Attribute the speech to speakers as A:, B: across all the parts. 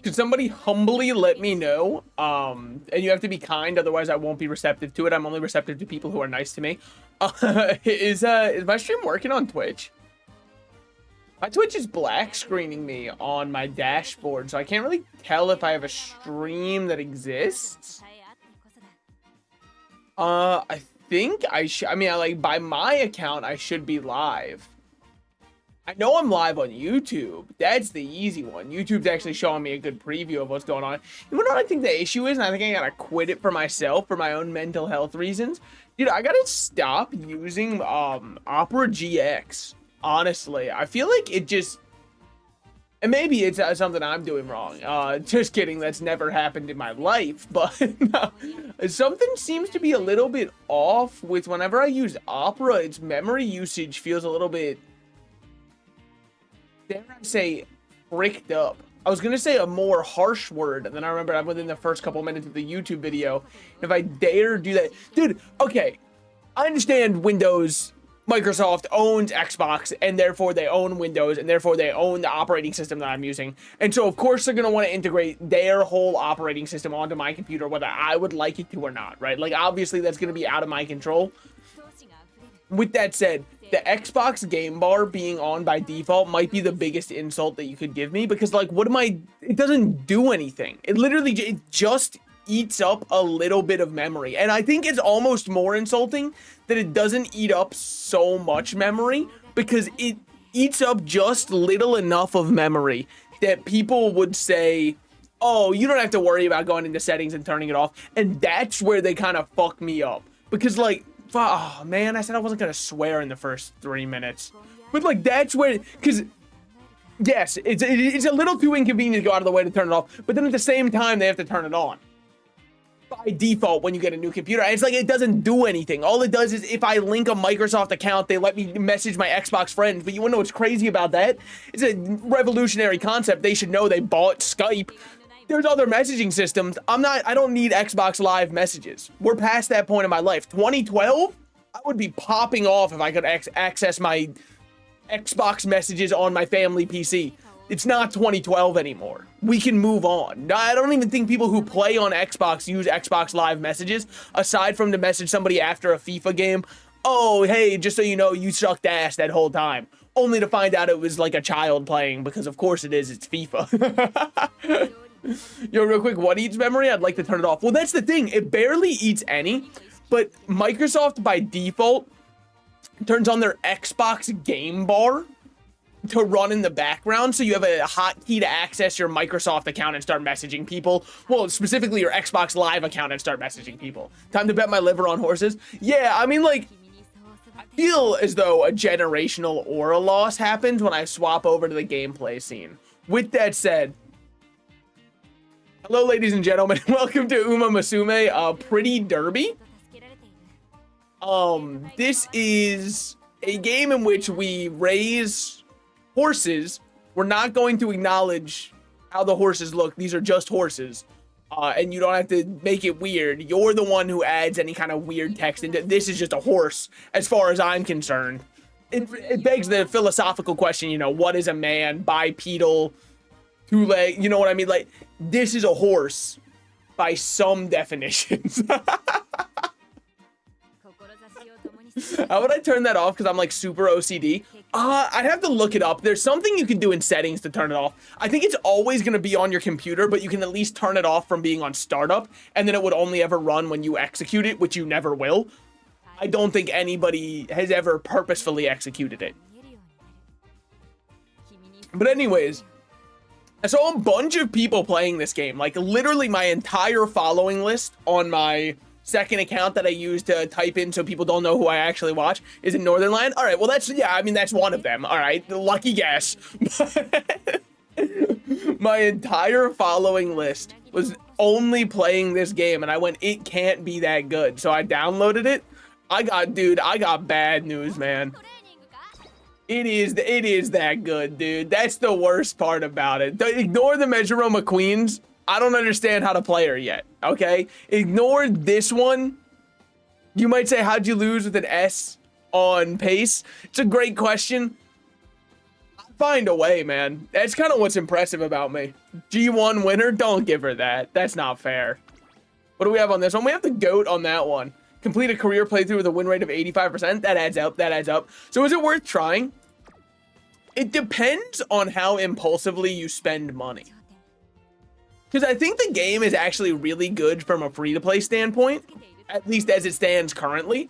A: Could somebody humbly let me know? And you have to be kind, otherwise I won't be receptive to it. I'm only receptive to people who are nice to me. Is my stream working on Twitch? My Twitch is black screening me on my dashboard, so I can't really tell if I have a stream that exists. I think I should. I mean, like by my account, I should be live. I know I'm live on YouTube. That's the easy one. YouTube's actually showing me a good preview of what's going on. You know what I think the issue is? And I think I gotta quit it for myself for my own mental health reasons. Dude, I gotta stop using Opera GX. Honestly, I feel like it just... And maybe it's something I'm doing wrong. Just kidding. That's never happened in my life. But something seems to be a little bit off with whenever I use Opera. Its memory usage feels a little bit... dare I say, fricked up. I was gonna say a more harsh word, and then I remember I'm within the first couple minutes of the YouTube video. If I dare do that, dude. Okay, I understand Windows. Microsoft owns Xbox, and therefore they own Windows, and therefore they own the operating system that I'm using. And so, of course, they're gonna want to integrate their whole operating system onto my computer, whether I would like it to or not, right? Like, obviously, that's gonna be out of my control. With that said, the Xbox game bar being on by default might be the biggest insult that you could give me, because like, what am I, it doesn't do anything. It literally, it just eats up a little bit of memory. And I think it's almost more insulting that it doesn't eat up so much memory, because it eats up just little enough of memory that people would say, oh, you don't have to worry about going into settings and turning it off. And that's where they kind of fuck me up, because like, oh man, I said I wasn't gonna swear in the first 3 minutes, but like that's where, because yes, it's a little too inconvenient to go out of the way to turn it off, but then at the same time they have to turn it on by default when you get a new computer. And it's like, it doesn't do anything. All it does is if I link a Microsoft account, they let me message my Xbox friends. But you wanna know what's crazy about that? It's a revolutionary concept. They should know. They bought Skype. There's other messaging systems. I don't need Xbox Live messages. We're past that point in my life. 2012, I would be popping off if I could access my Xbox messages on my family PC. It's not 2012 anymore. We can move on. I don't even think people who play on Xbox use Xbox Live messages, aside from to message somebody after a FIFA game. Oh, hey, just so you know, you sucked ass that whole time. Only to find out it was like a child playing, because of course it is, it's FIFA. Yo, real quick, what eats memory? I'd like to turn it off. Well, that's the thing. It barely eats any, but Microsoft by default turns on their Xbox game bar to run in the background, so you have a hotkey to access your Microsoft account and start messaging people. Well, specifically your Xbox Live account and start messaging people. Time to bet my liver on horses. Yeah, I mean, like, I feel as though a generational aura loss happens when I swap over to the gameplay scene. With that said, hello, ladies and gentlemen. Welcome to Umamusume, Pretty Derby. This is a game in which we raise horses. We're not going to acknowledge how the horses look. These are just horses. And you don't have to make it weird. You're the one who adds any kind of weird text into this. Is just a horse, as far as I'm concerned. It begs the philosophical question, you know, what is a man? Bipedal, two-leg, you know what I mean? Like, this is a horse by some definitions. How would I turn that off? Because I'm like super OCD. I'd have to look it up. There's something you can do in settings to turn it off. I think it's always going to be on your computer, but you can at least turn it off from being on startup, and then it would only ever run when you execute it, which you never will. I don't think anybody has ever purposefully executed it. But anyways, I saw a bunch of people playing this game. Like, literally my entire following list on my second account that I use to type in so people don't know who I actually watch is in Northernland. All right, well, that's, yeah, I mean, that's one of them. All right, the lucky guess. My entire following list was only playing this game, and I went, it can't be that good. So I downloaded it. I got bad news, man. It is that good, dude. That's the worst part about it. Ignore the Measure McQueens. I don't understand how to play her yet, okay? Ignore this one. You might say, how'd you lose with an S on pace? It's a great question. I'll find a way, man. That's kind of what's impressive about me. G1 winner, don't give her that. That's not fair. What do we have on this one? We have the GOAT on that one. Complete a career playthrough with a win rate of 85%. That adds up. That adds up. So is it worth trying? It depends on how impulsively you spend money. Because I think the game is actually really good from a free-to-play standpoint, at least as it stands currently.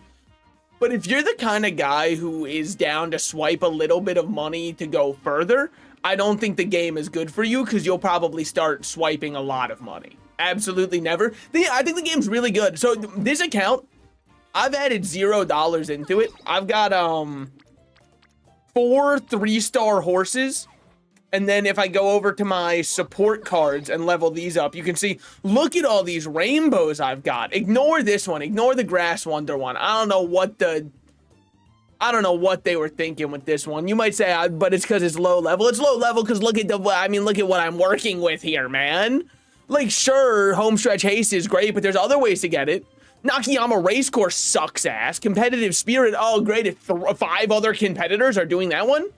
A: But if you're the kind of guy who is down to swipe a little bit of money to go further, I don't think the game is good for you because you'll probably start swiping a lot of money. Absolutely never. I think the game's really good. So this account, I've added $0 into it. I've got 4 3-star horses. And then if I go over to my support cards and level these up, you can see, look at all these rainbows I've got. Ignore this one. Ignore the Grass Wonder one. I don't know what they were thinking with this one. You might say, but it's because it's low level. It's low level because look at what I'm working with here, man. Like, sure, home stretch haste is great, but there's other ways to get it. Nakayama Racecourse sucks ass. Competitive Spirit, oh great, if 5 other competitors are doing that one.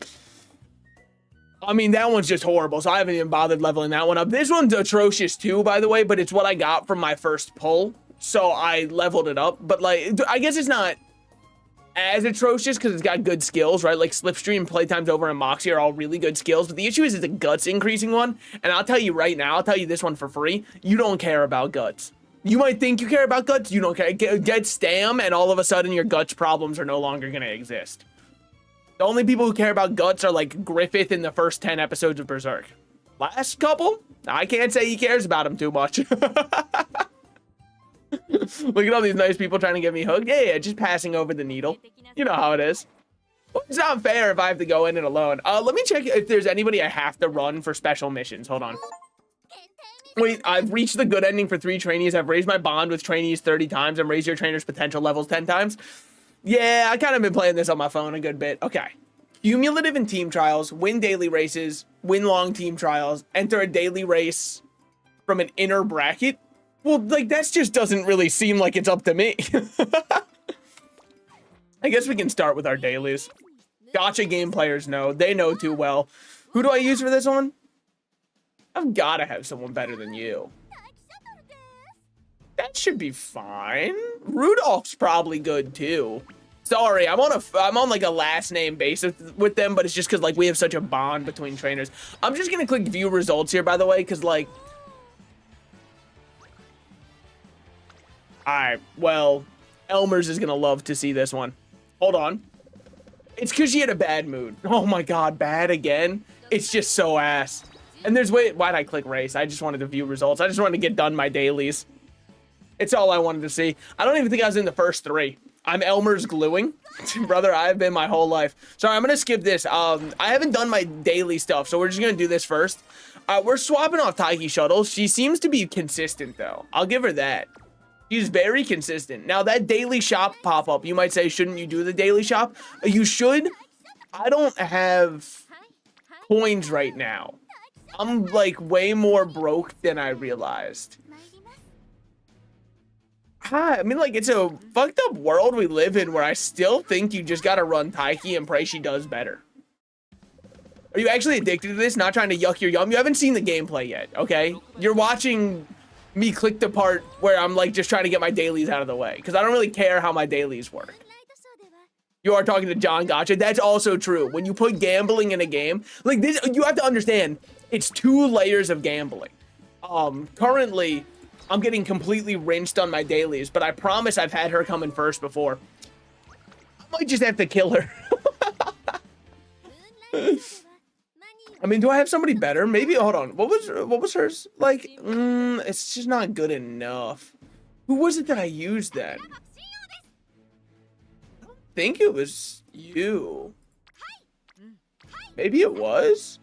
A: I mean, that one's just horrible, so I haven't even bothered leveling that one up. This one's atrocious too, by the way, but it's what I got from my first pull, so I leveled it up. But like, I guess it's not as atrocious because it's got good skills, right? Like Slipstream, Playtime's Over, and Moxie are all really good skills, but the issue is it's a guts increasing one, and I'll tell you right now, I'll tell you this one for free, you don't care about guts. You might think you care about guts, you don't care. Get Stam, and all of a sudden your guts problems are no longer going to exist. The only people who care about guts are like Griffith in the first 10 episodes of Berserk. Last couple, I can't say he cares about him too much. Look at all these nice people trying to get me hooked. Yeah, just passing over the needle. You know how it is. Well, it's not fair if I have to go in it alone. Let me check if there's anybody I have to run for special missions. Hold on. Wait, I've reached the good ending for 3 trainees. I've raised my bond with trainees 30 times and raised your trainer's potential levels 10 times. Yeah, I kind of been playing this on my phone a good bit. Okay. Cumulative in team trials, win daily races, win long team trials, enter a daily race from an inner bracket. Well, like, that just doesn't really seem like it's up to me. I guess we can start with our dailies. Gotcha game players know. They know too well. Who do I use for this one? I've got to have someone better than you. That should be fine. Rudolph's probably good too. Sorry, I'm on like a last name basis with them, but it's just because like we have such a bond between trainers. I'm just gonna click view results here, by the way, because like, all right, well, Elmer's is gonna love to see this one. Hold on. It's because she had a bad mood. Oh my god, bad again. It's just so ass. And there's why'd I click race? I just wanted to view results. I just wanted to get done my dailies. It's all I wanted to see. I don't even think I was in the first 3. I'm Elmer's gluing. Brother, I've been my whole life. Sorry, I'm going to skip this. I haven't done my daily stuff, so we're just going to do this first. We're swapping off Taiki Shuttle. She seems to be consistent, though. I'll give her that. She's very consistent. Now, that daily shop pop-up, you might say, shouldn't you do the daily shop? You should. I don't have coins right now. I'm, like, way more broke than I realized. I mean, like, it's a fucked up world we live in where I still think you just gotta run Taiki and pray she does better. Are you actually addicted to this? Not trying to yuck your yum? You haven't seen the gameplay yet, okay? You're watching me click the part where I'm, like, just trying to get my dailies out of the way. Because I don't really care how my dailies work. You are talking to John Gotcha. That's also true. When you put gambling in a game, like, this, you have to understand, it's 2 layers of gambling. Currently, I'm getting completely rinsed on my dailies, but I promise I've had her come in first before. I might just have to kill her. I mean, do I have somebody better? Maybe, hold on. What was hers? Like, it's just not good enough. Who was it that I used then? I don't think it was you. Maybe it was.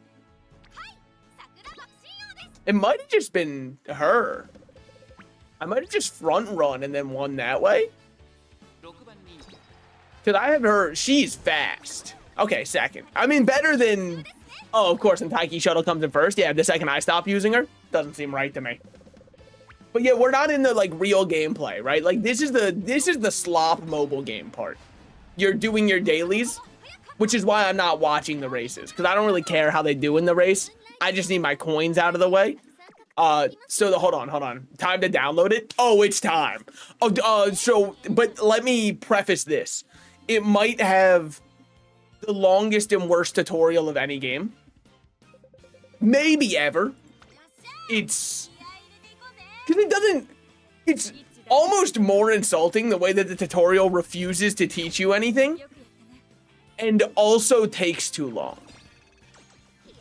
A: It might have just been her. I might have just front run and then won that way. Because I have her, she's fast. Okay, second. I mean, better than... Oh, of course, and Taiki Shuttle comes in first. Yeah, the second I stop using her. Doesn't seem right to me. But yeah, we're not in the, like, real gameplay, right? Like, this is the slop mobile game part. You're doing your dailies, which is why I'm not watching the races, because I don't really care how they do in the race. I just need my coins out of the way. Hold on. Time to download it? Oh, it's time. But let me preface this. It might have the longest and worst tutorial of any game. Maybe ever. It's almost more insulting the way that the tutorial refuses to teach you anything and also takes too long.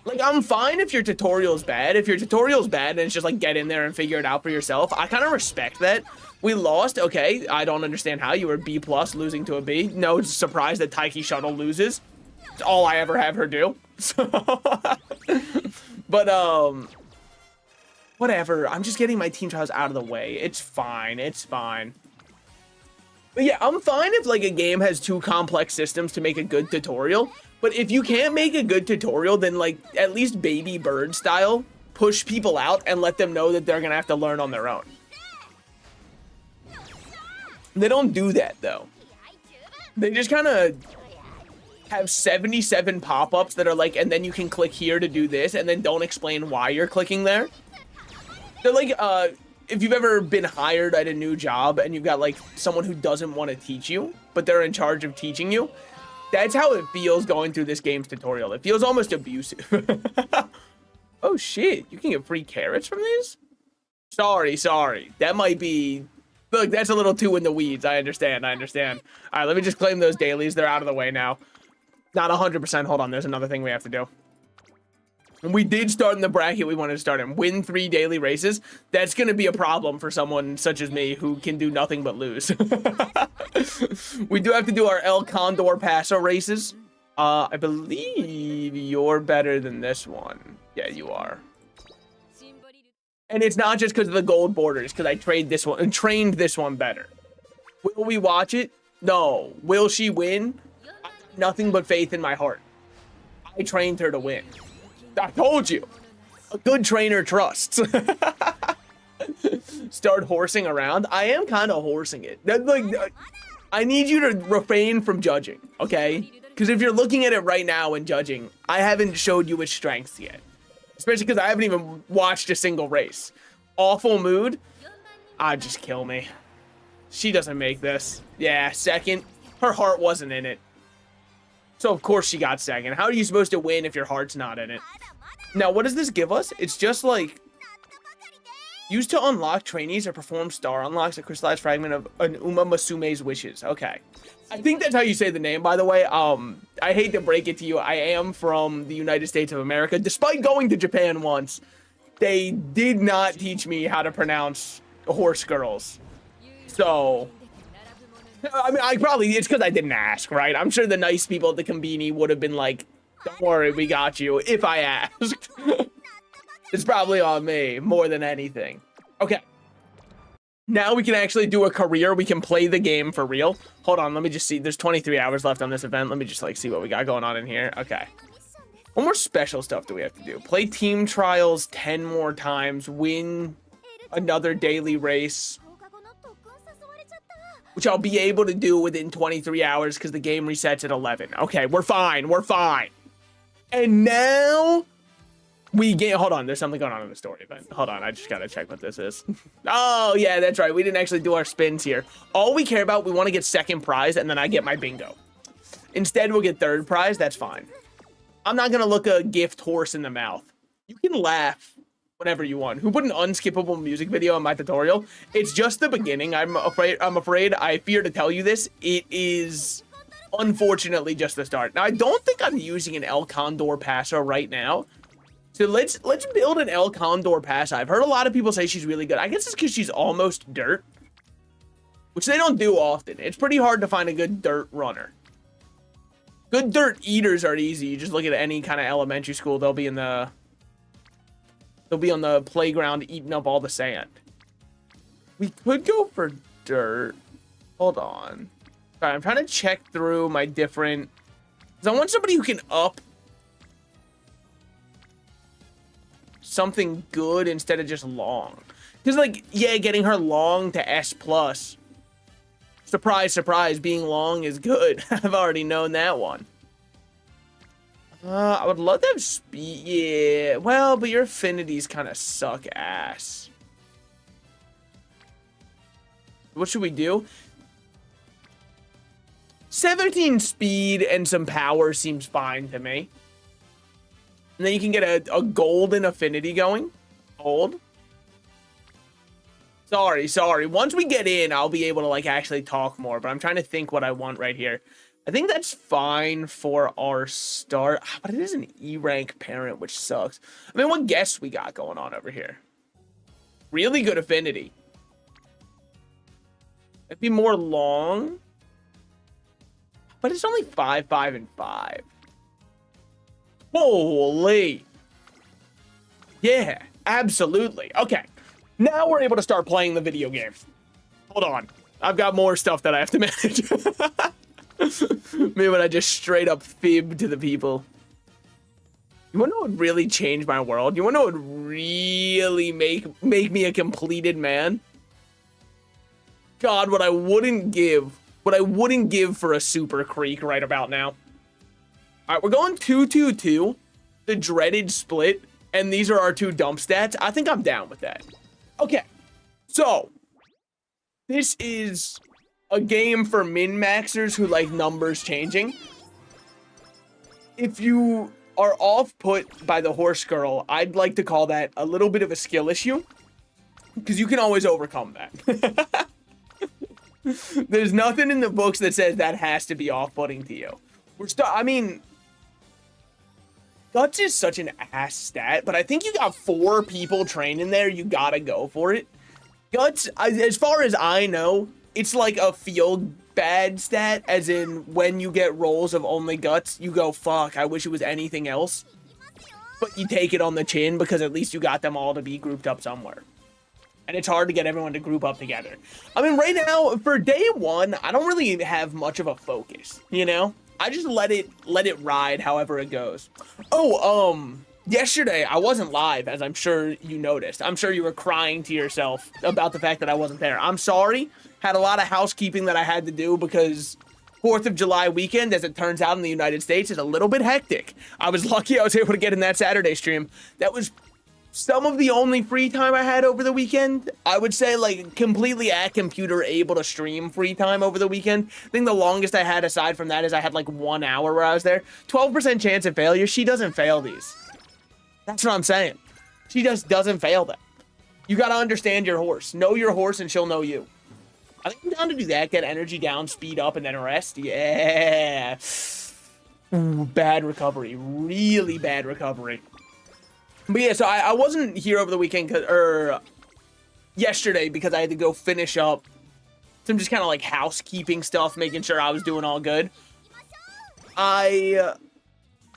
A: Like, I'm fine if your tutorial's bad. If your tutorial's bad and it's just like get in there and figure it out for yourself, I kind of respect that. We lost, okay. I don't understand how you were B+ losing to a B. No surprise that Taiki Shuttle loses. It's all I ever have her do. So, but whatever. I'm just getting my team trials out of the way. It's fine. It's fine. But yeah, I'm fine if like a game has too complex systems to make a good tutorial. But if you can't make a good tutorial, then like at least Baby Bird style, push people out and let them know that they're gonna have to learn on their own. They don't do that though. They just kind of have 77 pop-ups that are like, and then you can click here to do this, and then don't explain why you're clicking there. They're like, if you've ever been hired at a new job and you've got like someone who doesn't want to teach you, but they're in charge of teaching you. That's how it feels going through this game's tutorial. It feels almost abusive. Oh shit, you can get free carrots from these? Sorry. That might be... Look, that's a little too in the weeds. I understand. All right, let me just claim those dailies. They're out of the way now. Not 100%. Hold on, there's another thing we have to do. And we did start in the bracket we wanted to start in. Win 3 daily races. That's going to be a problem for someone such as me who can do nothing but lose. We do have to do our El Condor Paso races. I believe you're better than this one. Yeah, you are. And it's not just because of the gold borders, because I trained this one better. Will we watch it? No. Will she win? I have nothing but faith in my heart. I trained her to win. I told you. A good trainer trusts. Start horsing around. I am kind of horsing it. I need you to refrain from judging, okay? Because if you're looking at it right now and judging, I haven't showed you its strengths yet. Especially because I haven't even watched a single race. Awful mood. Just kill me. She doesn't make this. Yeah, second. Her heart wasn't in it. So of course she got second. How are you supposed to win if your heart's not in it? Now, what does this give us? It's just like... Used to unlock trainees or perform star unlocks a crystallized fragment of an Umamusume's wishes. Okay. I think that's how you say the name, by the way. I hate to break it to you. I am from the United States of America. Despite going to Japan once, they did not teach me how to pronounce horse girls. So... I mean, it's because I didn't ask, right? I'm sure the nice people at the Konbini would have been like, don't worry, we got you, if I asked. It's probably on me, more than anything. Okay. Now we can actually do a career. We can play the game for real. Hold on, let me just see. There's 23 hours left on this event. Let me just, like, see what we got going on in here. Okay. What more special stuff do we have to do? Play team trials 10 more times. Win another daily race. Which I'll be able to do within 23 hours because the game resets at 11. Okay, we're fine. And now... hold on, there's something going on in the story event. Hold on, I just gotta check what this is. Oh, yeah, that's right. We didn't actually do our spins here. All we care about, we want to get second prize, and then I get my bingo. Instead, we'll get third prize. That's fine. I'm not gonna look a gift horse in the mouth. You can laugh whenever you want. Who put an unskippable music video in my tutorial? It's just the beginning. I'm afraid. I fear to tell you this. It is unfortunately just the start. Now, I don't think I'm using an El Condor Paso right now. So let's build an El Condor Paso. I've heard a lot of people say she's really good. I guess it's because she's almost dirt, which they don't do often. It's pretty hard to find a good dirt runner. Good dirt eaters are easy. You just look at any kind of elementary school. They'll be on the playground eating up all the sand. We could go for dirt. Hold on. Sorry, I'm trying to check through my different Because I want somebody who can up something good instead of just long. Because, like, yeah, getting her long to S+. Surprise, surprise, being long is good. I've already known that one. I would love to have speed. Yeah, well, but your affinities kind of suck ass. What should we do? 17 speed and some power seems fine to me. And then you can get a golden affinity going. Gold. Sorry. Once we get in, I'll be able to, like, actually talk more. But I'm trying to think what I want right here. I think that's fine for our start. But it is an E rank parent, which sucks. I mean, what guess we got going on over here? Really good affinity. It'd be more long. But it's only 5, 5, and 5. Holy. Yeah, absolutely. Okay. Now we're able to start playing the video game. Hold on. I've got more stuff that I have to manage. Maybe when I just straight up fib to the people. You wanna know what would really change my world? You wanna know what would really make me a completed man? God, what I wouldn't give for a super creek right about now. All right, we're going 2-2-2, the dreaded split, and these are our two dump stats. I think I'm down with that. Okay, so this is a game for min-maxers who like numbers changing. If you are off-put by the horse girl, I'd like to call that a little bit of a skill issue, because you can always overcome that. There's nothing in the books that says that has to be off-putting to you. I mean, Guts is such an ass stat, but I think you got 4 people trained in there. You gotta go for it. Guts, as far as I know, it's like a feel bad stat, as in when you get rolls of only Guts, you go, fuck, I wish it was anything else. But you take it on the chin because at least you got them all to be grouped up somewhere. And it's hard to get everyone to group up together. I mean, right now, for day 1, I don't really have much of a focus, you know? I just let it ride however it goes. Oh, yesterday I wasn't live, as I'm sure you noticed. I'm sure you were crying to yourself about the fact that I wasn't there. I'm sorry. Had a lot of housekeeping that I had to do because 4th of July weekend, as it turns out in the United States, is a little bit hectic. I was lucky I was able to get in that Saturday stream. That was some of the only free time I had over the weekend. I would say, like, completely at computer able to stream free time over the weekend. I think the longest I had aside from that is I had like 1 hour where I was there. 12% chance of failure. She doesn't fail these. That's what I'm saying. She just doesn't fail them. You got to understand your horse. Know your horse and she'll know you. I think I'm down to do that. Get energy down, speed up, and then rest. Yeah. Ooh, bad recovery. Really bad recovery. But yeah, so I wasn't here over the weekend, or yesterday, because I had to go finish up some just kind of like housekeeping stuff, making sure I was doing all good. I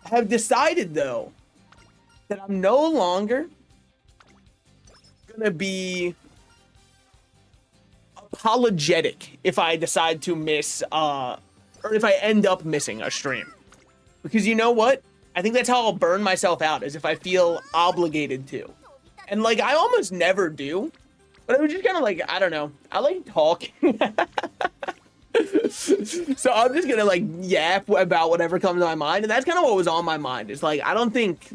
A: have decided, though, that I'm no longer gonna be apologetic if I decide to miss, or if I end up missing a stream. Because you know what? I think that's how I'll burn myself out, is if I feel obligated to. And, like, I almost never do. But I was just kind of like, I don't know. I like talking. So I'm just gonna, like, yap about whatever comes to my mind. And that's kind of what was on my mind. It's like, I don't think...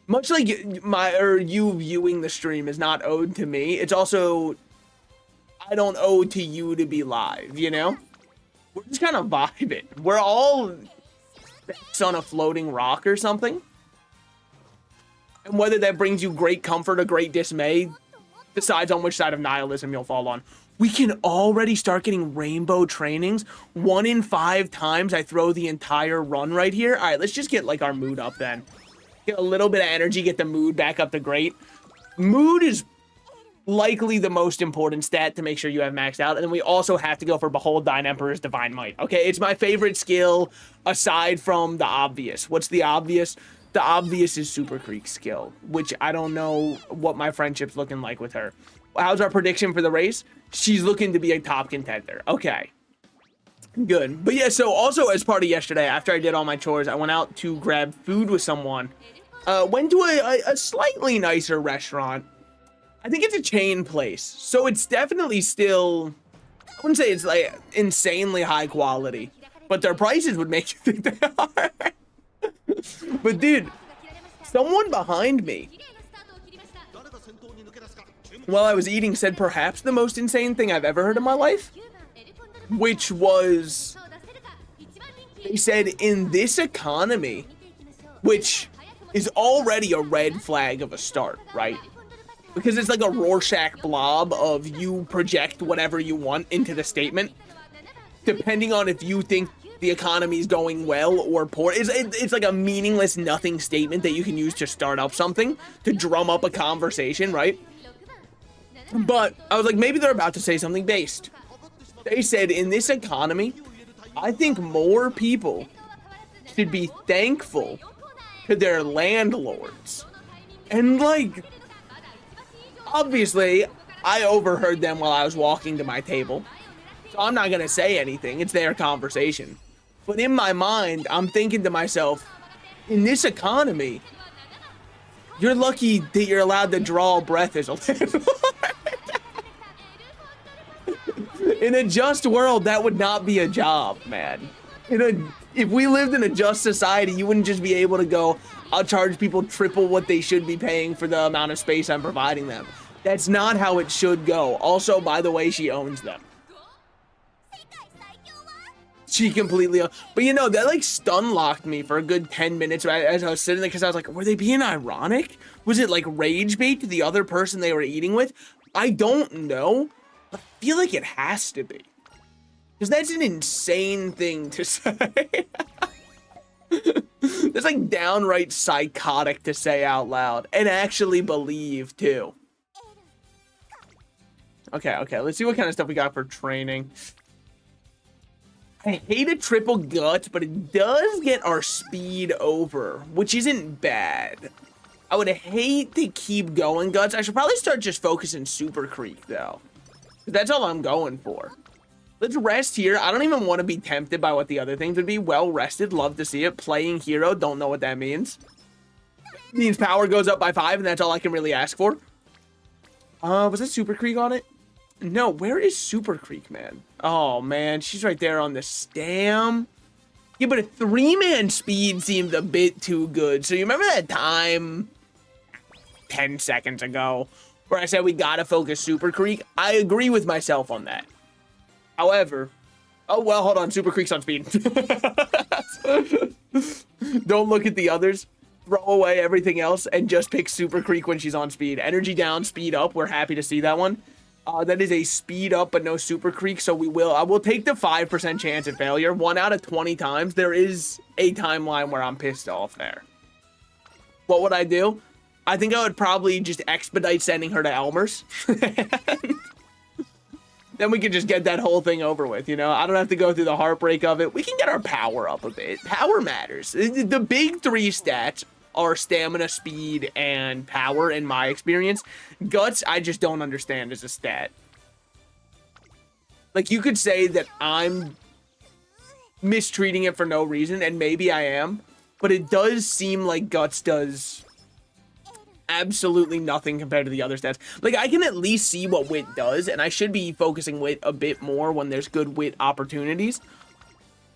A: Much like you viewing the stream is not owed to me, it's also... I don't owe to you to be live, you know? We're just kind of vibing. We're all... on a floating rock or something, and whether that brings you great comfort or great dismay decides on which side of nihilism you'll fall on. We can already start getting rainbow trainings 1 in 5 times I throw the entire run right here. All right, let's just get like our mood up then, get a little bit of energy, get the mood back up to great. Mood is likely the most important stat to make sure you have maxed out. And then we also have to go for Behold Thine Emperor's Divine Might. Okay, it's my favorite skill aside from the obvious. What's the obvious? The obvious is Super Creek's skill, which I don't know what my friendship's looking like with her. How's our prediction for the race? She's looking to be a top contender. Okay. Good. But yeah, so also as part of yesterday, after I did all my chores, I went out to grab food with someone. Went to a slightly nicer restaurant. I think it's a chain place. So it's definitely still, I wouldn't say it's like insanely high quality, but their prices would make you think they are. But dude, someone behind me, while I was eating, said perhaps the most insane thing I've ever heard in my life, which was, they said, in this economy, which is already a red flag of a start, right? Because it's like a Rorschach blob of you project whatever you want into the statement, depending on if you think the economy is going well or poor. It's like a meaningless nothing statement that you can use to start up something, to drum up a conversation, right? But I was like, maybe they're about to say something based. They said, in this economy, I think more people should be thankful to their landlords. And like, obviously, I overheard them while I was walking to my table. So I'm not gonna say anything, it's their conversation. But in my mind, I'm thinking to myself, in this economy, you're lucky that you're allowed to draw breath as a landlord. In a just world, that would not be a job, man. If we lived in a just society, you wouldn't just be able to go, I'll charge people triple what they should be paying for the amount of space I'm providing them. That's not how it should go. Also, by the way, she owns them. She completely, but you know, that like stun locked me for a good 10 minutes as I was sitting there, because I was like, were they being ironic? Was it like rage bait to the other person they were eating with? I don't know. I feel like it has to be, because that's an insane thing to say. That's like downright psychotic to say out loud and actually believe too. Okay, let's see what kind of stuff we got for training. I hate a triple gut, but it does get our speed over, which isn't bad. I would hate to keep going guts. I should probably start just focusing Super Creek though. That's all I'm going for. Let's rest here. I don't even want to be tempted by what the other things would be. Well rested, love to see it. Playing hero, don't know what that means. Means power goes up by 5, and that's all I can really ask for. Was that Super Creek on it? No, where is Super Creek, man? Oh, man, she's right there on the stam. Yeah, but a 3-man speed seemed a bit too good. So you remember that time 10 seconds ago where I said we gotta focus Super Creek? I agree with myself on that. However, oh, well, hold on. Super Creek's on speed. Don't look at the others. Throw away everything else and just pick Super Creek when she's on speed. Energy down, speed up. We're happy to see that one. That is a speed up, but no Super Creek. So I will take the 5% chance at failure. 1 out of 20 times. There is a timeline where I'm pissed off there. What would I do? I think I would probably just expedite sending her to Elmer's. Then we can just get that whole thing over with, you know? I don't have to go through the heartbreak of it. We can get our power up a bit. Power matters. The big 3 stats are stamina, speed, and power in my experience. Guts, I just don't understand as a stat. Like, you could say that I'm mistreating it for no reason, and maybe I am, but it does seem like Guts does absolutely nothing compared to the other stats. Like, I can at least see what wit does, and I should be focusing wit a bit more when there's good wit opportunities,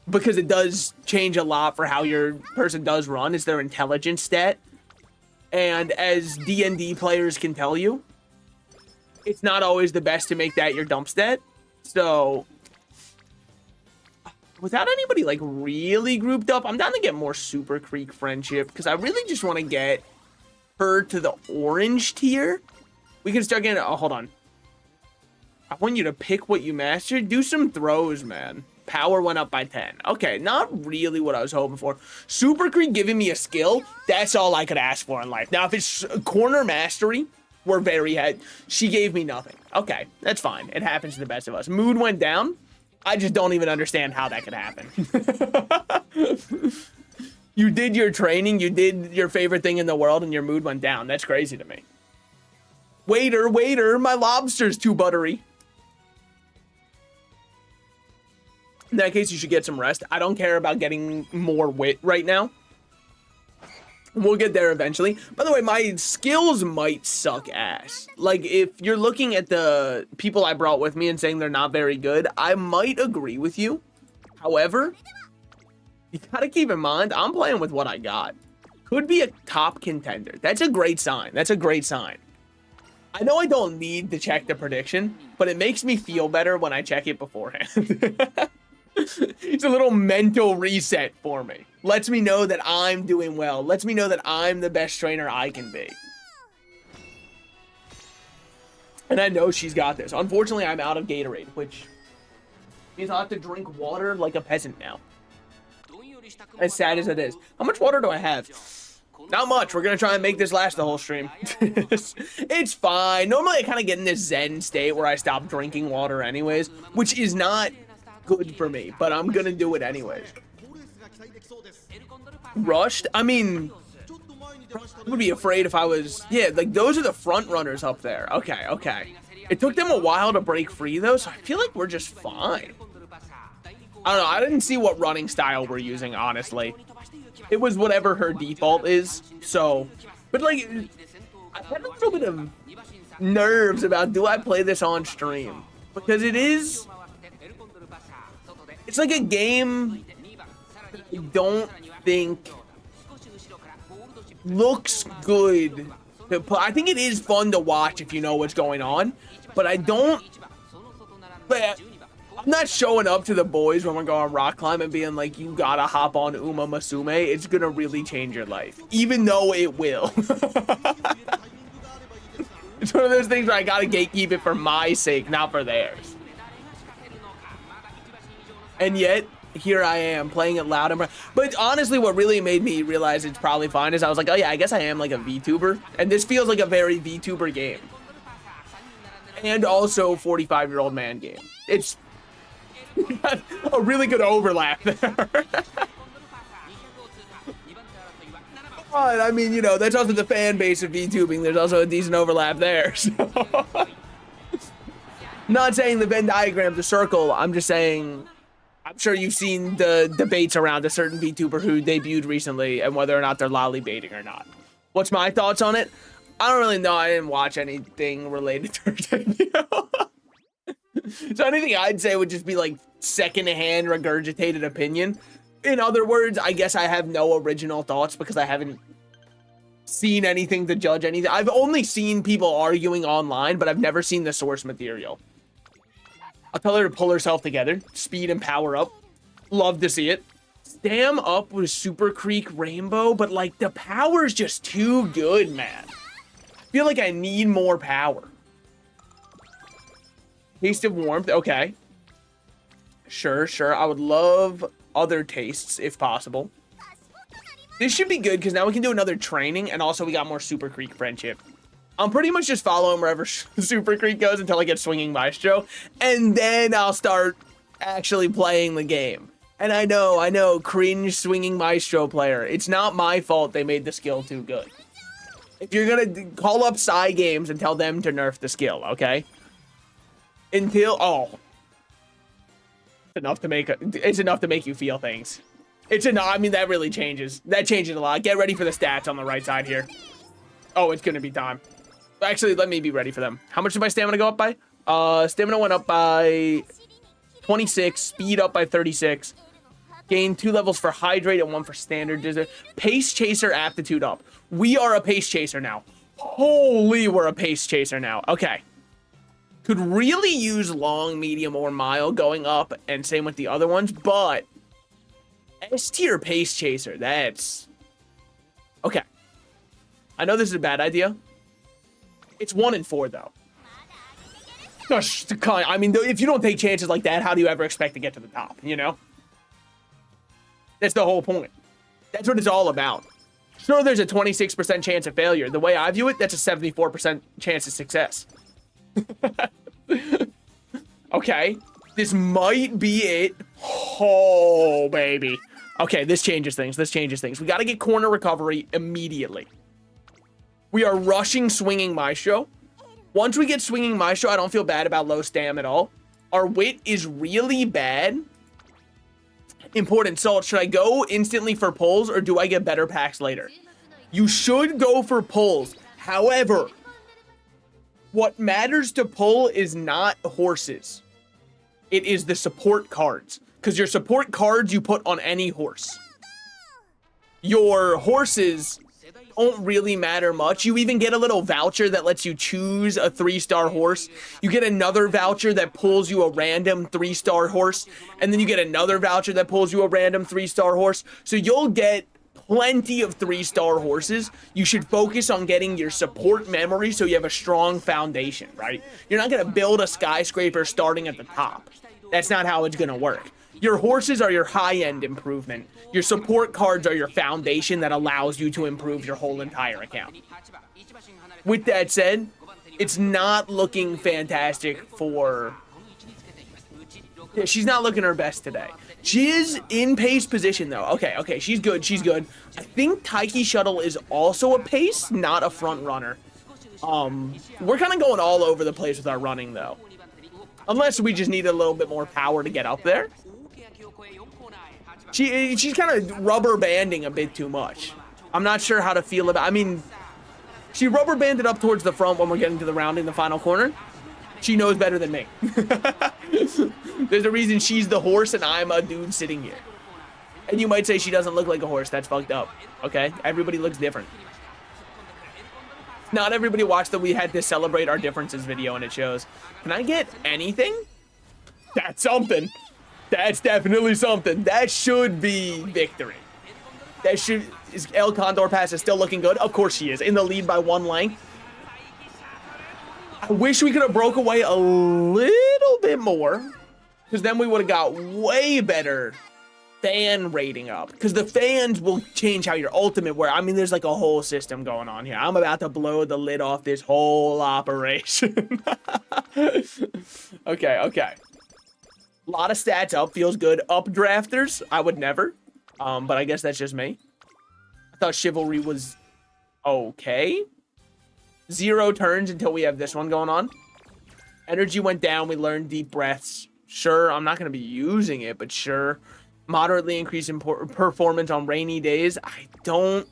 A: because it does change a lot for how your person does run. Is their intelligence stat, and as D&D players can tell you, it's not always the best to make that your dump stat. So without anybody like really grouped up, I'm down to get more Super Creek friendship, because I really just want to get her to the orange tier. We can start getting, oh, hold on. I want you to pick what you mastered. Do some throws, man. Power went up by 10. Okay, not really what I was hoping for. Super Creek giving me a skill, that's all I could ask for in life. Now, if it's corner mastery, we're very head. She gave me nothing. Okay, that's fine. It happens to the best of us. Mood went down. I just don't even understand how that could happen. You did your training, you did your favorite thing in the world, and your mood went down. That's crazy to me. Waiter, my lobster's too buttery. In that case, you should get some rest. I don't care about getting more wit right now. We'll get there eventually. By the way, my skills might suck ass. Like, if you're looking at the people I brought with me and saying they're not very good, I might agree with you. However, you gotta keep in mind, I'm playing with what I got. Could be a top contender. That's a great sign. That's a great sign. I know I don't need to check the prediction, but it makes me feel better when I check it beforehand. It's a little mental reset for me. Lets me know that I'm doing well. Lets me know that I'm the best trainer I can be. And I know she's got this. Unfortunately, I'm out of Gatorade, which means I'll have to drink water like a peasant now. As sad as it is. How much water do I have? Not much. We're going to try and make this last the whole stream. It's fine. Normally, I kind of get in this zen state where I stop drinking water anyways, which is not good for me, but I'm going to do it anyways. Rushed? I mean, I would be afraid if I was... Yeah, like, those are the front runners up there. Okay, okay. It took them a while to break free, though, so I feel like we're just fine. I don't know. I didn't see what running style we're using, honestly. It was whatever her default is, so... But, like, I had a little bit of nerves about, do I play this on stream? Because it is... It's like a game I don't think looks good to play. I think it is fun to watch if you know what's going on, but I don't... But I'm not showing up to the boys when we're going rock climbing and being like, you gotta hop on Umamusume. It's gonna really change your life, even though it will. It's one of those things where I gotta gatekeep it for my sake, not for theirs. And yet, here I am playing it loud. But honestly, what really made me realize it's probably fine is I was like, oh yeah, I guess I am like a VTuber. And this feels like a very VTuber game. And also 45-year-old man game. It's a really good overlap there. But, I mean, you know, that's also the fan base of VTubing. There's also a decent overlap there. So. Not saying the Venn diagram's a circle. I'm just saying... I'm sure you've seen the debates around a certain VTuber who debuted recently and whether or not they're lolly baiting or not. What's my thoughts on it? I don't really know. I didn't watch anything related to her debut. So anything I'd say would just be like secondhand regurgitated opinion. In other words, I guess I have no original thoughts because I haven't seen anything to judge anything. I've only seen people arguing online, but I've never seen the source material. I'll tell her to pull herself together. Speed and power up. Love to see it. Stam up with Super Creek Rainbow, but like the power's just too good, man. I feel like I need more power. Taste of warmth. Okay. Sure, sure. I would love other tastes if possible. This should be good because now we can do another training and also we got more Super Creek friendship. I'm pretty much just following wherever Super Creek goes until I get Swinging Maestro, and then I'll start actually playing the game. And I know, cringe Swinging Maestro player. It's not my fault they made the skill too good. If you're gonna call up Psy Games and tell them to nerf the skill, okay? Until, oh. It's enough to make you feel things. It's enough, I mean, that really changes. That changes a lot. Get ready for the stats on the right side here. Oh, it's gonna be time. Actually, let me be ready for them. How much did my stamina go up by? Stamina went up by 26, speed up by 36. Gain 2 levels for Hydrate and 1 for Standard. Pace Chaser aptitude up. We are a Pace Chaser now. Holy, we're a Pace Chaser now. Okay. Could really use long, medium, or mile going up, and same with the other ones, but S tier Pace Chaser, that's... Okay. I know this is a bad idea. It's 1 and 4, though. I mean, if you don't take chances like that, how do you ever expect to get to the top, you know? That's the whole point. That's what it's all about. Sure, there's a 26% chance of failure. The way I view it, that's a 74% chance of success. Okay. This might be it. Oh, baby. Okay, this changes things. This changes things. We got to get corner recovery immediately. We are rushing Swinging Maestro. Once we get Swinging Maestro, I don't feel bad about low stam at all. Our wit is really bad. Important salt. Should I go instantly for pulls or do I get better packs later? You should go for pulls. However, what matters to pull is not horses. It is the support cards. Because your support cards you put on any horse. Your horses don't really matter much. You even get a little voucher that lets you choose a 3-star horse. You get another voucher that pulls you a random 3-star horse. And then you get another voucher that pulls you a random 3-star horse. So you'll get plenty of 3-star horses. You should focus on getting your support memory so you have a strong foundation, right? You're not going to build a skyscraper starting at the top. That's not how it's going to work. Your horses are your high-end improvement. Your support cards are your foundation that allows you to improve your whole entire account. With that said, it's not looking fantastic for... Yeah, she's not looking her best today. She is in pace position, though. Okay, she's good, she's good. I think Taiki Shuttle is also a pace, not a front runner. We're kind of going all over the place with our running, though. Unless we just need a little bit more power to get up there. She's kind of rubber banding a bit too much. I'm not sure how to feel about. I mean, she rubber banded up towards the front when we're getting to the round in the final corner. She knows better than me. There's a reason she's the horse and I'm a dude sitting here. And you might say she doesn't look like a horse. That's fucked up. Okay, everybody looks different. Not everybody watched the We Had to Celebrate Our Differences video and it shows. Can I get anything? That's something. That's definitely something. That should be victory. That should... Is El Condor Pass is still looking good? Of course she is. In the lead by 1 length. I wish we could have broke away a little bit more. Because then we would have got way better fan rating up. Because the fans will change how your ultimate works. I mean, there's like a whole system going on here. I'm about to blow the lid off this whole operation. Okay. A lot of stats up, feels good. Updrafters, I would never. But I guess that's just me. I thought Chivalry was okay. 0 turns until we have this one going on. Energy went down, we learned deep breaths. Sure, I'm not going to be using it, but sure. Moderately increase in performance on rainy days. I don't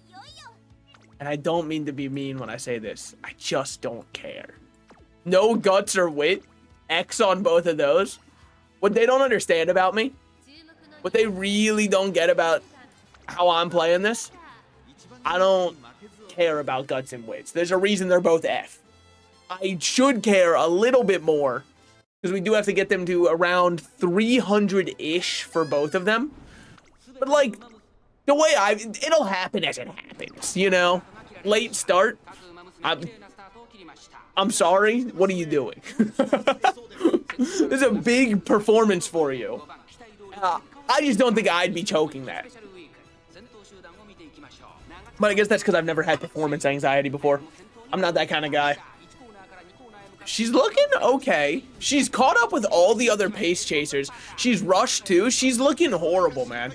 A: mean to be mean when I say this. I just don't care. No guts or wit. X on both of those. What they don't understand about me, what they really don't get about how I'm playing this, I don't care about guts and wits. There's a reason they're both F. I should care a little bit more, because we do have to get them to around 300-ish for both of them. But, like, the way it'll happen as it happens, you know? Late start. I'm sorry. What are you doing? This is a big performance for you. I just don't think I'd be choking that. But I guess that's because I've never had performance anxiety before. I'm not that kind of guy. She's looking okay. She's caught up with all the other pace chasers. She's rushed too. She's looking horrible, man.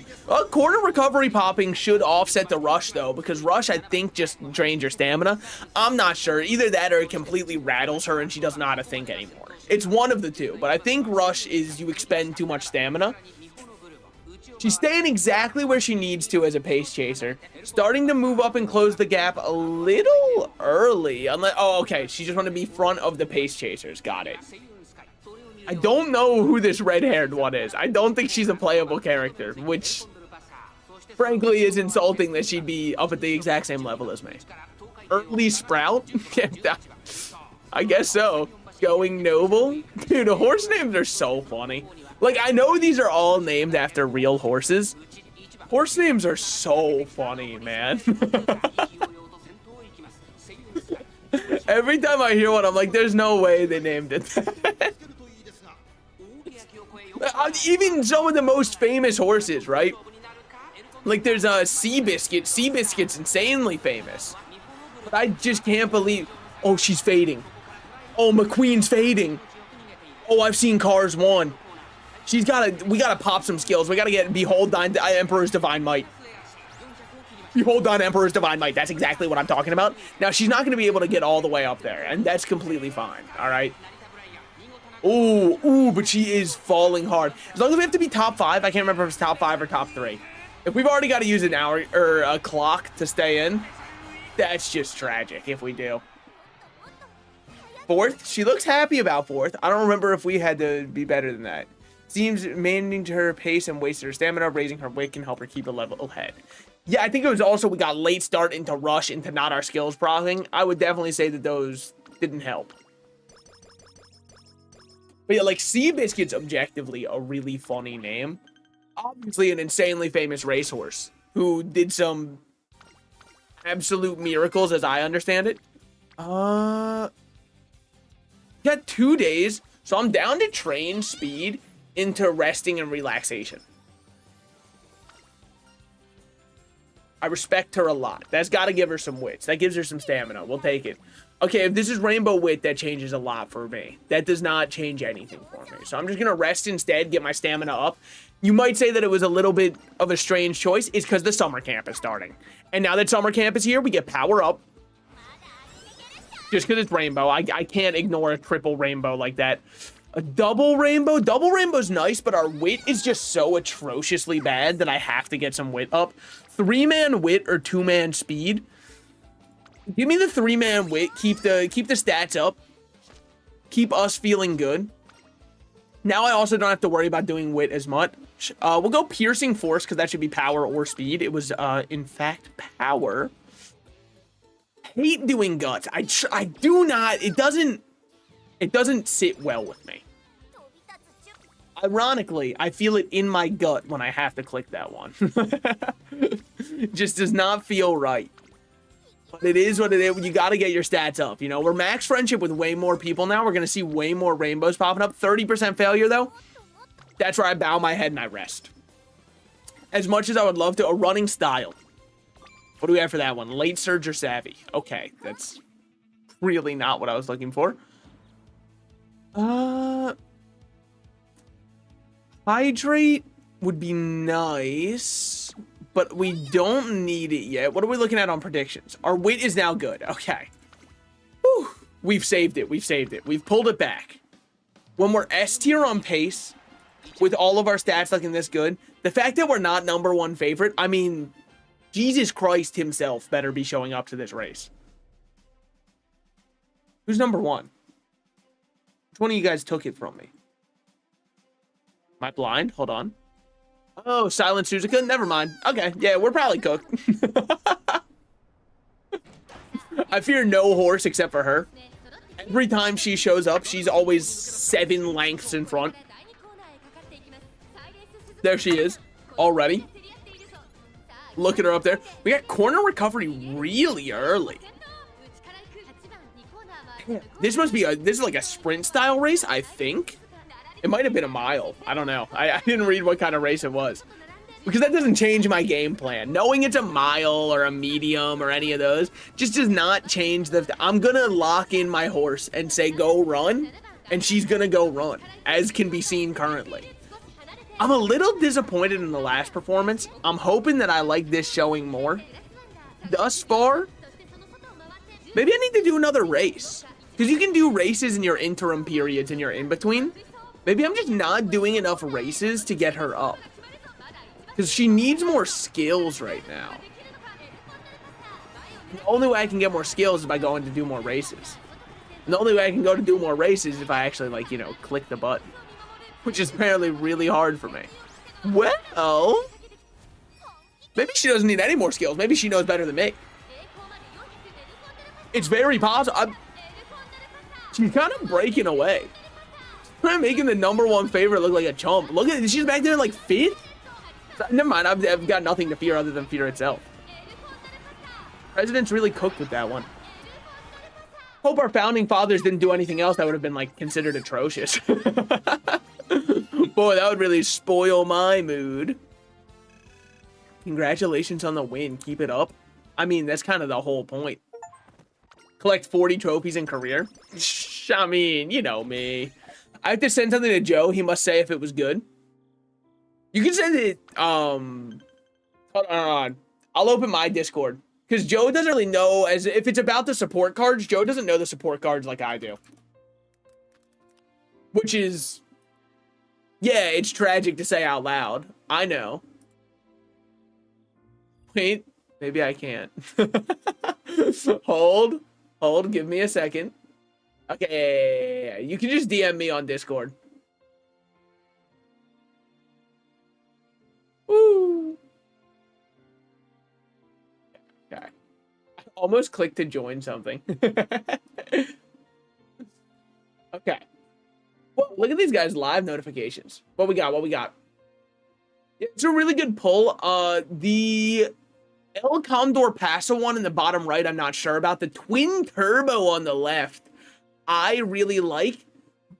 A: Corner recovery popping should offset the rush though, because rush I think just drains your stamina. I'm not sure. Either that or it completely rattles her and she doesn't know how to think anymore. It's one of the two, but I think rush is you expend too much stamina. She's staying exactly where she needs to as a pace chaser. Starting to move up and close the gap a little early. Oh, okay. She just want to be front of the pace chasers. Got it. I don't know who this red-haired one is. I don't think she's a playable character, which frankly is insulting that she'd be up at the exact same level as me. Early Sprout? I guess so. Going Noble? Dude, the horse names are so funny. Like, I know these are all named after real horses. Horse names are so funny, man. Every time I hear one, I'm like, there's no way they named it that. Even some of the most famous horses, right? Like, there's a Seabiscuit. Seabiscuit's insanely famous. But I just can't believe... Oh, she's fading. Oh, McQueen's fading. Oh, I've seen Cars 1. We gotta pop some skills. We gotta get Behold Thine Emperor's Divine Might. Behold Thine Emperor's Divine Might. That's exactly what I'm talking about. Now, she's not gonna be able to get all the way up there, and that's completely fine, all right? Ooh, ooh, but she is falling hard. As long as we have to be top 5, I can't remember if it's top 5 or top 3. If we've already got to use an hour or a clock to stay in, that's just tragic if we do. 4th, she looks happy about 4th. I don't remember if we had to be better than that. Seems managing her pace and wasted her stamina, raising her weight can help her keep a level head. Yeah, I think it was also we got late start into rush into not our skills processing. I would definitely say that those didn't help. But yeah, like Seabiscuit's objectively a really funny name. Obviously an insanely famous racehorse who did some absolute miracles as I understand it. Got 2 days, so I'm down to train speed into resting and relaxation. I respect her a lot. That's got to give her some wits. That gives her some stamina. We'll take it. Okay, if this is Rainbow Wit, that changes a lot for me. That does not change anything for me. So I'm just going to rest instead, get my stamina up. You might say that it was a little bit of a strange choice. It's because the summer camp is starting. And now that summer camp is here, we get power up. Just because it's rainbow. I can't ignore a triple rainbow like that. A double rainbow? Double rainbow's nice, but our wit is just so atrociously bad that I have to get some wit up. 3-man wit or 2-man speed. Give me the 3-man wit. Keep the stats up. Keep us feeling good. Now I also don't have to worry about doing wit as much. We'll go piercing force because that should be power or speed. It was in fact power. Hate doing guts. I do not. It doesn't sit well with me. Ironically, I feel it in my gut when I have to click that one. It just does not feel right. But it is what it is. You got to get your stats up. You know, we're max friendship with way more people now. We're going to see way more rainbows popping up. 30% failure, though. That's where I bow my head and I rest. As much as I would love to, a running style. What do we have for that one? Late surge or savvy? Okay, that's really not what I was looking for. Hydrate would be nice, but we don't need it yet. What are we looking at on predictions? Our wit is now good. Okay. Whew. We've saved it. We've saved it. We've pulled it back. When we're S tier on pace, with all of our stats looking this good, the fact that we're not #1 favorite, I mean, Jesus Christ himself better be showing up to this race. Who's #1? Which one of you guys took it from me? Am I blind? Hold on. Oh, Silent Suzuka? Never mind. Okay, yeah, we're probably cooked. I fear no horse except for her. Every time she shows up, she's always 7 lengths in front. There she is, already. Look at her up there. We got corner recovery really early. This must be this is like a sprint style race, I think. It might have been a mile. I don't know. I didn't read what kind of race it was. Because that doesn't change my game plan. Knowing it's a mile or a medium or any of those just does not change the... I'm going to lock in my horse and say go run. And she's going to go run, as can be seen currently. I'm a little disappointed in the last performance. I'm hoping that I like this showing more. Thus far, maybe I need to do another race. Because you can do races in your interim periods and your in-between. Maybe I'm just not doing enough races to get her up. Because she needs more skills right now. The only way I can get more skills is by going to do more races. And the only way I can go to do more races is if I actually, like, you know, click the button. Which is apparently really hard for me. Well, maybe she doesn't need any more skills. Maybe she knows better than me. It's very possible. She's kind of breaking away. I'm making the #1 favorite look like a chump. Look at it. She's back there like 5th. Never mind. I've got nothing to fear other than fear itself. President's really cooked with that one. Hope our founding fathers didn't do anything else that would have been like considered atrocious. Boy, that would really spoil my mood. Congratulations on the win. Keep it up. I mean, that's kind of the whole point. Collect 40 trophies in career. I mean, you know me. I have to send something to Joe. He must say if it was good. You can send it, hold on. I'll open my Discord. Because Joe doesn't really know, as if it's about the support cards, Joe doesn't know the support cards like I do. which is, yeah, it's tragic to say out loud. I know. Wait, maybe I can't. Hold, give me a second. Okay, you can just DM me on Discord. Woo. Okay. I almost clicked to join something. Okay. Well, look at these guys' live notifications. What we got? It's a really good pull. The El Condor Paso one in the bottom right, I'm not sure about. The twin turbo on the left, I really like.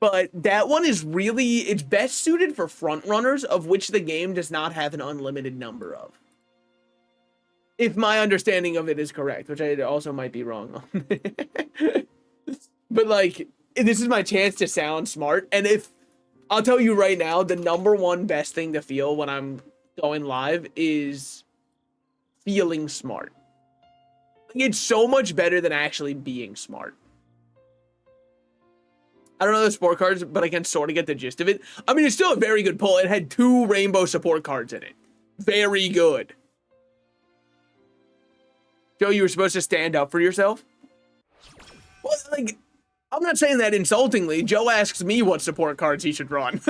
A: But that one is really, it's best suited for front runners, of which the game does not have an unlimited number of. If my understanding of it is correct, which I also might be wrong on. But like, this is my chance to sound smart. And if, I'll tell you right now, the number one best thing to feel when I'm going live is feeling smart. It's so much better than actually being smart. I don't know the support cards, but I can sort of get the gist of it. I mean, it's still a very good pull. It had 2 rainbow support cards in it. Very good. Joe, you were supposed to stand up for yourself? Well, like, I'm not saying that insultingly. Joe asks me what support cards he should run.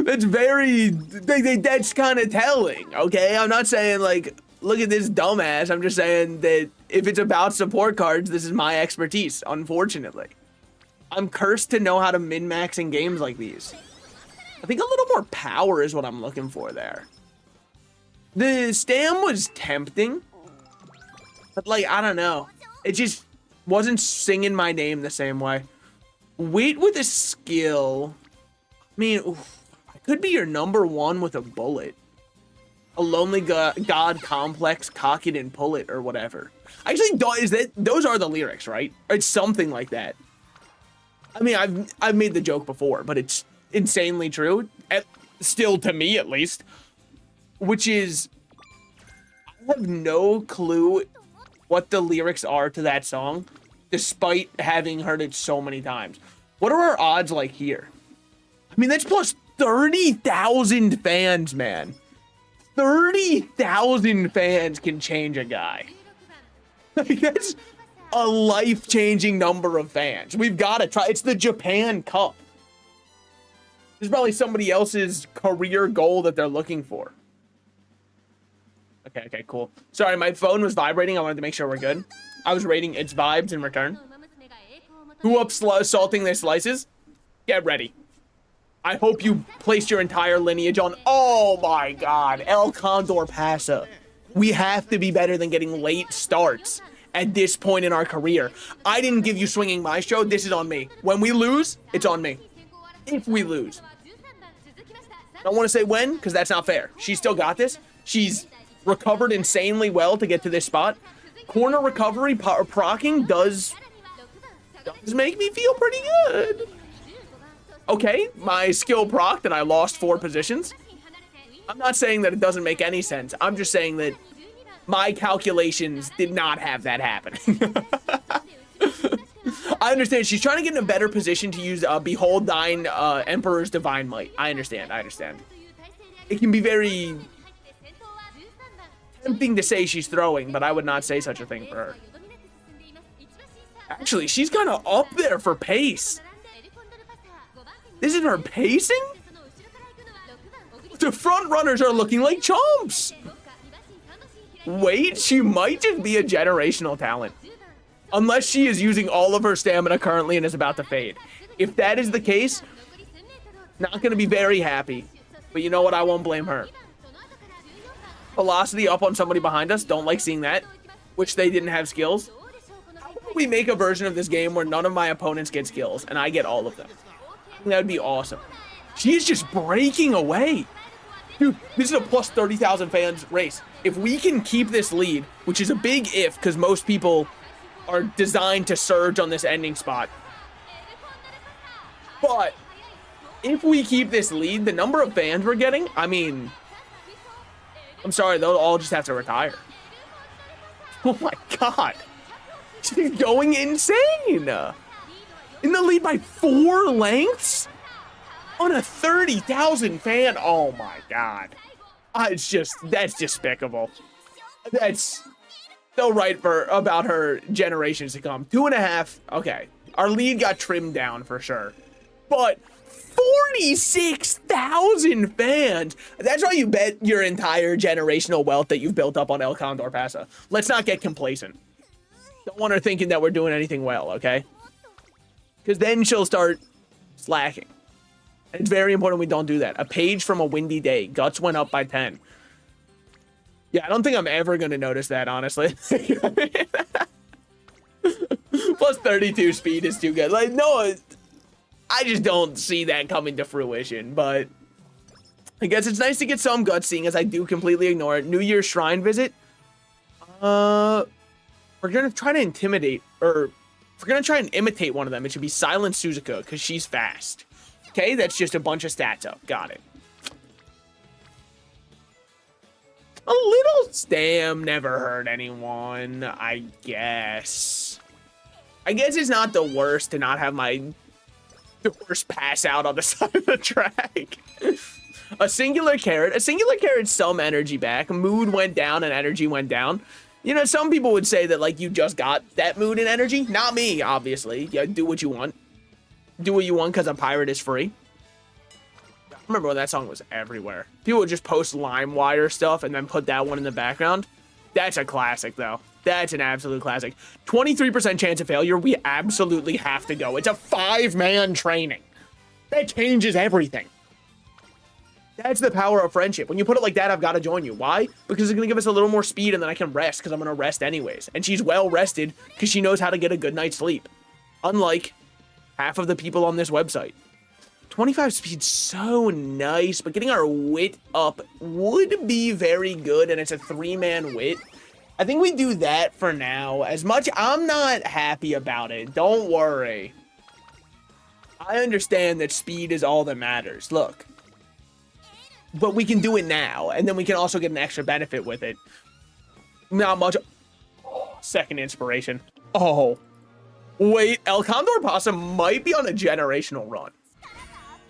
A: That's very, that's kind of telling, okay? I'm not saying, like, look at this dumbass. I'm just saying that if it's about support cards, this is my expertise, unfortunately. I'm cursed to know how to min-max in games like these. I think a little more power is what I'm looking for there. The stam was tempting, but like, I don't know. It just wasn't singing my name the same way. Wait with a skill. I mean, oof, I could be your number 1 with a bullet. A lonely god complex, cock it and pull it, or whatever. Actually, those are the lyrics, right? It's something like that. I mean, I've made the joke before, but it's insanely true. Still, to me, at least. Which is, I have no clue what the lyrics are to that song, despite having heard it so many times. What are our odds like here? I mean, that's plus 30,000 fans, man. 30,000 fans can change a guy. Like, that's a life-changing number of fans. We've got to try. It's the Japan Cup. There's probably somebody else's career goal that they're looking for. Okay, cool. Sorry, my phone was vibrating. I wanted to make sure we're good. I was rating its vibes in return. Who up salting their slices? Get ready. I hope you placed your entire lineage on. Oh my god, El Condor Paso. We have to be better than getting late starts at this point in our career. I didn't give you swinging my show. This is on me. When we lose, it's on me. If we lose. I don't want to say when, because that's not fair. She's still got this. She's recovered insanely well to get to this spot. Corner recovery procking does make me feel pretty good. Okay, my skill procced and I lost 4 positions. I'm not saying that it doesn't make any sense. I'm just saying that my calculations did not have that happening. I understand. She's trying to get in a better position to use Behold Thine Emperor's Divine Might. I understand. It can be very tempting to say she's throwing, but I would not say such a thing for her. Actually, she's kind of up there for pace. This is her pacing? The front runners are looking like chumps. Wait, she might just be a generational talent. Unless she is using all of her stamina currently and is about to fade. If that is the case, not going to be very happy. But you know what? I won't blame her. Velocity up on somebody behind us. Don't like seeing that. Which they didn't have skills. How about we make a version of this game where none of my opponents get skills and I get all of them? I think that would be awesome. She's just breaking away. Dude, this is a plus 30,000 fans race. If we can keep this lead, which is a big if, because most people are designed to surge on this ending spot. But if we keep this lead, the number of fans we're getting, I mean, I'm sorry, they'll all just have to retire. Oh my god. She's going insane. In the lead by 4 lengths? On a 30,000 fan? Oh my God. It's just, that's despicable. That's so right about her generations to come. 2.5, okay. Our lead got trimmed down for sure. But 46,000 fans. That's why you bet your entire generational wealth that you've built up on El Condor Pasa. Let's not get complacent. Don't want her thinking that we're doing anything well, okay? Because then she'll start slacking. And it's very important we don't do that. A page from a windy day. Guts went up by 10. Yeah, I don't think I'm ever going to notice that, honestly. Plus 32 speed is too good. Like, no, I just don't see that coming to fruition, but I guess it's nice to get some guts, seeing as I do completely ignore it. New Year's Shrine visit. We're gonna try to intimidate, or if we're gonna try and imitate one of them, it should be Silent Suzuka, because she's fast. Okay, that's just a bunch of stats up. Got it. A little stam never hurt anyone, I guess. I guess it's not the worst to not have my horse pass out on the side of the track. A singular carrot some energy back. Mood went down and energy went down. You know, some people would say that, like, you just got that mood and energy. Not me, obviously. Yeah, do what you want. Do what you want because a pirate is free. I remember when that song was everywhere. People would just post LimeWire stuff and then put that one in the background. That's a classic, though. That's an absolute classic. 23% chance of failure. We absolutely have to go. It's a 5-man training. That changes everything. That's the power of friendship. When you put it like that, I've got to join you. Why? Because it's going to give us a little more speed and then I can rest because I'm going to rest anyways. And she's well rested because she knows how to get a good night's sleep. Unlike half of the people on this website. 25 speed's so nice, but getting our wit up would be very good, and it's a 3-man wit. I think we do that for now. As much, I'm not happy about it. Don't worry. I understand that speed is all that matters. Look. But we can do it now, and then we can also get an extra benefit with it. Not much. Oh, second inspiration. Oh. Wait, El Condor Pasa might be on a generational run.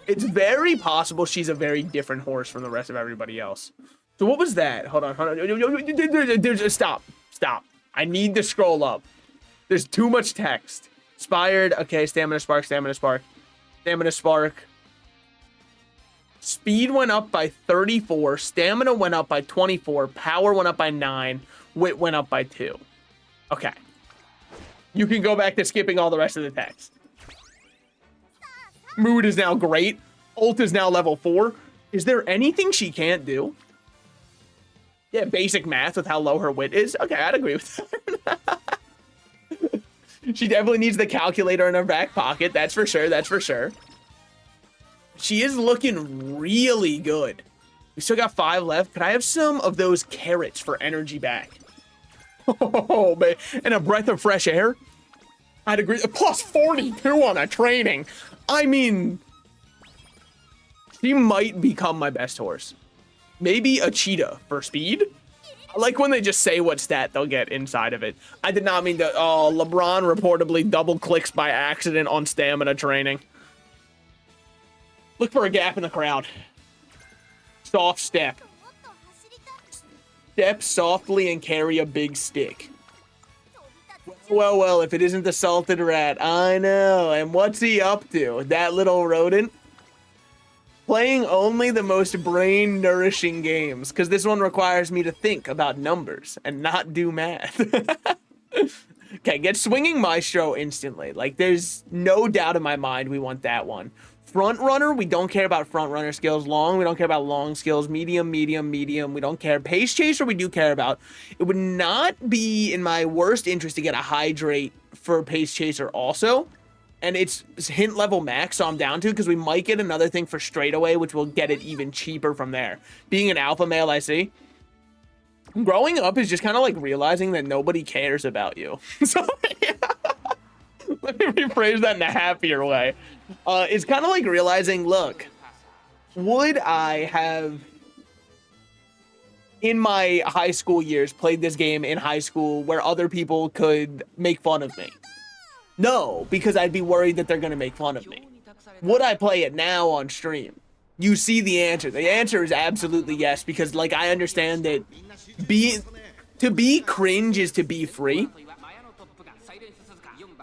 A: It's very possible she's a very different horse from the rest of everybody else. So what was that? Hold on. Stop. I need to scroll up. There's too much text. Inspired. Okay, Stamina Spark. Speed went up by 34. Stamina went up by 24. Power went up by 9. Wit went up by 2. Okay. You can go back to skipping all the rest of the text. Mood is now great. Ult is now level 4. Is there anything she can't do? Yeah, basic math with how low her wit is. Okay, I'd agree with that. She definitely needs the calculator in her back pocket. That's for sure. She is looking really good. We still got 5 left. Could I have some of those carrots for energy back? Oh, man. And a breath of fresh air? I'd agree. Plus 42 on a training. I mean, she might become my best horse. Maybe a cheetah for speed. I like when they just say what stat they'll get inside of it. I did not mean to. Oh, LeBron reportedly double clicks by accident on stamina training. Look for a gap in the crowd. Soft step. Step softly and carry a big stick. Well, if it isn't the salted rat, I know. And what's he up to? That little rodent? Playing only the most brain-nourishing games, because this one requires me to think about numbers and not do math. Okay, get Swinging Maestro instantly. Like, there's no doubt in my mind we want that one. Front runner, we don't care about front runner skills. Long, we don't care about long skills. Medium, we don't care. Pace chaser, we do care about. It would not be in my worst interest to get a hydrate for pace chaser also. And it's hint level max, so I'm down to, because we might get another thing for straightaway, which will get it even cheaper from there. Being an alpha male, I see. Growing up is just kind of like realizing that nobody cares about you. So, yeah. Let me rephrase that in a happier way. It's kind of like realizing, look, would I have, in my high school years, played this game in high school where other people could make fun of me? No, because I'd be worried that they're going to make fun of me. Would I play it now on stream? You see the answer. The answer is absolutely yes, because like I understand that to be cringe is to be free.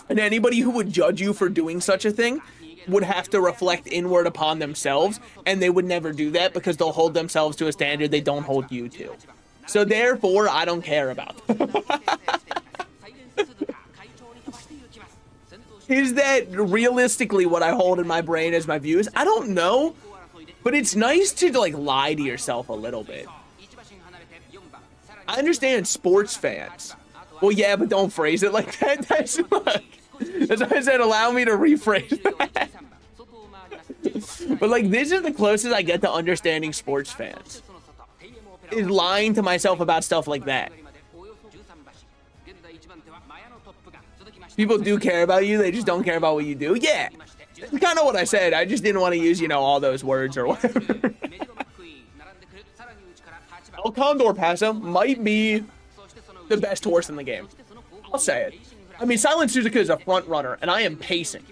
A: And anybody who would judge you for doing such a thing would have to reflect inward upon themselves, and they would never do that because they'll hold themselves to a standard they don't hold you to. So therefore, I don't care about them. Is that realistically what I hold in my brain as my views? I don't know, but it's nice to like lie to yourself a little bit. I understand sports fans. Well, yeah, but don't phrase it like that. That's why I said allow me to rephrase that. But like this is the closest I get to understanding sports fans. Is lying to myself about stuff like that. People do care about you, they just don't care about what you do. Yeah, that's kind of what I said. I just didn't want to use, you know, all those words or whatever. El Condor Paso might be the best horse in the game. I'll say it. I mean, Silent Suzuka is a front runner, and I am pacing.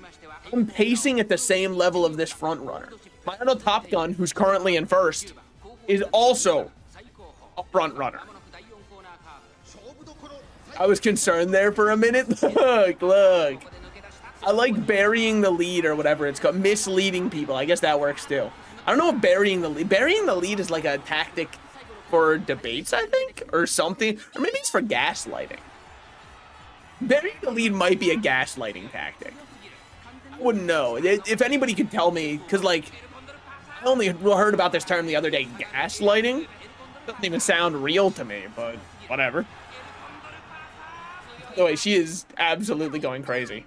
A: I'm pacing at the same level of this front runner. Mayano Top Gun, who's currently in first, is also a front runner. I was concerned there for a minute. Look. I like burying the lead or whatever it's called. Misleading people. I guess that works too. I don't know what burying the lead. Burying the lead is like a tactic for debates, I think, or something. Or maybe it's for gaslighting. Burying the lead might be a gaslighting tactic. I wouldn't know. If anybody could tell me, because like, I only heard about this term the other day, gaslighting. Doesn't even sound real to me, but whatever. By the way, she is absolutely going crazy.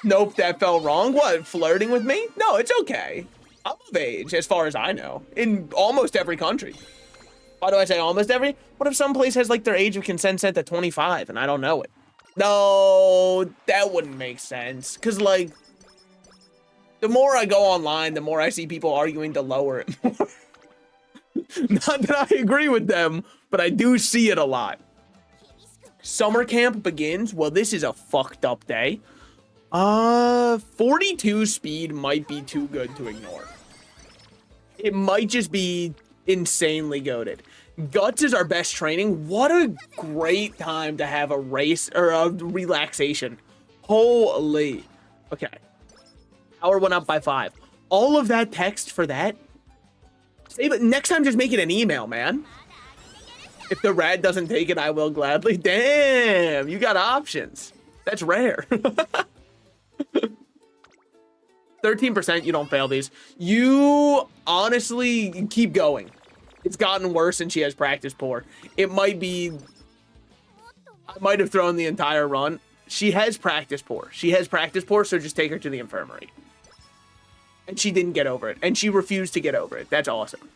A: Nope, that fell wrong. What, flirting with me? No, it's okay. I'm of age, as far as I know, in almost every country. Why do I say almost every? What if some place has like their age of consent set to 25 and I don't know it? No, that wouldn't make sense. Cause like, the more I go online, the more I see people arguing to lower it more. Not that I agree with them, but I do see it a lot. Summer camp begins. Well, this is a fucked up day. 42 speed might be too good to ignore. It might just be insanely goated. Guts is our best training. What a great time to have a race or a relaxation. Holy. Okay. Power went up by 5. All of that text for that. Save it. Next time, just make it an email, man. If the rad doesn't take it, I will gladly. Damn, you got options. That's rare. 13%, you don't fail these. You honestly keep going. It's gotten worse and she has practice poor. It might be, I might have thrown the entire run. She has practice poor. She has practice poor, so just take her to the infirmary. And she didn't get over it. And she refused to get over it. That's awesome.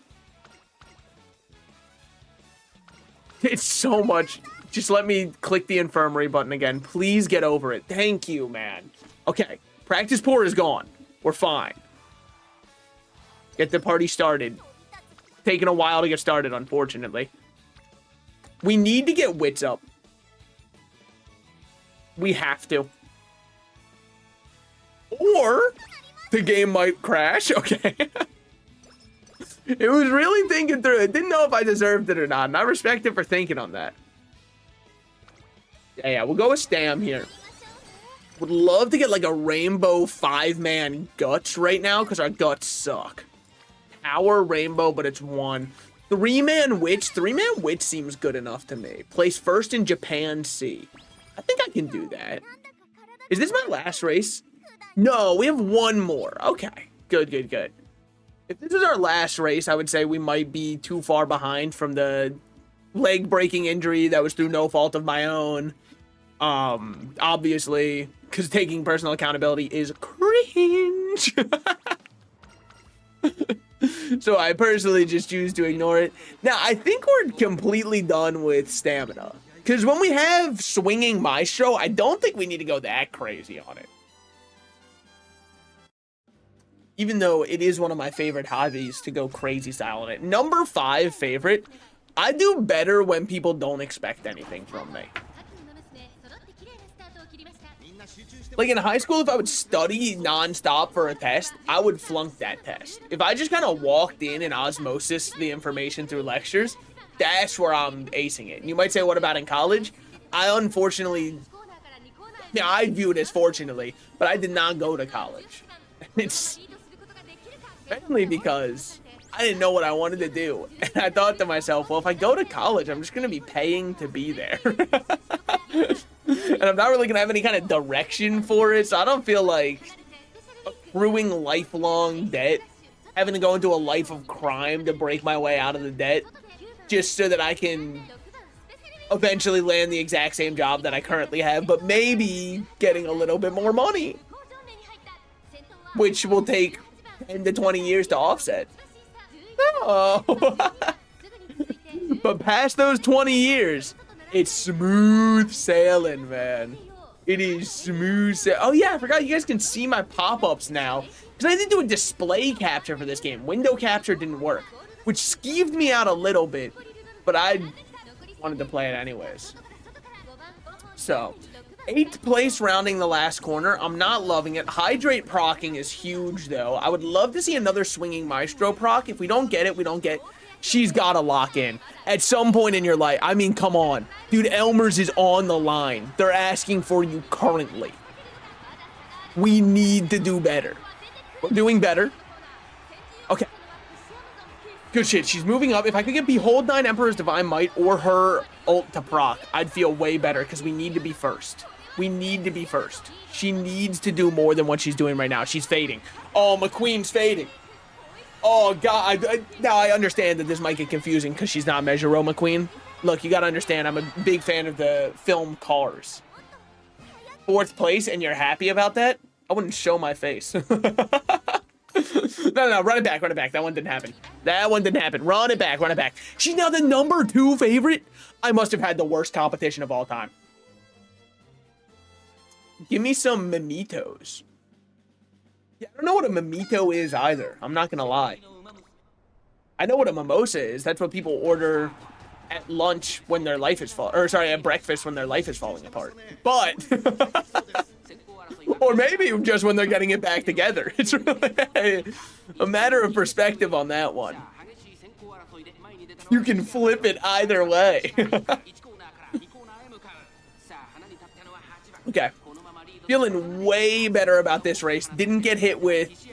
A: It's so much. Just let me click the infirmary button again. Please get over it. Thank you, man. Okay. Practice poor is gone. We're fine. Get the party started. Taking a while to get started, unfortunately. We need to get wits up. We have to. Or the game might crash. Okay. It was really thinking through it. Didn't know if I deserved it or not. And I respect it for thinking on that. Yeah, we'll go with Stam here. Would love to get like a rainbow 5-man guts right now because our guts suck. Power rainbow, but it's 1. 3-man witch. 3-man witch seems good enough to me. Place first in Japan C. I think I can do that. Is this my last race? No, we have 1 more. Okay. Good. If this is our last race, I would say we might be too far behind from the leg-breaking injury that was through no fault of my own. Obviously, because taking personal accountability is cringe. So I personally just choose to ignore it. Now, I think we're completely done with stamina. Because when we have swinging maestro, I don't think we need to go that crazy on it. Even though it is one of my favorite hobbies to go crazy style on it. Number 5 favorite, I do better when people don't expect anything from me. Like in high school, if I would study nonstop for a test, I would flunk that test. If I just kind of walked in and osmosis the information through lectures, that's where I'm acing it. And you might say, what about in college? I unfortunately, yeah, I view it as fortunately, but I did not go to college. It's mainly because I didn't know what I wanted to do. And I thought to myself, well, if I go to college, I'm just going to be paying to be there. And I'm not really going to have any kind of direction for it. So I don't feel like accruing lifelong debt, having to go into a life of crime to break my way out of the debt, just so that I can eventually land the exact same job that I currently have, but maybe getting a little bit more money, which will take 10 to 20 years to offset. Oh. But past those 20 years, it's smooth sailing, man. It is smooth sailing. Oh yeah, I forgot you guys can see my pop-ups now, because I didn't do a display capture for this game. Window capture didn't work, which skeeved me out a little bit, but I wanted to play it anyways. So 8th place rounding the last corner. I'm not loving it. Hydrate procking is huge though. I would love to see another swinging maestro proc. If we don't get it, we don't get. She's gotta lock in at some point in your life. I mean, come on, dude. Elmer's is on the line. They're asking for you currently. We need to do better. We're doing better. Okay. Good shit. She's moving up. If I could get Behold 9 Emperor's Divine Might or her ult to proc, I'd feel way better because we need to be first. We need to be first. She needs to do more than what she's doing right now. She's fading. Oh, McQueen's fading. Oh, God. Now I understand that this might get confusing because she's not Measure-O McQueen. Look, you got to understand, I'm a big fan of the film Cars. 4th place, and you're happy about that? I wouldn't show my face. No, run it back, run it back. That one didn't happen. That one didn't happen. Run it back, run it back. She's now the #2 favorite? I must have had the worst competition of all time. Give me some Mimitos. Yeah, I don't know what a Mimito is either. I'm not gonna lie. I know what a mimosa is. That's what people order at lunch when their life is at breakfast when their life is falling apart. But, or maybe just when they're getting it back together. It's really a matter of perspective on that one. You can flip it either way. Okay. Feeling way better about this race. Didn't get hit with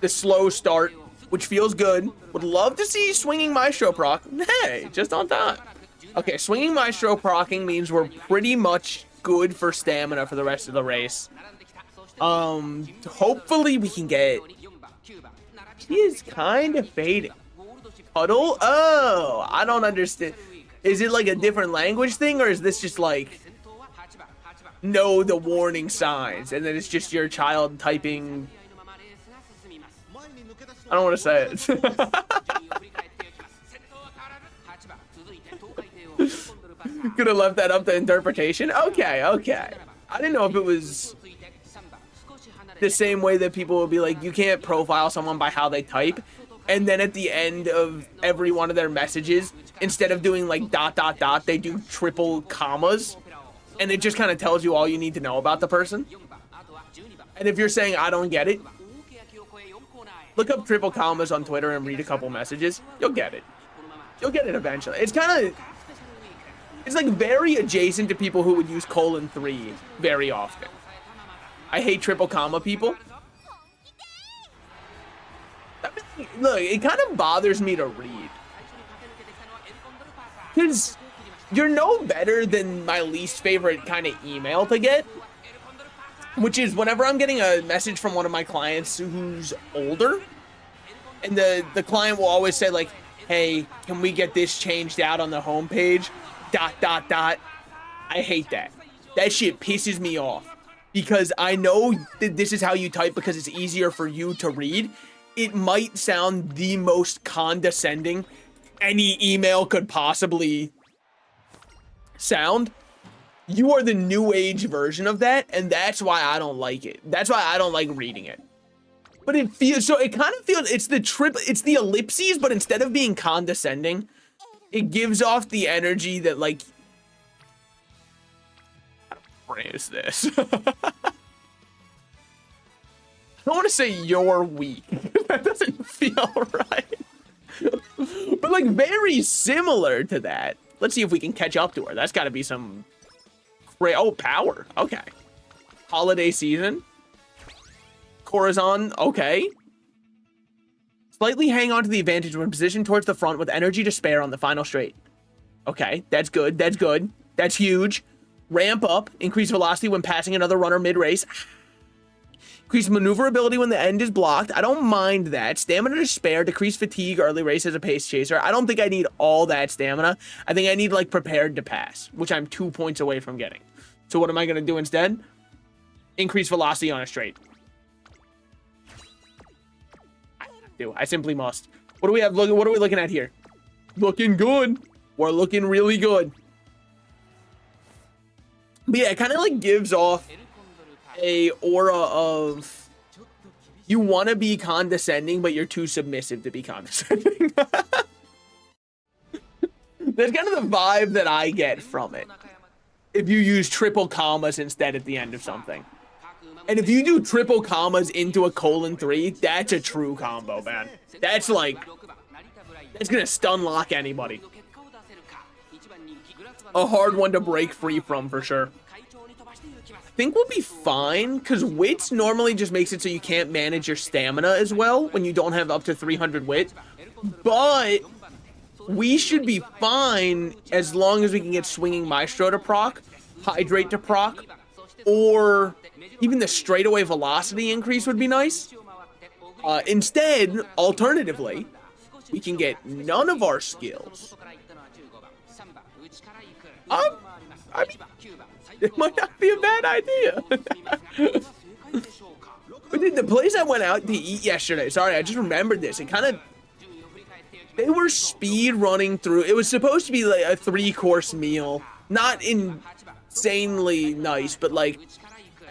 A: the slow start, which feels good. Would love to see Swinging Maestro proc. Hey, just on time. Okay, Swinging Maestro procking means we're pretty much good for stamina for the rest of the race. Hopefully we can get... She is kind of fading. Puddle? Oh, I don't understand. Is it like a different language thing, or is this just like... know the warning signs, and then it's just your child typing... I don't want to say it. Could have left that up to interpretation. Okay, okay. I didn't know if it was the same way that people would be like, you can't profile someone by how they type, and then at the end of every one of their messages, instead of doing like ... they do triple commas, and it just kind of tells you all you need to know about the person. And if you're saying I don't get it, look up triple commas on Twitter and read a couple messages. You'll get it. You'll get it eventually. It's kind of... It's like very adjacent to people who would use :3 very often. I hate triple comma people. Look, it kind of bothers me to read. Because you're no better than my least favorite kind of email to get. Which is whenever I'm getting a message from one of my clients who's older. And the client will always say like, hey, can we get this changed out on the homepage? ... I hate that. That shit pisses me off. Because I know that this is how you type because it's easier for you to read. It might sound the most condescending any email could possibly sound. You are the new age version of that, and that's why I don't like it. That's why I don't like reading it. But it feels so. It kind of feels it's the ellipses, but instead of being condescending, it gives off the energy that like What is this? I don't want to say you're weak. That doesn't feel right. But like very similar to that. Let's see if we can catch up to her. That's got to be some oh, power. Okay. Holiday season. Corazon. Okay. Slightly hang on to the advantage when positioned towards the front with energy to spare on the final straight. Okay, that's good. That's good. That's huge. Ramp up. Increase velocity when passing another runner mid-race. Increase maneuverability when the end is blocked. I don't mind that. Stamina to spare. Decrease fatigue early race as a pace chaser. I don't think I need all that stamina. I think I need like prepared to pass, which I'm 2 points away from getting. So what am I going to do instead? Increase velocity on a straight. I simply must. What do we have? Look, what are we looking at here? Looking good. We're looking really good. But yeah, it kind of like gives off a aura of you want to be condescending, but you're too submissive to be condescending. That's kind of the vibe that I get from it. If you use triple commas instead at the end of something. And if you do triple commas into a :3, that's a true combo, man. That's like, that's gonna stun lock anybody. A hard one to break free from for sure. I think we'll be fine, because wits normally just makes it so you can't manage your stamina as well when you don't have up to 300 wit. But we should be fine as long as we can get Swinging Maestro to proc, Hydrate to proc, or even the straightaway velocity increase would be nice. Instead, alternatively, we can get none of our skills. I mean, it might not be a bad idea. But dude, the place I went out to eat yesterday, sorry, I just remembered this. It kind of, they were speed running through. It was supposed to be like a 3-course meal. Not insanely nice, but like,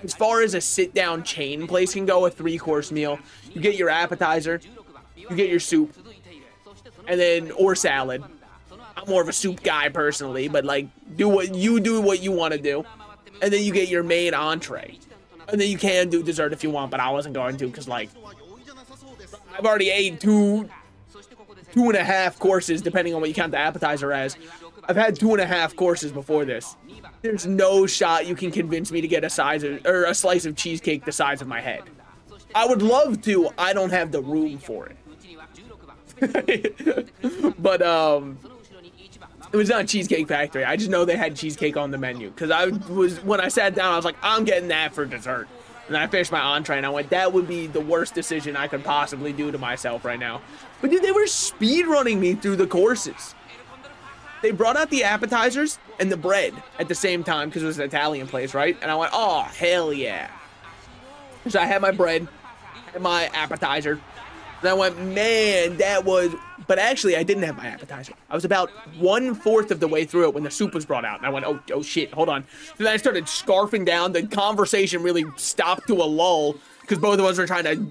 A: as far as a sit-down chain place can go, a 3-course meal. You get your appetizer, you get your soup, and then, or salad. I'm more of a soup guy personally, but like, do what you want to do. And then you get your main entree. And then you can do dessert if you want, but I wasn't going to, because like, I've already ate two and a half courses, depending on what you count the appetizer as. I've had 2.5 courses before this. There's no shot you can convince me to get a slice of cheesecake the size of my head. I would love to. I don't have the room for it. But it was not Cheesecake Factory. I just know they had cheesecake on the menu, because when I sat down, I was like, I'm getting that for dessert. And then I finished my entree and I went, that would be the worst decision I could possibly do to myself right now. But dude, they were speed running me through the courses. They brought out the appetizers and the bread at the same time, because it was an Italian place, right? And I went, oh, hell yeah. So I had my bread, had my appetizer, and I went, man, that was... But actually, I didn't have my appetizer. I was about 1/4 of the way through it when the soup was brought out. And I went, oh shit, hold on. So then I started scarfing down. The conversation really stopped to a lull, because both of us were trying to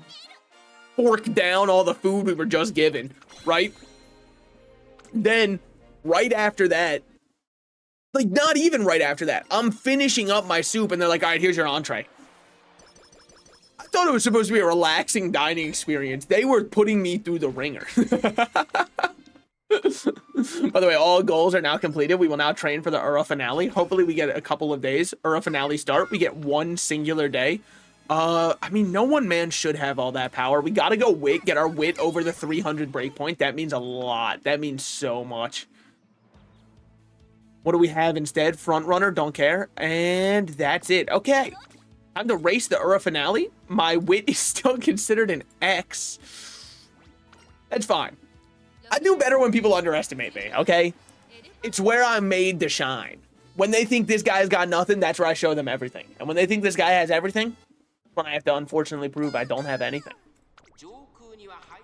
A: fork down all the food we were just given, right? Then, right after that, like not even right after that, I'm finishing up my soup and they're like, all right, here's your entree. I thought it was supposed to be a relaxing dining experience. They were putting me through the ringer. By the way, all goals are now completed. We will now train for the Ura finale. Hopefully we get a couple of days. Ura finale start. We get one singular day. I mean, no one man should have all that power. We gotta go wit, get our wit over the 300 breakpoint. That means a lot. That means so much. What do we have instead? Front runner, don't care. And that's it. Okay. Time to race the Ura finale. My wit is still considered an X. That's fine. I do better when people underestimate me, okay? It's where I'm made to shine. When they think this guy's got nothing, that's where I show them everything. And when they think this guy has everything, that's when I have to unfortunately prove I don't have anything.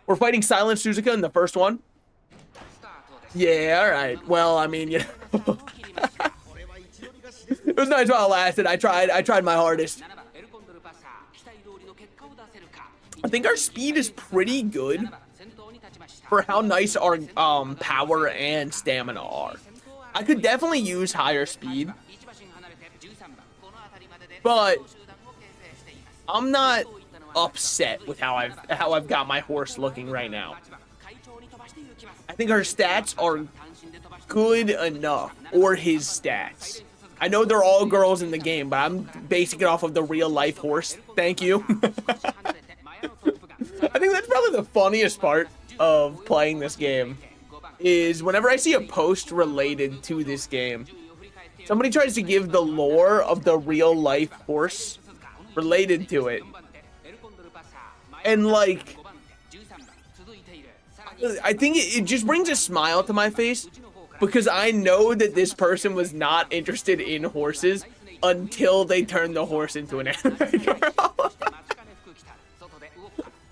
A: We're fighting Silent Suzuka in the first one. Yeah, alright. Well, I mean, you know. It was nice while it lasted. I tried my hardest. I think our speed is pretty good for how nice our power and stamina are. I could definitely use higher speed. But I'm not upset with how I've got my horse looking right now. I think her stats are good enough, or his stats. I know they're all girls in the game, but I'm basing it off of the real life horse. Thank you. I think that's probably the funniest part of playing this game, is whenever I see a post related to this game, somebody tries to give the lore of the real life horse related to it. And like, I think it just brings a smile to my face, because I know that this person was not interested in horses until they turned the horse into an anime girl.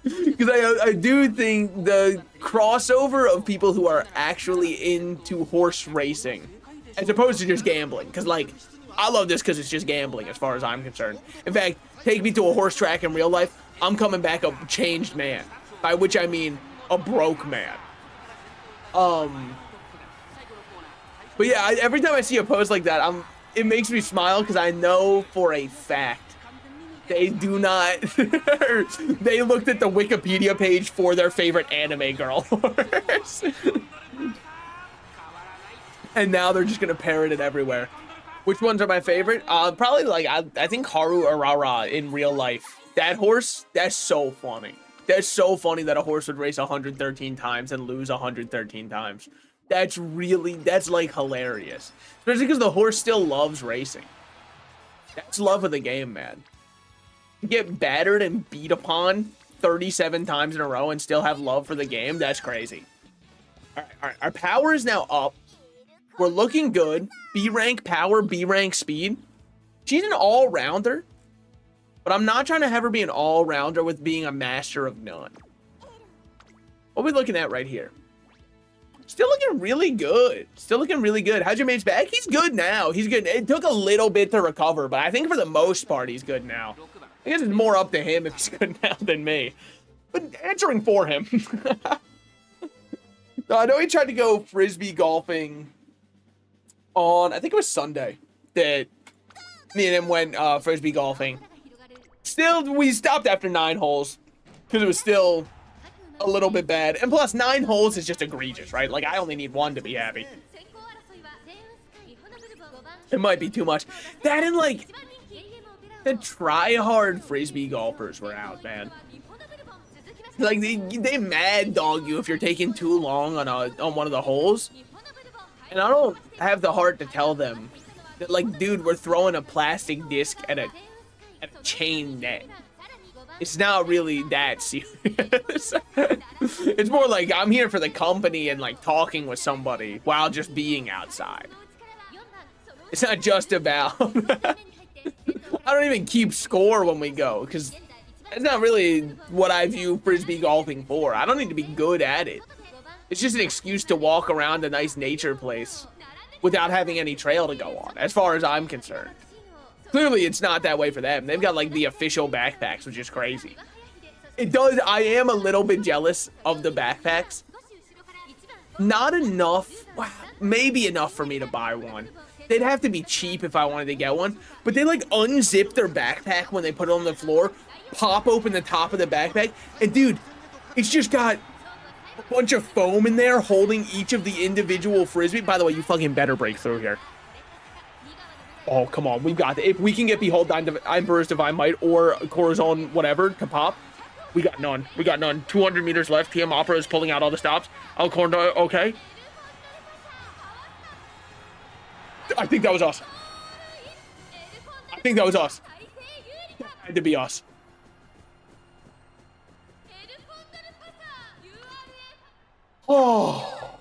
A: Because I do think the crossover of people who are actually into horse racing, as opposed to just gambling, because like, I love this because it's just gambling as far as I'm concerned. In fact, take me to a horse track in real life, I'm coming back a changed man, by which I mean a broke man. But yeah, every time I see a post like that, it makes me smile, because I know for a fact they do not. They looked at the Wikipedia page for their favorite anime girl horse. And now they're just gonna parrot it everywhere. Which ones are my favorite? Probably like I think Haru Arara in real life. That horse, that's so funny. That's so funny that a horse would race 113 times and lose 113 times. That's like hilarious. Especially because the horse still loves racing. That's love of the game, man. You get battered and beat upon 37 times in a row and still have love for the game. That's crazy. All right. Our power is now up. We're looking good. B rank power, B rank speed. She's an all-rounder, but I'm not trying to have her be an all-rounder with being a master of none. What are we looking at right here? Still looking really good. Still looking really good. How's your mate's back? He's good now. He's good. It took a little bit to recover, but I think for the most part, he's good now. I guess it's more up to him if he's good now than me. But answering for him. No, I know he tried to go frisbee golfing on, I think it was Sunday, that me and him went frisbee golfing. Still, we stopped after 9 holes because it was still a little bit bad. And plus, 9 holes is just egregious, right? Like, I only need 1 to be happy. It might be too much. That and, like, the try-hard frisbee golfers were out, man. Like, they mad dog you if you're taking too long on one of the holes. And I don't have the heart to tell them that, like, dude, we're throwing a plastic disc at a chain net. It's not really that serious. It's more like I'm here for the company and like talking with somebody while just being outside. It's not just about I don't even keep score when we go, because that's not really what I view frisbee golfing for. I don't need to be good at it. It's just an excuse to walk around a nice nature place without having any trail to go on, as far as I'm concerned. Clearly, it's not that way for them. They've got, like, the official backpacks, which is crazy. I am a little bit jealous of the backpacks. Not enough, maybe enough for me to buy one. They'd have to be cheap if I wanted to get one. But they, like, unzip their backpack when they put it on the floor, pop open the top of the backpack, and, dude, it's just got a bunch of foam in there holding each of the individual frisbee. By the way, you fucking better break through here. Oh, come on. We've got it. If we can get Behold Emperor's Divine Might or Corazon whatever to pop, we got none. We got none. 200 meters left. TM Opera is pulling out all the stops. Alcorn, okay. I think that was us. I think that was us. That had to be us. Oh.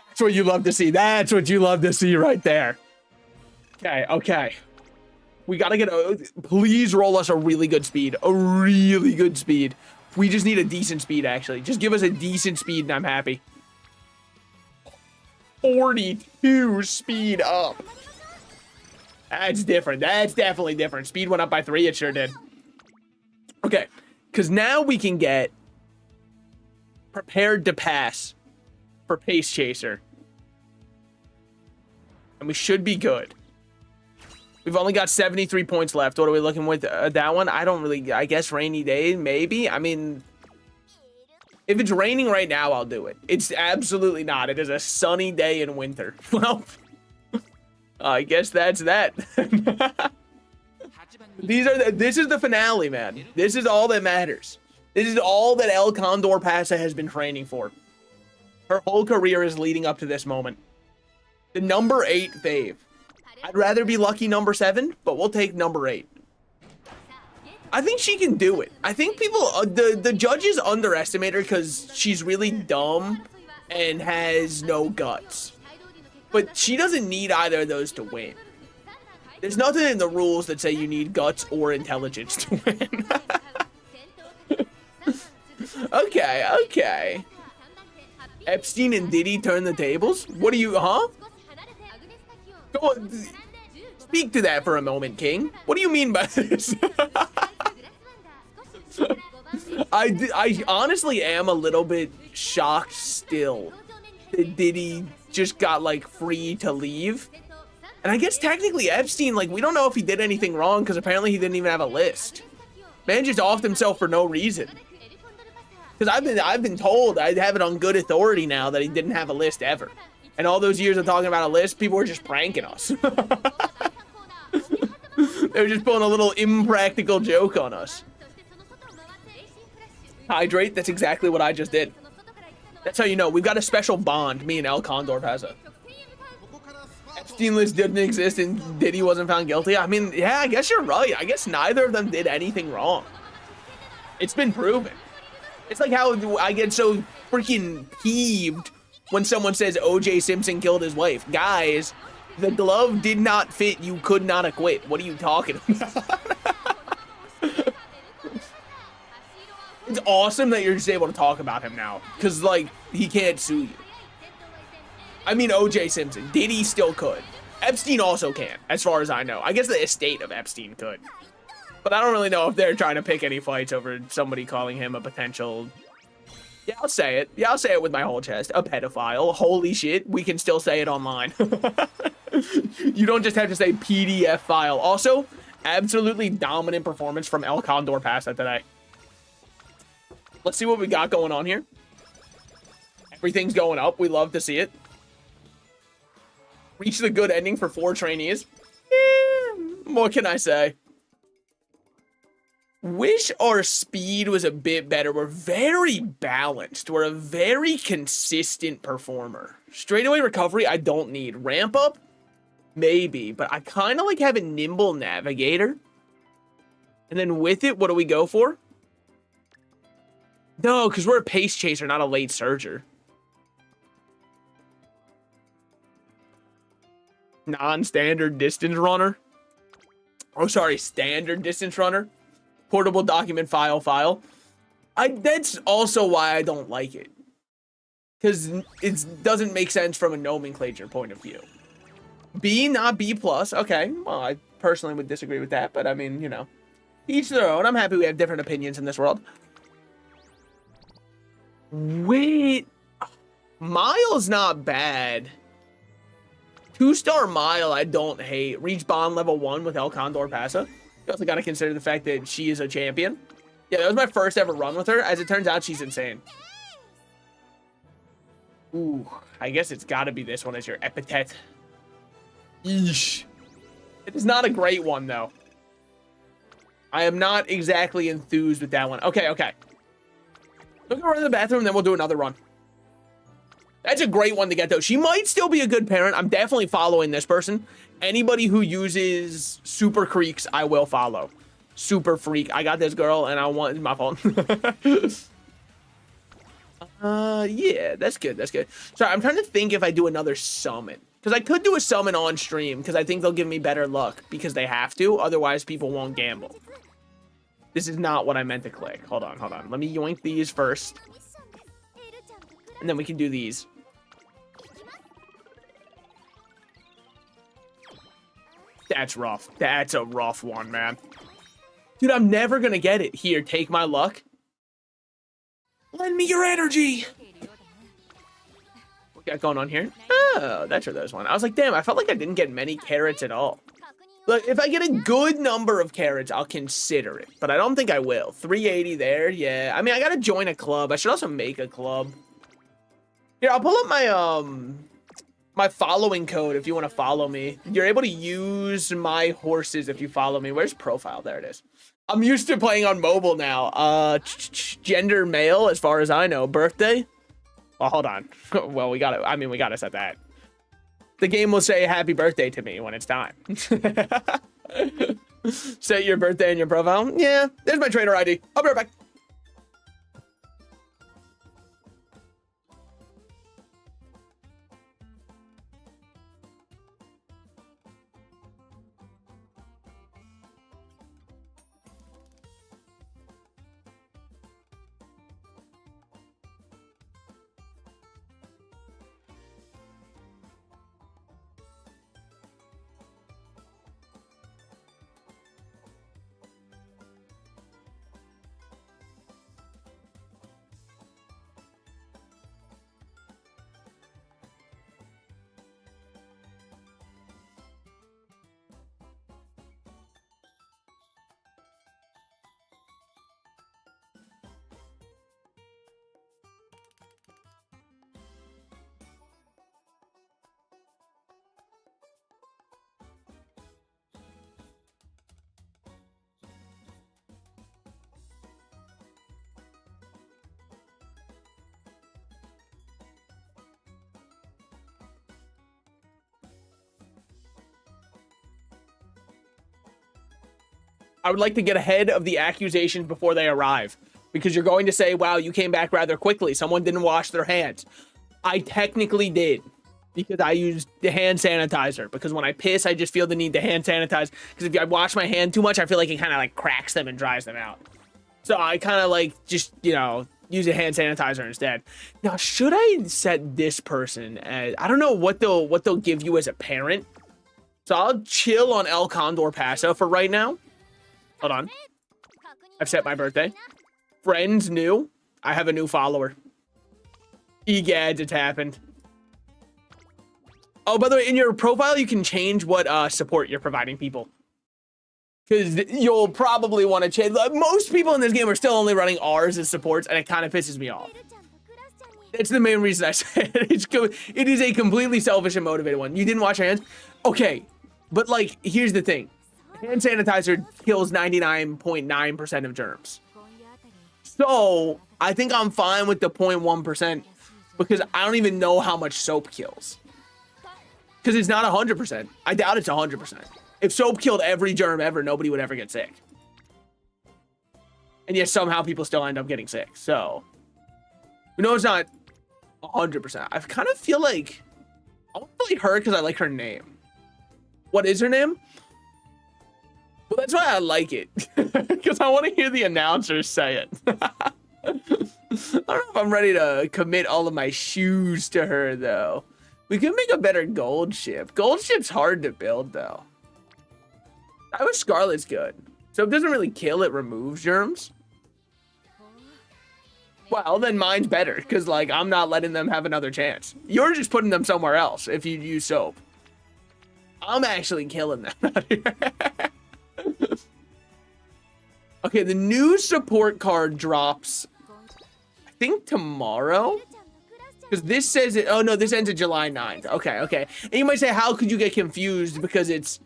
A: That's what you love to see. That's what you love to see right there. Okay. We gotta get please roll us a really good speed. A really good speed. We just need a decent speed, actually. Just give us a decent speed and I'm happy. 42 speed up. That's different. That's definitely different. Speed went up by 3. It sure did. Okay. Because now we can get prepared to pass for Pace Chaser. And we should be good. We've only got 73 points left. What are we looking with that one? I don't really, I guess rainy day, maybe. I mean, if it's raining right now, I'll do it. It's absolutely not. It is a sunny day in winter. Well, I guess that's that. This is the finale, man. This is all that matters. This is all that El Condor Pasa has been training for. Her whole career is leading up to this moment. The number 8 fave. I'd rather be lucky number 7, but we'll take number 8. I think she can do it. I think people, the judges underestimate her because she's really dumb and has no guts. But she doesn't need either of those to win. There's nothing in the rules that say you need guts or intelligence to win. Okay. Epstein and Diddy turn the tables? What do you, huh? Go on, speak to that for a moment, King. What do you mean by this? I honestly am a little bit shocked still that Diddy just got like free to leave. And I guess technically Epstein, like, we don't know if he did anything wrong because apparently he didn't even have a list. Man just offed himself for no reason. Because I've been told, I have it on good authority now, that he didn't have a list ever. And all those years of talking about a list, people were just pranking us. They were just pulling a little impractical joke on us. Hydrate, that's exactly what I just did. That's how you know, we've got a special bond, me and El Condor Pasa. Epstein list didn't exist and Diddy wasn't found guilty. I mean, yeah, I guess you're right. I guess neither of them did anything wrong. It's been proven. It's like how I get so freaking peeved when someone says O.J. Simpson killed his wife. Guys, the glove did not fit. You could not acquit. What are you talking about? It's awesome that you're just able to talk about him now. Because, like, he can't sue you. I mean, O.J. Simpson. Diddy still could. Epstein also can, as far as I know. I guess the estate of Epstein could. But I don't really know if they're trying to pick any fights over somebody calling him a potential... Yeah, I'll say it. Yeah, I'll say it with my whole chest. A pedophile. Holy shit, we can still say it online. You don't just have to say PDF file. Also, absolutely dominant performance from El Condor Pasa today. Let's see what we got going on here. Everything's going up. We love to see it. Reach the good ending for 4 trainees. What can I say? Wish our speed was a bit better. We're very balanced. We're a very consistent performer. Straightaway recovery, I don't need. Ramp up, maybe. But I kind of like having nimble navigator. And then with it, what do we go for? No, because we're a pace chaser, not a late surger. Non-standard distance runner. Oh, sorry, standard distance runner. Portable document file. That's also why I don't like it. Because it doesn't make sense from a nomenclature point of view. B, not B+. Okay, well, I personally would disagree with that. But I mean, you know, each their own. I'm happy we have different opinions in this world. Wait. Mile's not bad. 2-star Mile, I don't hate. Reach bond level 1 with El Condor Pasa. You also got to consider the fact that she is a champion. Yeah, that was my first ever run with her. As it turns out, she's insane. Ooh, I guess it's got to be this one as your epithet. Eesh. It is not a great one, though. I am not exactly enthused with that one. Okay. Look around the bathroom, then we'll do another run. That's a great one to get, though. She might still be a good parent. I'm definitely following this person. Anybody who uses super creeks, I will follow. Super freak. I got this girl, and I want my phone. Yeah, that's good. Sorry, I'm trying to think if I do another summon. Because I could do a summon on stream, because I think they'll give me better luck, because they have to. Otherwise, people won't gamble. This is not what I meant to click. Hold on. Let me yoink these first. And then we can do these. That's rough. That's a rough one, man. Dude, I'm never gonna get it. Here, take my luck. Lend me your energy. What we got going on here? Oh, that's where those one. I was like, damn, I felt like I didn't get many carrots at all. Look, if I get a good number of carrots, I'll consider it, but I don't think I will. 380 there, yeah. I mean, I gotta join a club. I should also make a club. Here, I'll pull up my my following code if you want to follow me. You're able to use my horses if you follow me. Where's profile? There it is. I'm used to playing on mobile now. Gender male, as far as I know. Birthday? Well, hold on. Well, we gotta set that. The game will say happy birthday to me when it's time. Set your birthday in your profile? Yeah, there's my trainer ID. I'll be right back. I would like to get ahead of the accusations before they arrive, because you're going to say, wow, you came back rather quickly. Someone didn't wash their hands. I technically did, because I used the hand sanitizer, because when I piss, I just feel the need to hand sanitize, because if I wash my hand too much, I feel like it kind of like cracks them and dries them out. So I kind of like just, you know, use a hand sanitizer instead. Now, should I set this person as, I don't know what they'll give you as a parent. So I'll chill on El Condor Paso for right now. Hold on. I've set my birthday. Friends new. I have a new follower. Egads, it's happened. Oh, by the way, in your profile, you can change what support you're providing people. Because you'll probably want to change. Most people in this game are still only running R's as supports, and it kind of pisses me off. That's the main reason I said it. It is a completely selfish and motivated one. You didn't wash your hands? Okay, but like, here's the thing. Hand sanitizer kills 99.9% of germs. So I think I'm fine with the 0.1% because I don't even know how much soap kills. Because it's not 100%. I doubt it's 100%. If soap killed every germ ever, nobody would ever get sick. And yet somehow people still end up getting sick. So we know it's not 100%. I kind of feel like I don't really her because I like her name. What is her name? Well, that's why I like it. Because I want to hear the announcers say it. I don't know if I'm ready to commit all of my shoes to her, though. We could make a better gold ship. Gold ship's hard to build, though. I wish Scarlet's good. So it doesn't really kill, it removes germs. Well, then mine's better. Because, like, I'm not letting them have another chance. You're just putting them somewhere else if you use soap. I'm actually killing them out here. Okay, the new support card drops, I think tomorrow, because this says it. Oh no, this ends at July 9th. Okay. And you might say, how could you get confused because it's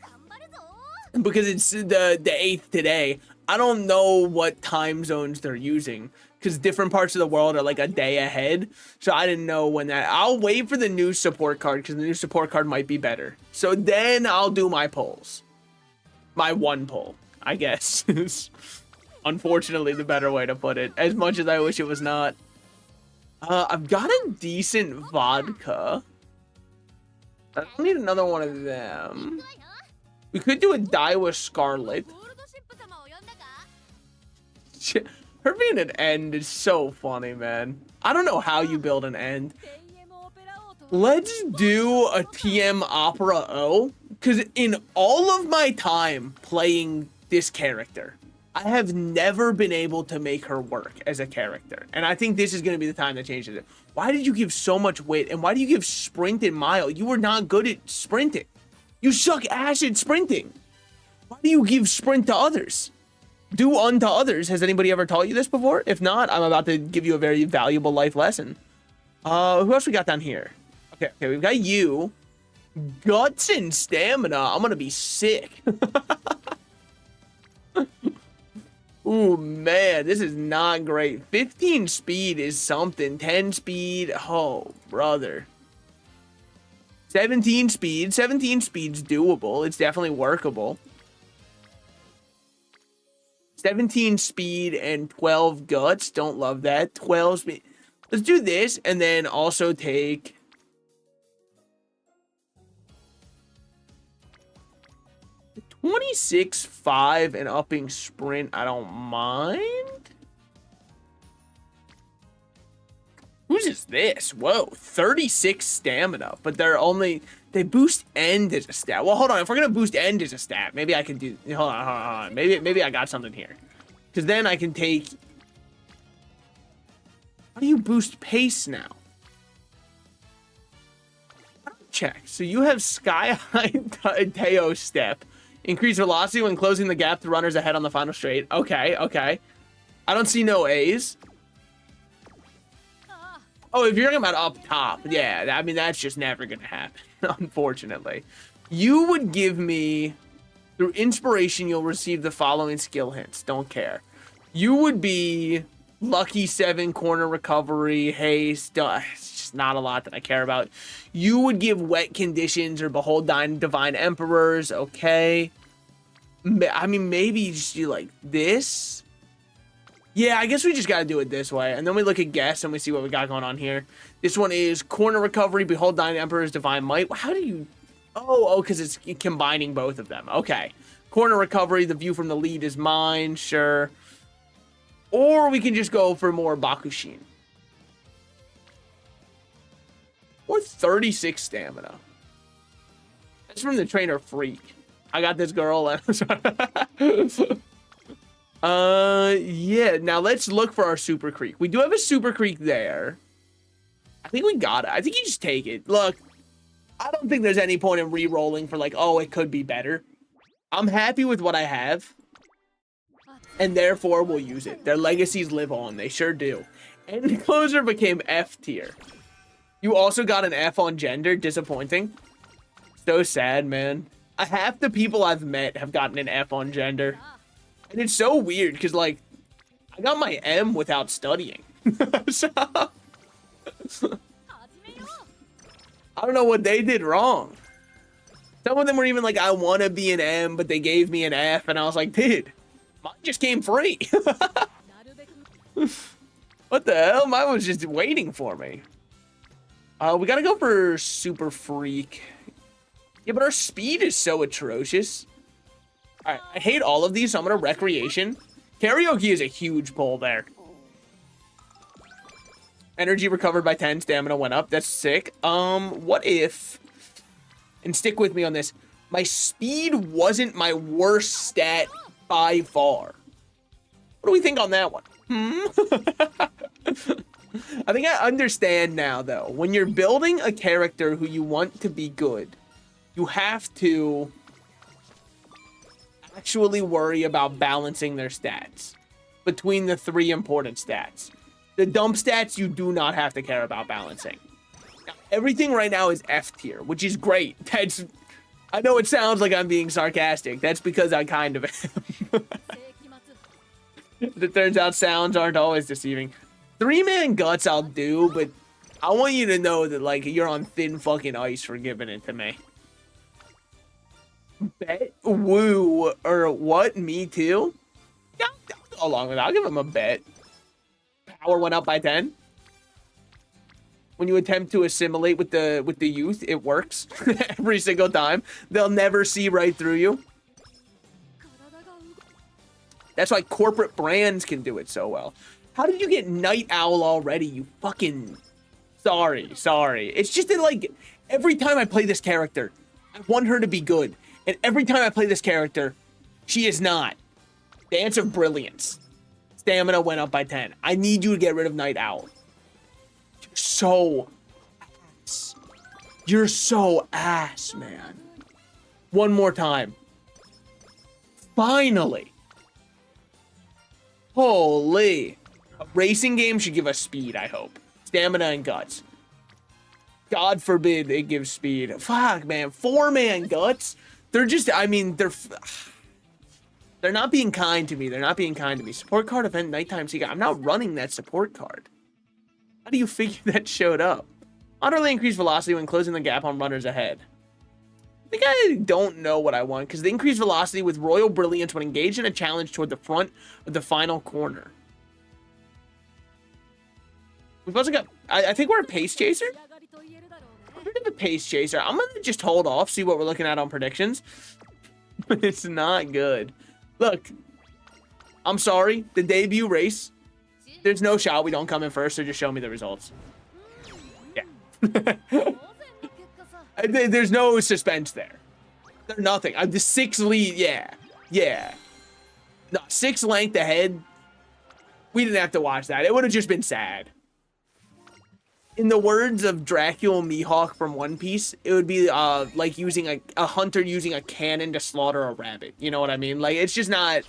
A: the 8th today? I don't know what time zones they're using because different parts of the world are like a day ahead. So I didn't know when that. I'll wait for the new support card because the new support card might be better. So then I'll do my polls. My one poll, I guess. Unfortunately, the better way to put it. As much as I wish it was not. I've got a decent vodka. I don't need another one of them. We could do a Daiwa Scarlet. Her being an end is so funny, man. I don't know how you build an end. Let's do a TM Opera O. Because in all of my time playing this character, I have never been able to make her work as a character. And I think this is going to be the time that changes it. Why did you give so much weight? And why do you give sprint and mile? You were not good at sprinting. You suck ass at sprinting. Why do you give sprint to others? Do unto others. Has anybody ever taught you this before? If not, I'm about to give you a very valuable life lesson. Who else we got down here? Okay, we've got you. Guts and stamina. I'm gonna be sick. Ooh, man, this is not great. 15 speed is something. 10 speed. Oh, brother. 17 speed. 17 speed's doable. It's definitely workable. 17 speed and 12 guts. Don't love that. 12 speed. Let's do this and then also take 26.5 and upping sprint. I don't mind. Whose is this? Whoa, 36 stamina, but they boost end as a stat. Well, hold on. If we're gonna boost end as a stat, maybe I can do. Hold on. Maybe I got something here, because then I can take. How do you boost pace now? Check. So you have Sky High Teo Step. Increase velocity when closing the gap to runners ahead on the final straight. Okay. I don't see no A's. Oh, if you're talking about up top, yeah, I mean, that's just never going to happen, unfortunately. You would give me, through inspiration, you'll receive the following skill hints. Don't care. You would be lucky 7, corner recovery, haste. It's just not a lot that I care about. You would give wet conditions or behold divine emperors. Okay. I mean, maybe you just do like this. Yeah, I guess we just got to do it this way. And then we look at guess and we see what we got going on here. This one is corner recovery, behold Dying Emperor's divine might. How do you... Oh, because it's combining both of them. Okay. Corner recovery, the view from the lead is mine, sure. Or we can just go for more Bakushin. Or 36 stamina. That's from the trainer Freak. I got this girl. Yeah, now let's look for our Super Creek. We do have a Super Creek there. I think we got it. I think you just take it. Look, I don't think there's any point in re-rolling for like, oh, it could be better. I'm happy with what I have. And therefore, we'll use it. Their legacies live on. They sure do. End Closer became F tier. You also got an F on gender. Disappointing. So sad, man. Half the people I've met have gotten an F on gender. And it's so weird because, like, I got my M without studying. So, I don't know what they did wrong. Some of them were even like, I want to be an M, but they gave me an F. And I was like, dude, mine just came free. What the hell? Mine was just waiting for me. We got to go for Super Freak. Yeah, but our speed is so atrocious. All right, I hate all of these, so I'm going to Recreation. Karaoke is a huge pull there. Energy recovered by 10. Stamina went up. That's sick. What if... And stick with me on this. My speed wasn't my worst stat by far. What do we think on that one? I think I understand now, though. When you're building a character who you want to be good, you have to actually worry about balancing their stats between the 3 important stats. The dump stats, you do not have to care about balancing. Now, everything right now is F tier, which is great. I know it sounds like I'm being sarcastic. That's because I kind of am. It turns out sounds aren't always deceiving. 3-man guts I'll do, but I want you to know that, like, you're on thin fucking ice for giving it to me. Bet? Woo. Or what? Me too? Yeah, I'll go along with that. I'll give him a bet. Power went up by 10. When you attempt to assimilate with the youth, it works. Every single time. They'll never see right through you. That's why corporate brands can do it so well. How did you get Night Owl already, you fucking... Sorry. It's just that, like, every time I play this character, I want her to be good. And every time I play this character, she is not. Dance of Brilliance. Stamina went up by 10. I need you to get rid of Night Owl. You're so ass. You're so ass, man. One more time. Finally. Holy. A racing game should give us speed, I hope. Stamina and guts. God forbid it gives speed. Fuck, man. 4-man guts? They're just, I mean, they're not being kind to me. They're not being kind to me. Support card event, nighttime seeker. I'm not running that support card. How do you figure that showed up? Utterly increased velocity when closing the gap on runners ahead. I think I don't know what I want, because the increased velocity with Royal Brilliance when engaged in a challenge toward the front of the final corner. We've also got, I think we're a pace chaser? I'm a bit of a pace chaser. I'm going to just hold off, see what we're looking at on predictions. It's not good. Look, I'm sorry, the debut race, there's no shot we don't come in first, so just show me the results. Yeah. There's no suspense there. There's nothing. The 6 lead, yeah. No, 6 length ahead. We didn't have to watch that. It would have just been sad. In the words of Dracula Mihawk from One Piece, it would be like using a hunter using a cannon to slaughter a rabbit. You know what I mean? Like, it's just not...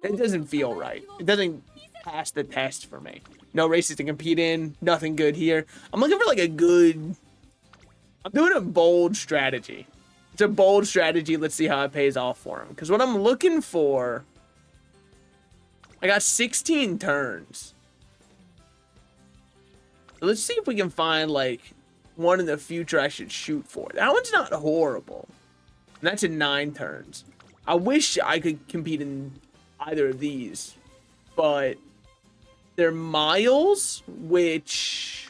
A: It doesn't feel right. It doesn't pass the test for me. No races to compete in. Nothing good here. I'm looking for like a good... I'm doing a bold strategy. It's a bold strategy. Let's see how it pays off for him. Because what I'm looking for... I got 16 turns. So let's see if we can find, like, one in the future I should shoot for. That one's not horrible. And that's in 9 turns. I wish I could compete in either of these. But they're miles, which...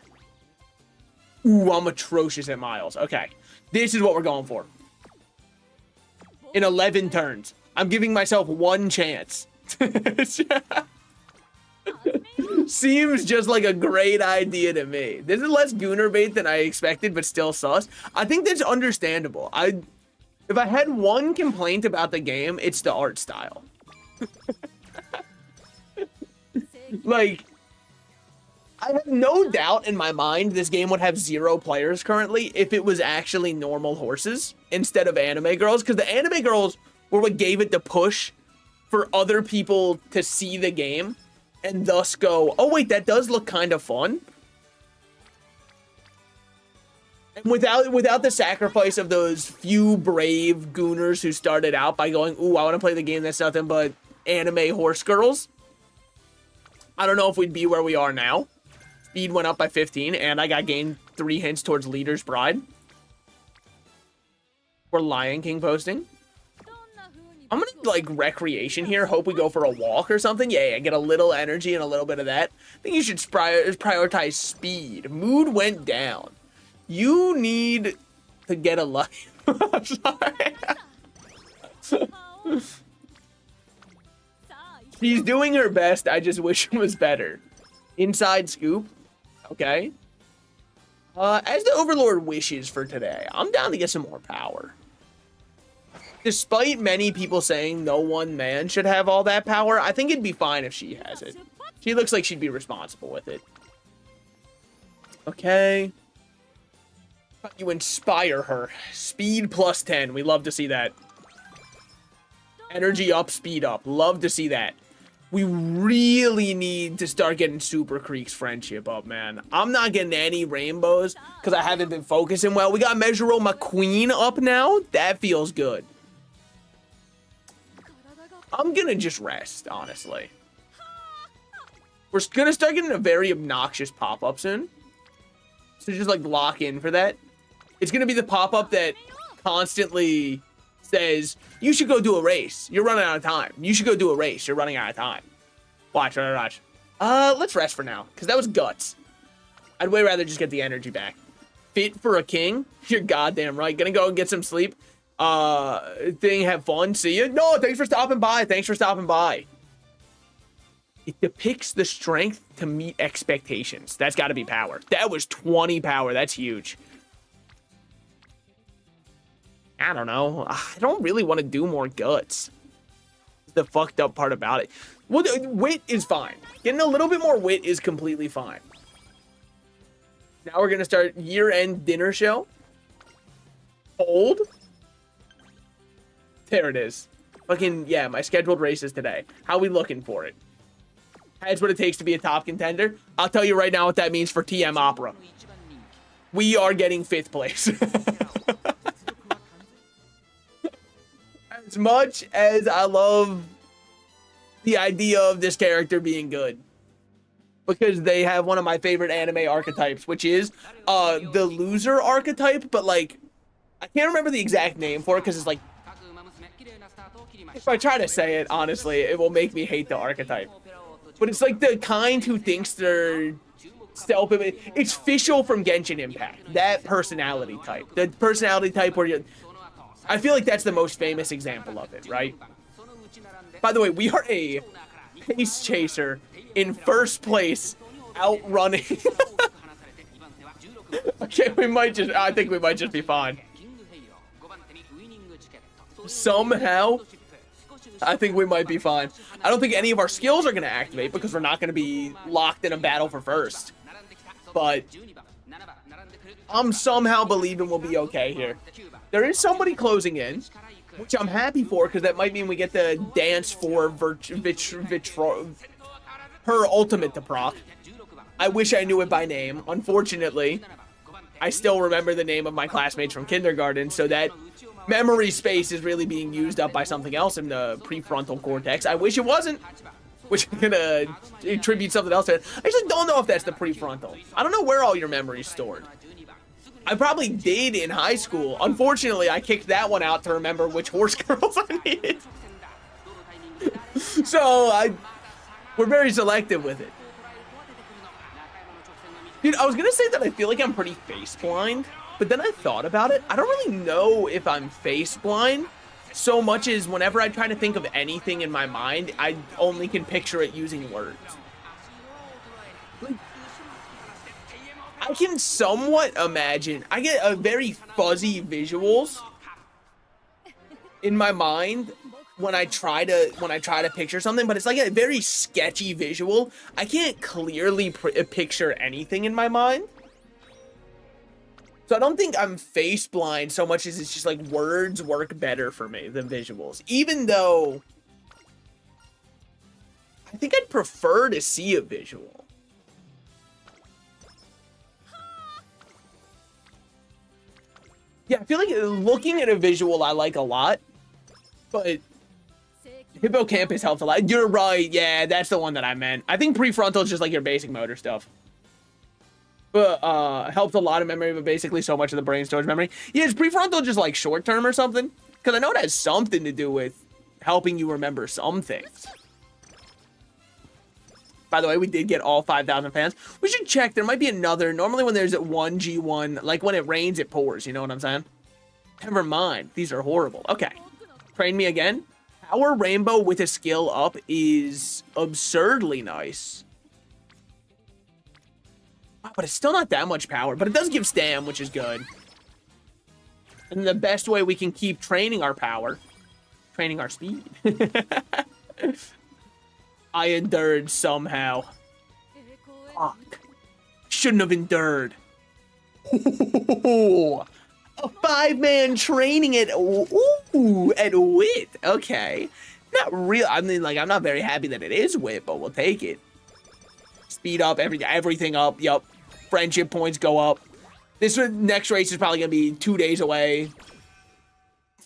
A: Ooh, I'm atrocious at miles. Okay. This is what we're going for. In 11 turns. I'm giving myself 1 chance. Seems just like a great idea to me. This is less gooner bait than I expected, but still sus. I think that's understandable. If I had one complaint about the game, it's the art style. Like, I have no doubt in my mind this game would have 0 players currently if it was actually normal horses instead of anime girls, because the anime girls were what gave it the push for other people to see the game and thus go, oh wait, that does look kind of fun. And without the sacrifice of those few brave gooners who started out by going, ooh, I want to play the game that's nothing but anime horse girls, I don't know if we'd be where we are now. Speed went up by 15, and I got gained 3 hints towards Leader's Bride. We're Lion King posting. I'm gonna, like, recreation here. Hope we go for a walk or something. Yeah, get a little energy and a little bit of that. I think you should prioritize speed. Mood went down. You need to get a life. I'm sorry. She's doing her best. I just wish it was better. Inside scoop. Okay. As the Overlord wishes for today, I'm down to get some more power. Despite many people saying no one man should have all that power, I think it'd be fine if she has it. She looks like she'd be responsible with it. Okay. You inspire her. Speed plus 10. We love to see that. Energy up, speed up. Love to see that. We really need to start getting Super Creek's friendship up, man. I'm not getting any rainbows because I haven't been focusing well. We got Measuro McQueen up now. That feels good. I'm gonna just rest, honestly. We're gonna start getting a very obnoxious pop-up soon. So just, like, lock in for that. It's gonna be the pop-up that constantly says, you should go do a race. You're running out of time. You should go do a race. You're running out of time. Watch. Let's rest for now, because that was guts. I'd way rather just get the energy back. Fit for a king? You're goddamn right. Gonna go and get some sleep. Have fun. See you. No, thanks for stopping by. It depicts the strength to meet expectations. That's got to be power. That was 20 power. That's huge. I don't know. I don't really want to do more guts. The fucked up part about it. Well, wit is fine. Getting a little bit more wit is completely fine. Now we're going to start year-end dinner show. Hold. There it is. Fucking, yeah, my scheduled races today. How we looking for it? That's what it takes to be a top contender. I'll tell you right now what that means for TM Opera. We are getting 5th place. As much as I love the idea of this character being good, because they have one of my favorite anime archetypes, which is the loser archetype, but like, I can't remember the exact name for it because it's like, if I try to say it, honestly, it will make me hate the archetype. But it's like the kind who thinks they're stealth. It's Fischl from Genshin Impact. That personality type. The personality type where you... I feel like that's the most famous example of it, right? By the way, we are a pace chaser in 1st place, outrunning. Okay, I think we might just be fine. Somehow, I think we might be fine. I don't think any of our skills are going to activate because we're not going to be locked in a battle for 1st. But I'm somehow believing we'll be okay here. There is somebody closing in, which I'm happy for because that might mean we get the dance for her ultimate to proc. I wish I knew it by name. Unfortunately, I still remember the name of my classmates from kindergarten, so that memory space is really being used up by something else in the prefrontal cortex. I wish it wasn't, which I'm gonna attribute something else to it. I just don't know if that's the prefrontal. I don't know where all your memory's stored. I probably did in high school. Unfortunately, I kicked that one out to remember which horse girls I needed. So we're very selective with it. Dude, I was gonna say that I feel like I'm pretty face blind, but then I thought about it. I don't really know if I'm face blind so much as whenever I try to think of anything in my mind, I only can picture it using words. Like, I can somewhat imagine. I get a very fuzzy visuals in my mind when I try to picture something, but it's like a very sketchy visual. I can't clearly picture anything in my mind. So I don't think I'm face blind so much as it's just like words work better for me than visuals. Even though I think I'd prefer to see a visual. Yeah, I feel like looking at a visual I like a lot, but Hippocampus helps a lot. You're right. Yeah, that's the one that I meant. I think prefrontal is just like your basic motor stuff. But helps a lot of memory, but basically so much of the brain storage memory. Yeah, is prefrontal just like short term or something? Because I know it has something to do with helping you remember some things. By the way, we did get all 5,000 fans. We should check. There might be another. Normally when there's one G1, like when it rains, it pours. You know what I'm saying? Never mind. These are horrible. Okay. Train me again. Power Rainbow with a skill up is absurdly nice. But it's still not that much power. But it does give stam, which is good. And the best way we can keep training our power, training our speed. I endured somehow. Fuck. Shouldn't have endured. Ooh, a 5-man training at wit. Okay. Not real. I mean, like, I'm not very happy that it is wit, but we'll take it. Speed up, everything up. Yup. Friendship points go up. This next race is probably going to be 2 days away.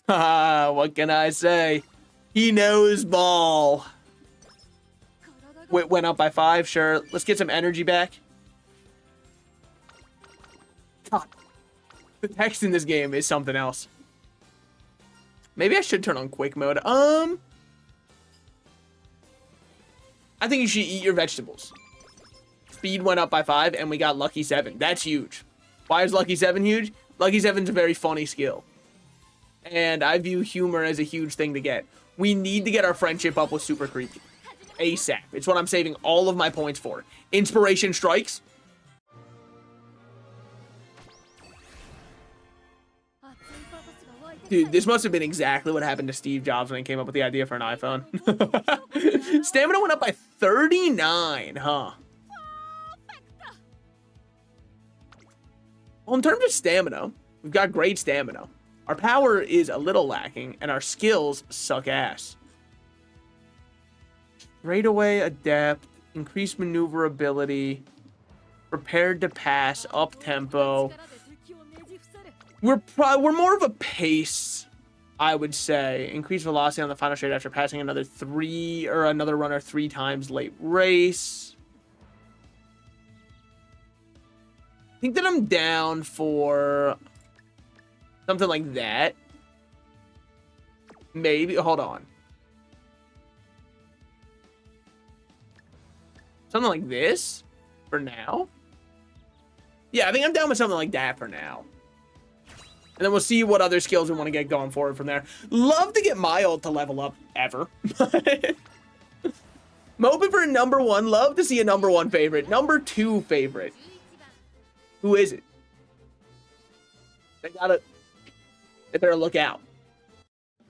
A: Haha, what can I say? He knows ball. Wit went up by 5, sure. Let's get some energy back. God. The text in this game is something else. Maybe I should turn on quick mode. I think you should eat your vegetables. Speed went up by 5, and we got Lucky 7. That's huge. Why is Lucky 7 huge? Lucky 7's a very funny skill. And I view humor as a huge thing to get. We need to get our friendship up with Super Creepy. ASAP. It's what I'm saving all of my points for. Inspiration strikes. Dude, this must have been exactly what happened to Steve Jobs when he came up with the idea for an iPhone. Stamina went up by 39, huh? Well, in terms of stamina, we've got great stamina. Our power is a little lacking, and our skills suck ass. Straight away, adept, increased maneuverability, prepared to pass, up tempo. We're more of a pace, I would say. Increased velocity on the final straight after passing another runner 3 times late race. I think that I'm down for something like that. Maybe, hold on. Something like this for now. Yeah, I think I'm down with something like that for now. And then we'll see what other skills we want to get going forward from there. Love to get my ult to level up ever. I'm hoping for a number 1. Love to see a number 1 favorite. Number 2 favorite. Who is it? They better look out.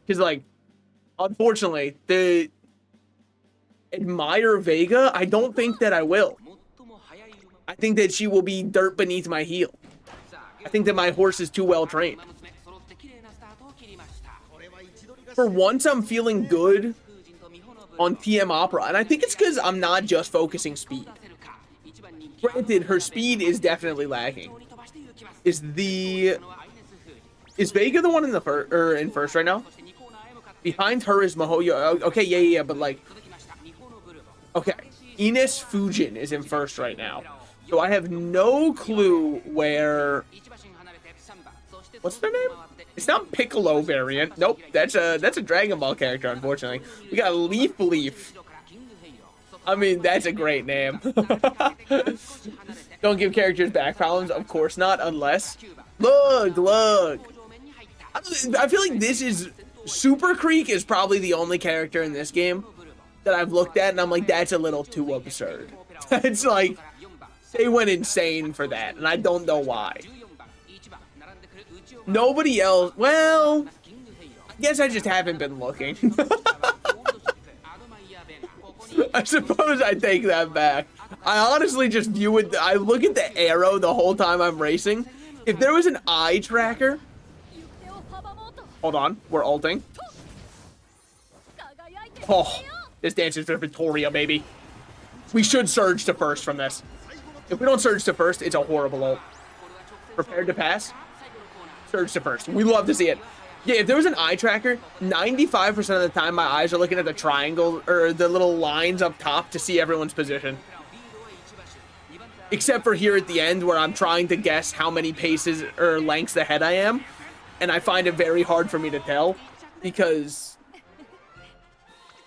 A: Because, like, unfortunately, the Admire Vega, I don't think that I will. I think that she will be dirt beneath my heel. I think that my horse is too well trained. For once, I'm feeling good on TM Opera, and I think it's because I'm not just focusing speed. Granted, her speed is definitely lagging. Is Vega the one in the first right now? Behind her is Mihoyo. Okay, yeah, but like, okay, Ines Fujin is in first right now. So I have no clue where. What's their name? It's not Piccolo variant. Nope, that's a Dragon Ball character. Unfortunately, we got Leaf. I mean, that's a great name. Don't give characters back problems. Of course not, unless. Look. I feel like this is Super Creek is probably the only character in this game that I've looked at, and I'm like, that's a little too absurd. It's like they went insane for that, and I don't know why. Nobody else. Well, I guess I just haven't been looking. I suppose I take that back. I honestly just view it. I look at the arrow the whole time I'm racing. If there was an eye tracker. Hold on, we're ulting. Oh, this dance is for Victoria, baby. We should surge to first from this. If we don't surge to first, it's a horrible ult. Prepared to pass. Surge to first. We love to see it. Yeah, if there was an eye tracker, 95% of the time my eyes are looking at the triangle or the little lines up top to see everyone's position. Except for here at the end where I'm trying to guess how many paces or lengths ahead I am. And I find it very hard for me to tell because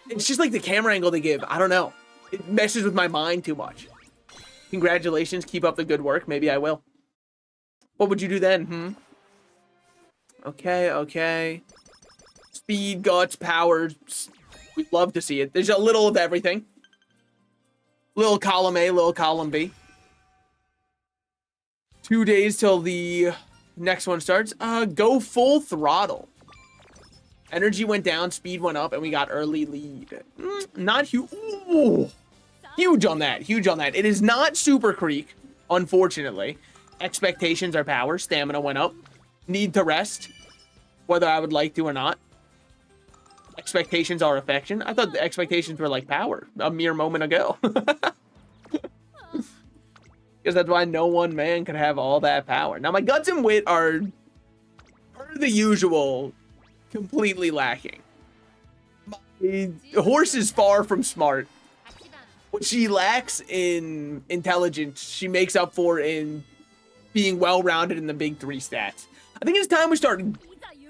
A: it's just like the camera angle they give. I don't know. It messes with my mind too much. Congratulations. Keep up the good work. Maybe I will. What would you do then? Okay. Speed, guts, power. We'd love to see it. There's a little of everything. Little column A, little column B. 2 days till the next one starts. Go full throttle. Energy went down, speed went up, and we got early lead. Not huge. Ooh. Huge on that. It is not Super Creek, unfortunately. Expectations are power. Stamina went up. Need to rest, whether I would like to or not. Expectations are affection. I thought the expectations were like power a mere moment ago. Because that's why no one man can have all that power. Now, my guts and wit are, per the usual, completely lacking. My horse is far from smart. What she lacks in intelligence, she makes up for in being well-rounded in the big 3 stats. I think it's time we start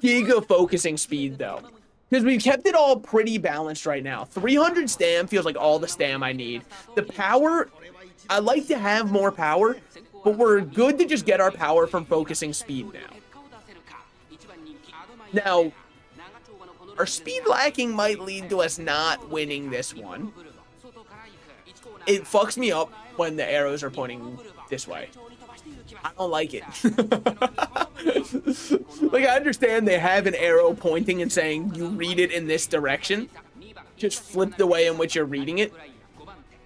A: giga-focusing speed, though. Because we've kept it all pretty balanced right now. 300 stam feels like all the stam I need. The power, I like to have more power, but we're good to just get our power from focusing speed now. Now, our speed lacking might lead to us not winning this one. It fucks me up when the arrows are pointing this way. I don't like it. Like, I understand they have an arrow pointing and saying you read it in this direction. Just flip the way in which you're reading it.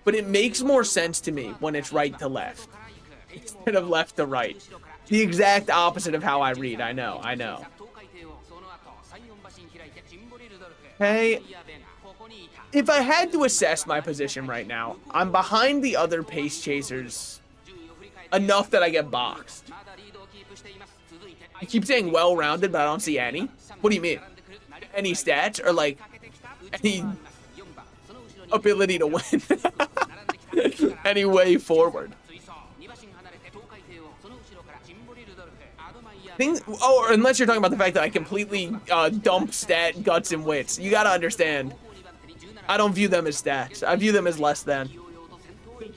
A: But it makes more sense to me when it's right to left instead of left to right. The exact opposite of how I read. I know. Okay. If I had to assess my position right now, I'm behind the other pace chasers enough that I get boxed. You keep saying well-rounded, but I don't see any. What do you mean? Any stats or like any ability to win? Any way forward? Or unless you're talking about the fact that I completely dump stat, guts, and wits. You gotta understand, I don't view them as stats. I view them as less than.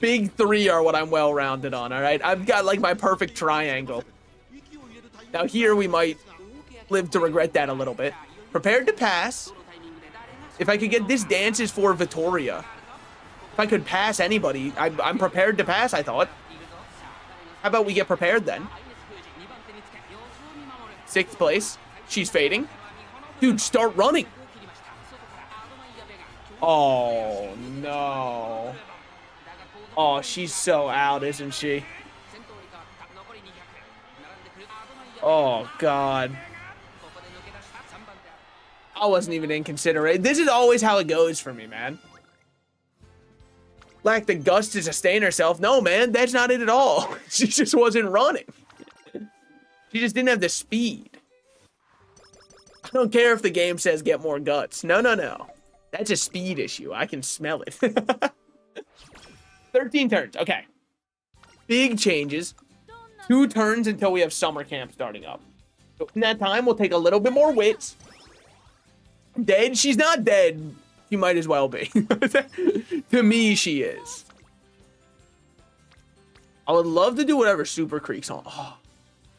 A: Big three are what I'm well-rounded on, alright? I've got like my perfect triangle. Now here we might live to regret that a little bit. Prepared to pass. If I could get this dance is for Vittoria. If I could pass anybody, I'm prepared to pass, I thought. How about we get prepared then? 6th place. She's fading. Dude, start running. Oh, no. Oh, she's so out, isn't she? Oh, God. I wasn't even in consideration. This is always how it goes for me, man. Lack the guts to sustain herself. No, man, that's not it at all. She just wasn't running. She just didn't have the speed. I don't care if the game says get more guts. No, no, no. That's a speed issue. I can smell it. 13 turns. Okay. Big changes. 2 turns until we have summer camp starting up. So in that time, we'll take a little bit more wits. Dead? She's not dead. She might as well be. To me, she is. I would love to do whatever Super Creek's on. Oh,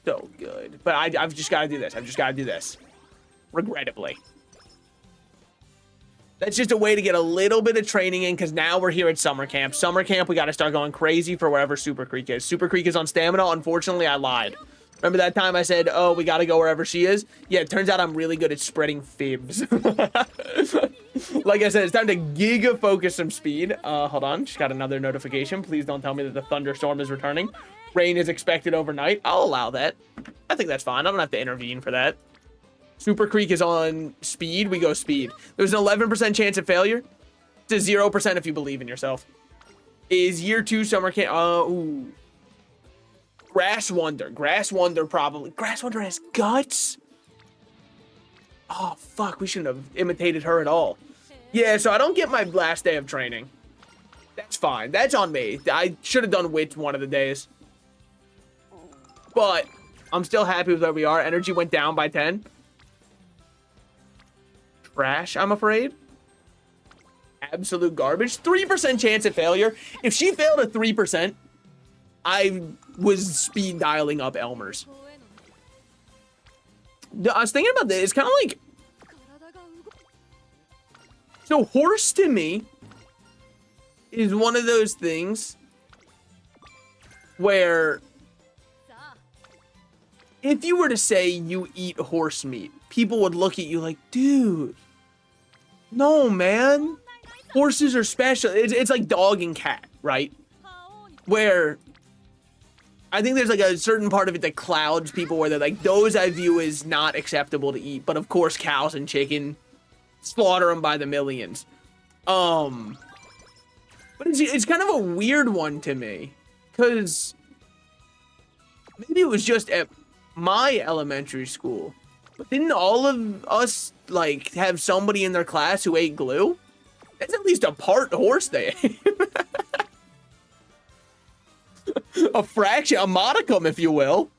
A: so good. But I've just got to do this. I've just got to do this. Regrettably. That's just a way to get a little bit of training in, because now we're here at summer camp. Summer camp, we got to start going crazy for wherever Super Creek is. Super Creek is on stamina. Unfortunately, I lied. Remember that time I said, oh, we got to go wherever she is? Yeah, it turns out I'm really good at spreading fibs. Like I said, it's time to giga focus some speed. Hold on. Just got another notification. Please don't tell me that the thunderstorm is returning. Rain is expected overnight. I'll allow that. I think that's fine. I don't have to intervene for that. Super Creek is on speed. We go speed. There's an 11% chance of failure. It's a 0% if you believe in yourself. Is year 2 summer camp? Ooh. Grass Wonder. Grass Wonder probably. Grass Wonder has guts? Oh, fuck. We shouldn't have imitated her at all. Yeah, so I don't get my last day of training. That's fine. That's on me. I should have done wit one of the days. But I'm still happy with where we are. Energy went down by 10. Trash, I'm afraid. Absolute garbage. 3% chance of failure. If she failed at 3%, I was speed dialing up Elmer's. I was thinking about this. It's kind of like... So horse to me is one of those things where if you were to say you eat horse meat, people would look at you like, dude, no, man. Horses are special. It's like dog and cat, right? Where I think there's like a certain part of it that clouds people where they're like, those I view as not acceptable to eat. But of course, cows and chicken, slaughter them by the millions. But it's kind of a weird one to me, because maybe it was just at my elementary school, but didn't all of us like have somebody in their class who ate glue? That's at least a part horse they ate. A fraction, a modicum, if you will.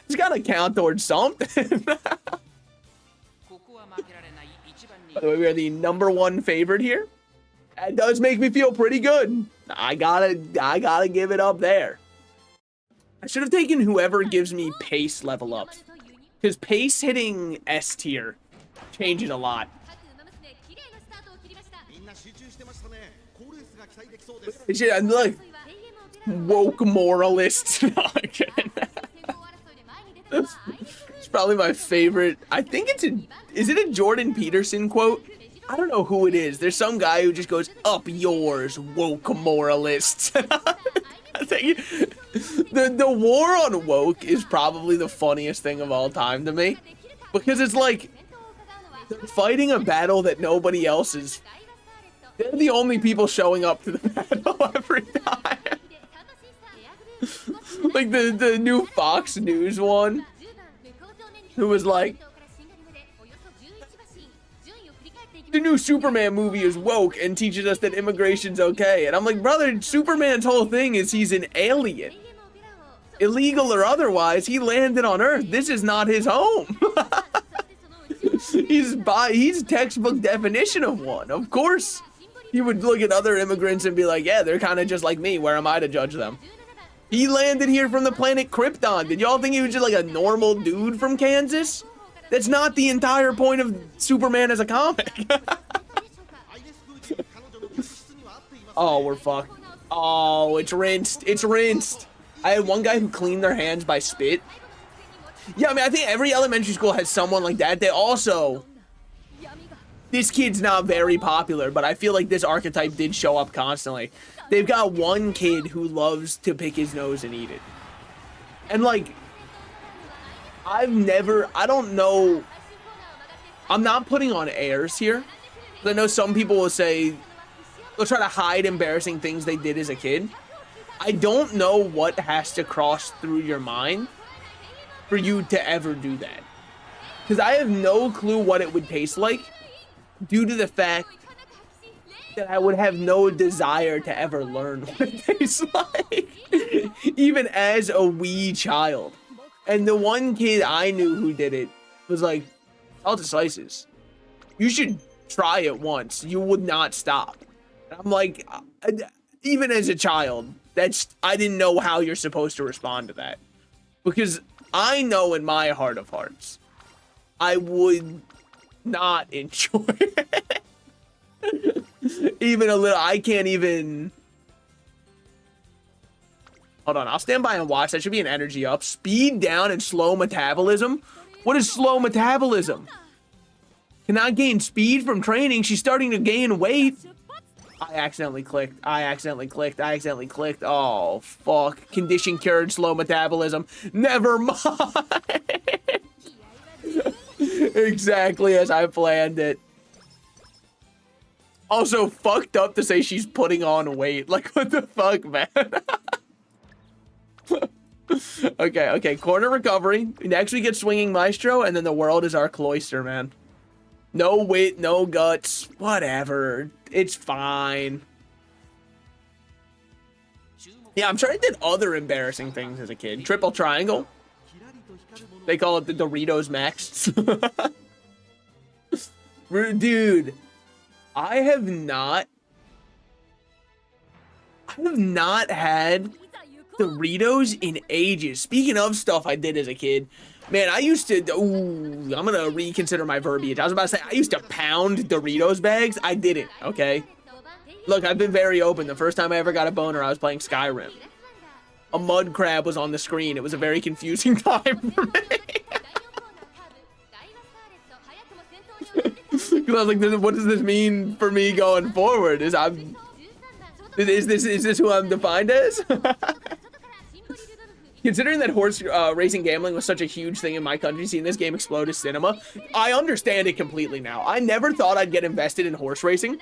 A: It's gotta count towards something. By the way, we are the #1 favorite here. That does make me feel pretty good. I gotta give it up there. I should have taken whoever gives me pace level ups, because pace hitting S tier changes a lot. Look, woke moralists. No, I'm kidding. It's probably my favorite. I think it's is it a Jordan Peterson quote? I don't know who it is. There's some guy who just goes, up yours, woke moralists. I think the war on woke is probably the funniest thing of all time to me, because it's like, They're fighting a battle that nobody else is. They're the only people showing up to the battle every time. Like the new Fox News one, who was like, the new Superman movie is woke and teaches us that immigration's okay. And I'm like, brother, Superman's whole thing is he's an alien. Illegal or otherwise, he landed on Earth. This is not his home. He's textbook definition of one. Of course, he would look at other immigrants and be like, yeah, they're kind of just like me. Where am I to judge them? He landed here from the planet Krypton. Did y'all think he was just like a normal dude from Kansas? That's not the entire point of Superman as a comic. Oh, we're fucked. Oh, it's rinsed. It's rinsed. I had one guy who cleaned their hands by spit. Yeah, I mean, I think every elementary school has someone like that. They also... This kid's not very popular, but I feel like this archetype did show up constantly. They've got one kid who loves to pick his nose and eat it. And, like... I don't know... I'm not putting on airs here. I know some people will say... They'll try to hide embarrassing things they did as a kid. I don't know what has to cross through your mind for you to ever do that. Because I have no clue what it would taste like due to the fact that I would have no desire to ever learn what it tastes like. Even as a wee child. And the one kid I knew who did it was like, salted slices. You should try it once. You would not stop. And I'm like, even as a child, I didn't know how you're supposed to respond to that. Because I know in my heart of hearts, I would not enjoy it. Even a little. I can't even. Hold on, I'll stand by and watch. That should be an energy up. Speed down and slow metabolism. What is slow metabolism? Cannot gain speed from training. She's starting to gain weight. I accidentally clicked. Oh, fuck. Condition cured, slow metabolism. Never mind. Exactly as I planned it. Also, fucked up to say she's putting on weight. Like, what the fuck, man? Okay. Corner recovery. Next we get swinging maestro, and then the world is our cloister, man. No wit, no guts. Whatever. It's fine. Yeah, I'm sure I did other embarrassing things as a kid. Triple triangle. They call it the Doritos Max. Dude, I have not had Doritos in ages. Speaking of stuff I did as a kid, man, I used to, I'm gonna reconsider my verbiage. I was about to say, I used to pound Doritos bags. I didn't, okay? Look, I've been very open. The first time I ever got a boner, I was playing Skyrim. A mud crab was on the screen. It was a very confusing time for me. Because I was like, what does this mean for me going forward? Is this who I'm defined as? Considering that horse racing gambling was such a huge thing in my country, seeing this game explode as cinema, I understand it completely now. I never thought I'd get invested in horse racing.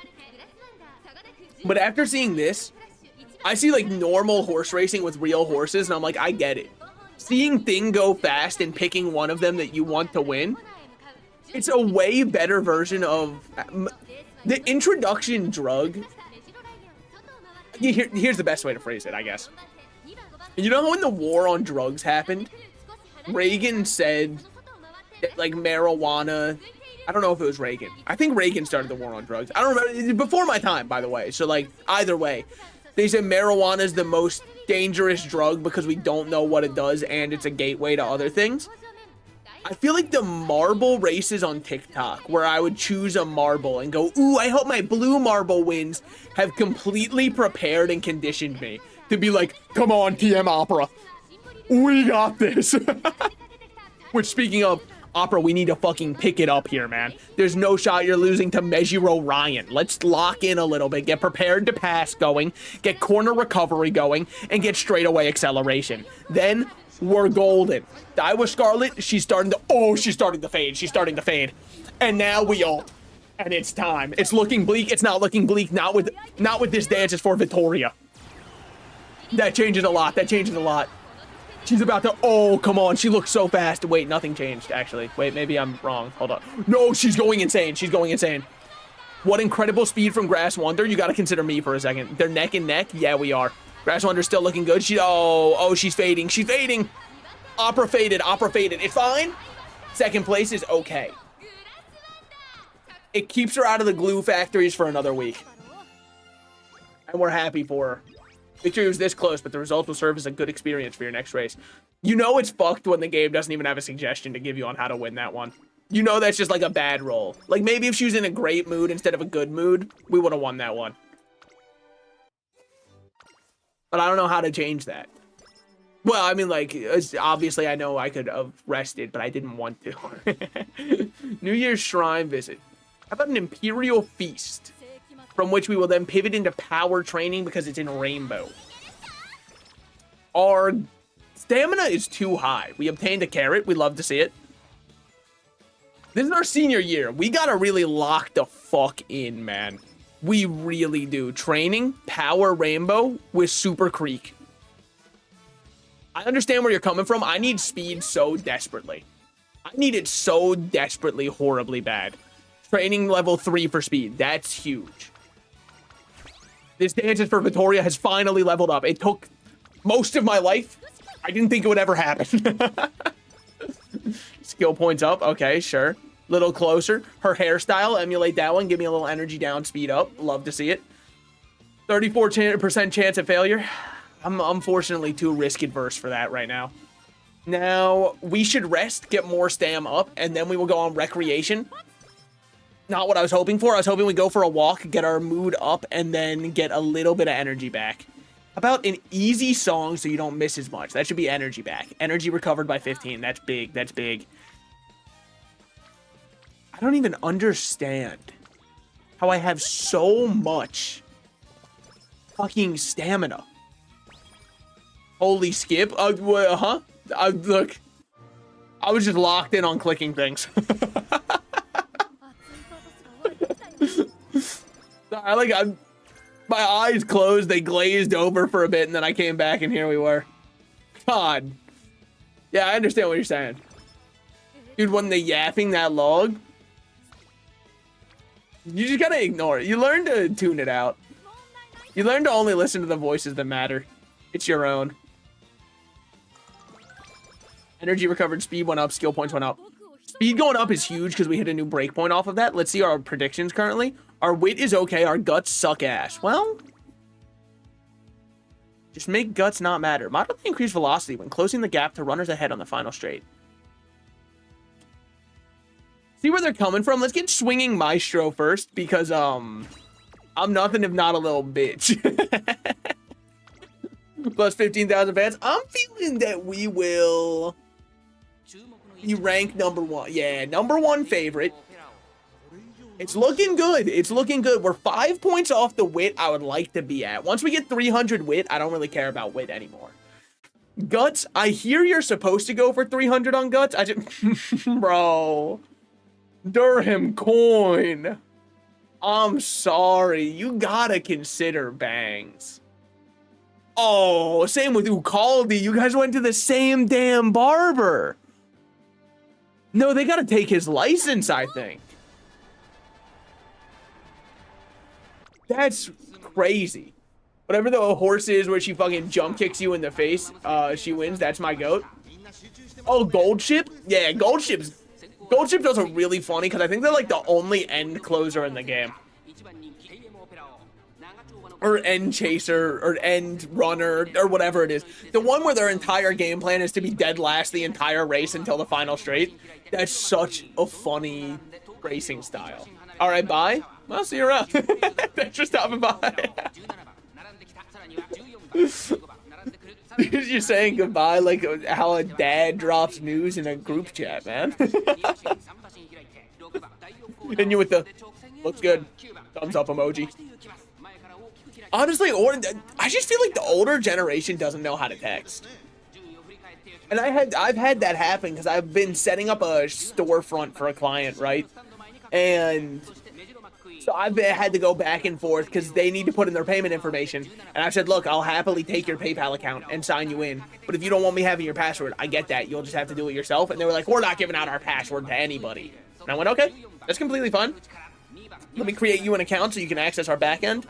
A: But after seeing this, I see like normal horse racing with real horses, and I'm like, I get it. Seeing thing go fast and picking one of them that you want to win, it's a way better version of the introduction drug. Here's the best way to phrase it, I guess. You know when the war on drugs happened? Reagan said that, like, marijuana... I don't know if it was Reagan. I think Reagan started the war on drugs. I don't remember. Before my time, by the way. So, like, either way. They said marijuana is the most dangerous drug because we don't know what it does and it's a gateway to other things. I feel like the marble races on TikTok, where I would choose a marble and go, ooh, I hope my blue marble wins, have completely prepared and conditioned me to be like, come on, TM Opera. We got this. Which, speaking of Opera, we need to fucking pick it up here, man. There's no shot you're losing to Mejiro Ryan. Let's lock in a little bit, get prepared to pass going, get corner recovery going, and get straightaway acceleration. Then we're golden. Iowa Scarlet, she's starting to fade. She's starting to fade. And now we ult. And it's time. It's looking bleak. It's not looking bleak. Not with this dance. It's for Victoria. That changes a lot. That changes a lot. She's about to... Oh, come on. She looks so fast. Wait, nothing changed, actually. Wait, maybe I'm wrong. Hold on. No, she's going insane. She's going insane. What incredible speed from Grass Wonder. You got to consider me for a second. They're neck and neck. Yeah, we are. Grass Wonder's still looking good. Oh, she's fading. She's fading. Opera faded. Opera faded. It's fine. Second place is okay. It keeps her out of the glue factories for another week. And we're happy for her. Victory was this close, but the result will serve as a good experience for your next race. You know it's fucked when the game doesn't even have a suggestion to give you on how to win that one. You know that's just like a bad roll. Like maybe if she was in a great mood instead of a good mood, we would have won that one. But I don't know how to change that. Well, I mean, like, obviously I know I could have rested, but I didn't want to. New Year's Shrine visit. How about an Imperial Feast? From which we will then pivot into power training because it's in Rainbow. Our stamina is too high. We obtained a carrot. We love to see it. This is our senior year. We gotta really lock the fuck in, man. We really do. Training, power, Rainbow with Super Creek. I understand where you're coming from. I need speed so desperately. I need it so desperately, horribly bad. Training level 3 for speed. That's huge. This Dances for Victoria has finally leveled up. It took most of my life. I didn't think it would ever happen. Skill points up. Okay, sure. Little closer. Her hairstyle. Emulate that one. Give me a little energy down, speed up. Love to see it. 34% chance of failure. I'm unfortunately too risk adverse for that right now. Now, we should rest, get more stam up, and then we will go on recreation. Not what I was hoping for. I was hoping we'd go for a walk, get our mood up, and then get a little bit of energy back. How about an easy song so you don't miss as much? That should be energy back. Energy recovered by 15. That's big. That's big. I don't even understand how I have so much fucking stamina. Holy skip. Look. I was just locked in on clicking things. My eyes closed, they glazed over for a bit, and then I came back, and here we were. God. Yeah, I understand what you're saying. Dude, when they're yapping that log, you just gotta ignore it. You learn to tune it out. You learn to only listen to the voices that matter. It's your own. Energy recovered, speed went up, skill points went up. Speed going up is huge because we hit a new breakpoint off of that. Let's see our predictions currently. Our wit is okay. Our guts suck ass. Well, just make guts not matter. Moderately increase velocity when closing the gap to runners ahead on the final straight. See where they're coming from? Let's get swinging Maestro first because I'm nothing if not a little bitch. Plus 15,000 fans. I'm feeling that we will be ranked #1. Yeah, #1 favorite. It's looking good. It's looking good. We're 5 points off the wit I would like to be at. Once we get 300 wit, I don't really care about wit anymore. Guts, I hear you're supposed to go for 300 on guts. I just... Bro. Durham coin. I'm sorry. You gotta consider bangs. Oh, same with Ukaldi. You guys went to the same damn barber. No, they gotta take his license, I think. That's crazy. Whatever the horse is where she fucking jump kicks you in the face, she wins. That's my goat. Oh, Gold Ship? Yeah, Gold Ship does a really funny because I think they're like the only end closer in the game. Or end chaser, or end runner, or whatever it is. The one where their entire game plan is to be dead last the entire race until the final straight. That's such a funny racing style. All right, bye. Well, see you around. Thanks for stopping by. You're saying goodbye like how a dad drops news in a group chat, man. And you with the looks good thumbs up emoji. Honestly, I just feel like the older generation doesn't know how to text. And I've had that happen because I've been setting up a storefront for a client, right? And so I've had to go back and forth because they need to put in their payment information. And I said, look, I'll happily take your PayPal account and sign you in. But if you don't want me having your password, I get that. You'll just have to do it yourself. And they were like, we're not giving out our password to anybody. And I went, okay, that's completely fine. Let me create you an account so you can access our backend.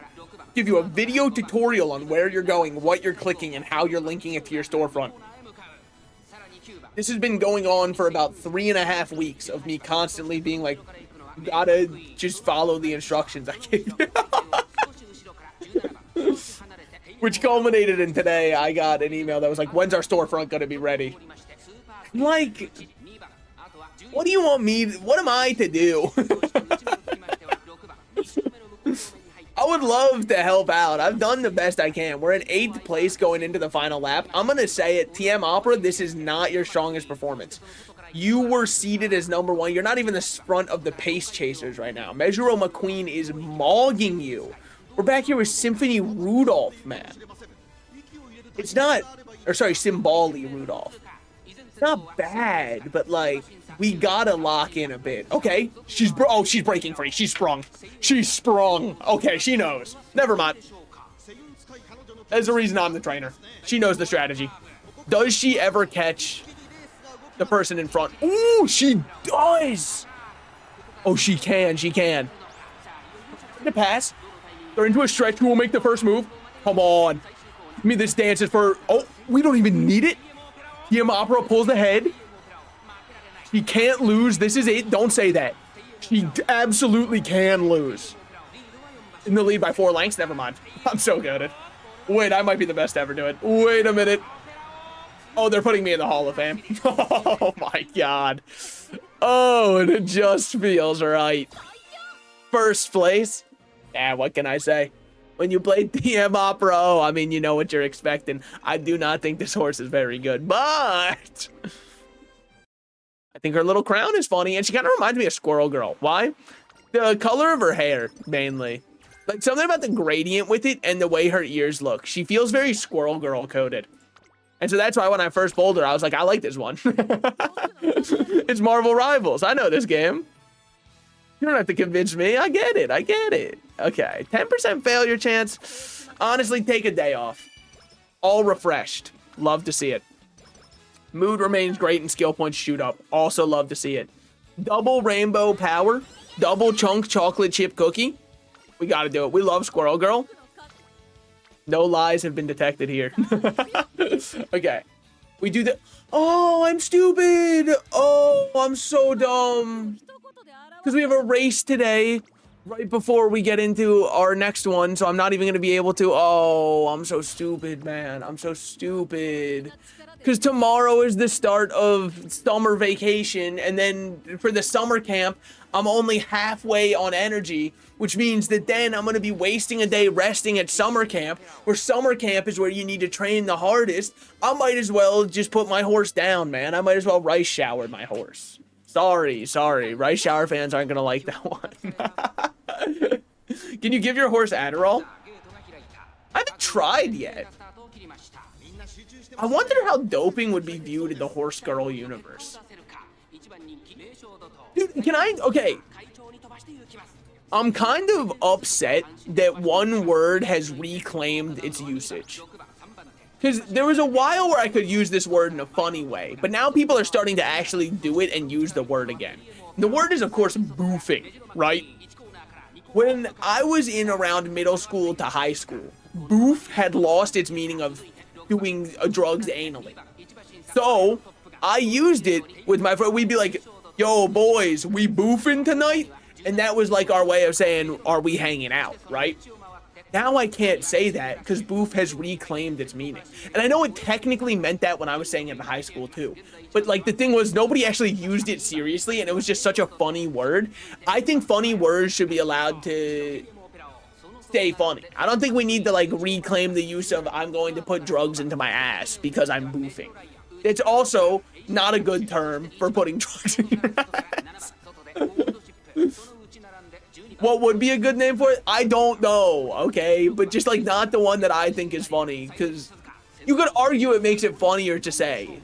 A: Give you a video tutorial on where you're going, what you're clicking, and how you're linking it to your storefront. This has been going on for about 3.5 weeks of me constantly being like, gotta just follow the instructions I gave you. Which culminated in today, I got an email that was like, when's our storefront gonna be ready? Like, what do you want me, what am I to do? I would love to help out. I've done the best I can. We're in 8th place going into the final lap. I'm going to say it, TM Opera, this is not your strongest performance. You were seated as #1. You're not even the front of the pace chasers right now. Measuro McQueen is mogging you. We're back here with Symphony Rudolph, man. It's not, or sorry, Symboli Rudolph. It's not bad, but like, we gotta lock in a bit. Okay, she's breaking free. She's sprung. She's sprung. Okay, she knows. Never mind. There's a reason I'm the trainer. She knows the strategy. Does she ever catch the person in front? Ooh, she does. Oh, she can. She can. The pass. They're into a stretch. Who will make the first move? Come on. Give me this dance is for. Oh, we don't even need it. TM Opera pulls ahead. She can't lose. This is it. Don't say that. She absolutely can lose. In the lead by 4 lengths. Never mind. I'm so good at it. Wait, I might be the best to ever do it. Wait a minute. Oh, they're putting me in the Hall of Fame. Oh my God. Oh, and it just feels right. First place. Yeah, what can I say? When you play TM Opera, oh, I mean, you know what you're expecting. I do not think this horse is very good, but I think her little crown is funny, and she kind of reminds me of Squirrel Girl. Why? The color of her hair, mainly. Like, something about the gradient with it and the way her ears look. She feels very Squirrel Girl coded. And so that's why when I first bowled her, I was like, I like this one. It's Marvel Rivals. I know this game. You don't have to convince me. I get it. I get it. Okay, 10% failure chance. Honestly, take a day off. All refreshed. Love to see it. Mood remains great and skill points shoot up. Also love to see it. Double rainbow power. Double chunk chocolate chip cookie. We got to do it. We love Squirrel Girl. No lies have been detected here. Okay. We do the... Oh, I'm stupid. Oh, I'm so dumb. Because we have a race today right before we get into our next one. So I'm not even going to be able to... Oh, I'm so stupid, man. I'm so stupid. Because tomorrow is the start of summer vacation, and then for the summer camp, I'm only halfway on energy, which means that then I'm going to be wasting a day resting at summer camp, where summer camp is where you need to train the hardest. I might as well just put my horse down, man. I might as well rice shower my horse. Sorry. Rice shower fans aren't going to like that one. Can you give your horse Adderall? I haven't tried yet. I wonder how doping would be viewed in the horse girl universe. Dude, can I... Okay. I'm kind of upset that one word has reclaimed its usage. Because there was a while where I could use this word in a funny way, but now people are starting to actually do it and use the word again. The word is, of course, boofing, right? When I was in around middle school to high school, boof had lost its meaning of doing drugs anally. So I used it with my friend. We'd be like, yo, boys, we boofing tonight? And that was like our way of saying, are we hanging out, right? Now I can't say that because boof has reclaimed its meaning. And I know it technically meant that when I was saying it in high school too. But like the thing was, nobody actually used it seriously, and it was just such a funny word. I think funny words should be allowed to stay funny. I don't think we need to like reclaim the use of I'm going to put drugs into my ass because I'm boofing. It's also not a good term for putting drugs in your ass. What would be a good name for it? I don't know, okay? But just like not the one that I think is funny, because you could argue it makes it funnier to say.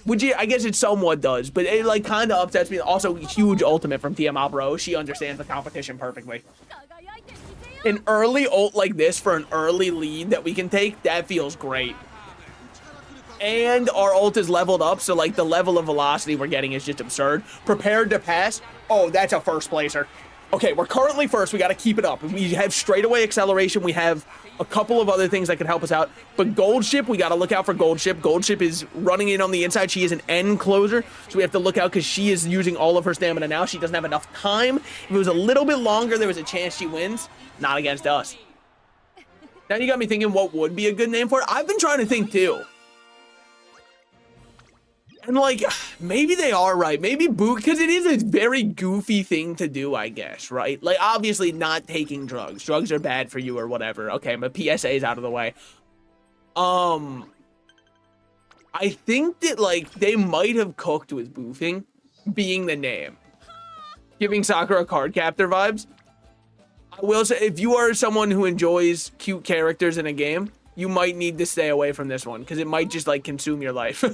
A: Which I guess it somewhat does, but it like kind of upsets me. Also, huge ultimate from Tiamat. She understands the competition perfectly. An early ult like this for an early lead that we can take, that feels great. And our ult is leveled up, so like the level of velocity we're getting is just absurd. Prepared to pass. Oh, that's a first placer. Okay, we're currently first. We got to keep it up. We have straightaway acceleration. We have a couple of other things that could help us out. But Gold Ship, we got to look out for Gold Ship. Gold Ship is running in on the inside. She is an end closer, so we have to look out because she is using all of her stamina now. She doesn't have enough time. If it was a little bit longer, there was a chance she wins. Not against us. Now you got me thinking what would be a good name for it. I've been trying to think too. And like, maybe they are right. Maybe boot, because it is a very goofy thing to do, I guess, right? Like, obviously not taking drugs. Drugs are bad for you or whatever. Okay, but PSA is out of the way. I think that, like, they might have cooked with boofing being the name. Giving Sakura card captor vibes. I will say, if you are someone who enjoys cute characters in a game, you might need to stay away from this one, because it might just, like, consume your life.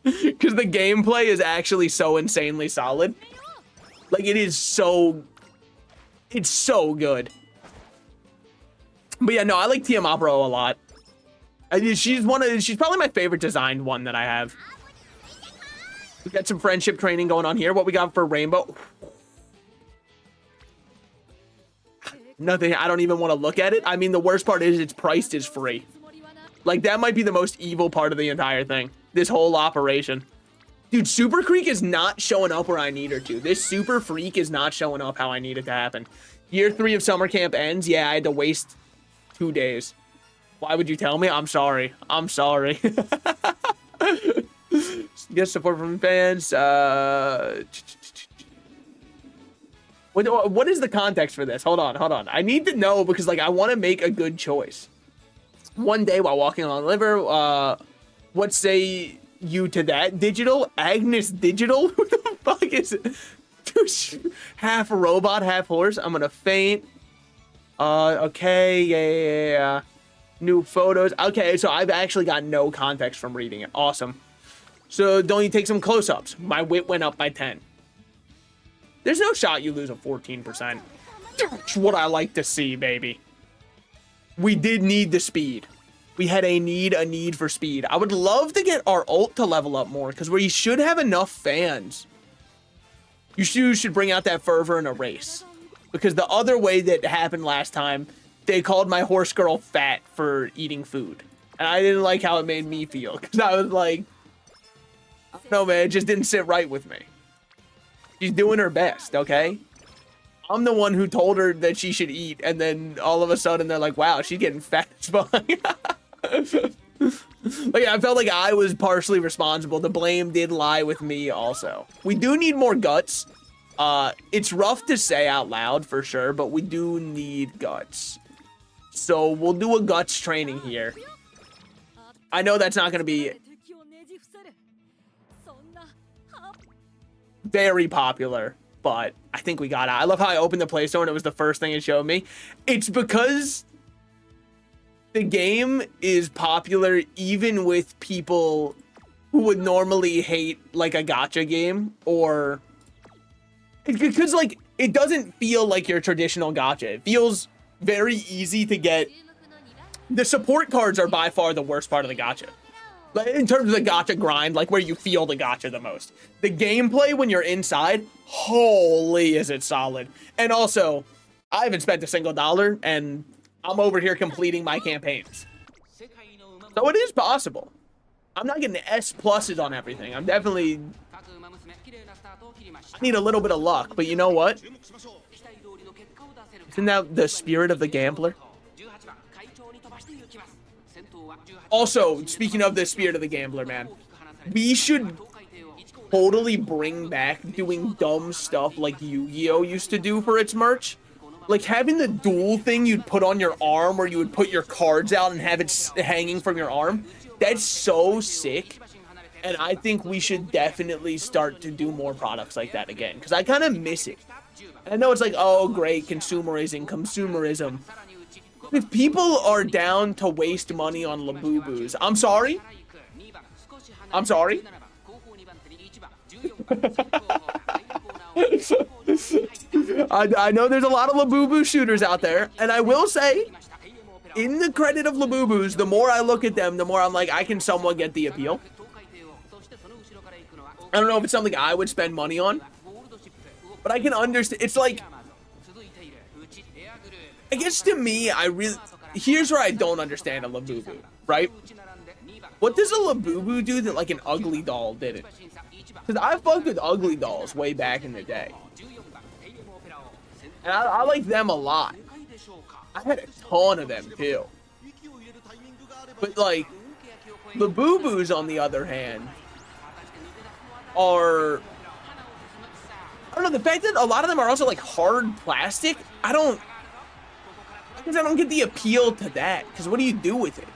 A: Because the gameplay is actually so insanely solid. Like, it's so good. But yeah, no, I like Tiamat a lot. She's probably my favorite designed one that I have. We got some friendship training going on here. What we got for Rainbow? Nothing. I don't even want to look at it. I mean, the worst part is it's priced as free. Like, that might be the most evil part of the entire thing. This whole operation. Dude, Super Creek is not showing up where I need her to. This Super Freak is not showing up how I need it to happen. Year 3 of summer camp ends. Yeah, I had to waste 2 days. Why would you tell me? I'm sorry. I'm sorry. Get support from fans. What is the context for this? Hold on. I need to know because, like, I want to make a good choice. One day while walking along the river, what say you to that? Digital? Agnes Digital? Who the fuck is it? Half robot, half horse. I'm gonna faint. Okay, yeah. New photos. Okay, so I've actually got no context from reading it. Awesome. So don't you take some close-ups? My wit went up by 10. There's no shot you lose a 14%. That's what I like to see, baby. We did need the speed. We had a need for speed. I would love to get our ult to level up more because we should have enough fans. You should bring out that fervor in a race. Because the other way that happened last time, they called my horse girl fat for eating food. And I didn't like how it made me feel. Because I was like, I don't know, man, it just didn't sit right with me. She's doing her best, okay? I'm the one who told her that she should eat, and then all of a sudden they're like, wow, she's getting fat as fuck. Like, I felt like I was partially responsible. The blame did lie with me also. We do need more guts. It's rough to say out loud for sure, but we do need guts. So we'll do a guts training here. I know that's not going to be very popular, but I think we got it. I love how I opened the Play Store and it was the first thing it showed me. It's because the game is popular even with people who would normally hate like a gacha game, or because like it doesn't feel like your traditional gacha. It feels very easy to get. The support cards are by far the worst part of the gacha. Like in terms of the gacha grind, like where you feel the gacha the most. The gameplay when you're inside, holy is it solid. And also, I haven't spent a single dollar and I'm over here completing my campaigns. So it is possible. I'm not getting S pluses on everything. I'm definitely, I need a little bit of luck, but you know what? Isn't that the spirit of the gambler? Also, speaking of the spirit of the gambler, man, we should totally bring back doing dumb stuff like Yu-Gi-Oh! Used to do for its merch. Like having the duel thing you'd put on your arm where you would put your cards out and have it hanging from your arm. That's so sick. And I think we should definitely start to do more products like that again, because I kind of miss it. And I know it's like, oh, great, consumerism. If people are down to waste money on Labubus, I'm sorry. I'm sorry. I know there's a lot of Labubu shooters out there, and I will say, in the credit of Labubus, the more I look at them, the more I'm like, I can somewhat get the appeal. I don't know if it's something I would spend money on, but I can understand. It's like, I guess to me, here's where I don't understand a Labubu, right? What does a Labubu do that like an ugly doll didn't? Because I fucked with ugly dolls way back in the day. And I like them a lot. I had a ton of them too. But like, Labubus on the other hand are, I don't know, the fact that a lot of them are also like hard plastic, I guess I don't get the appeal to that. Because what do you do with it?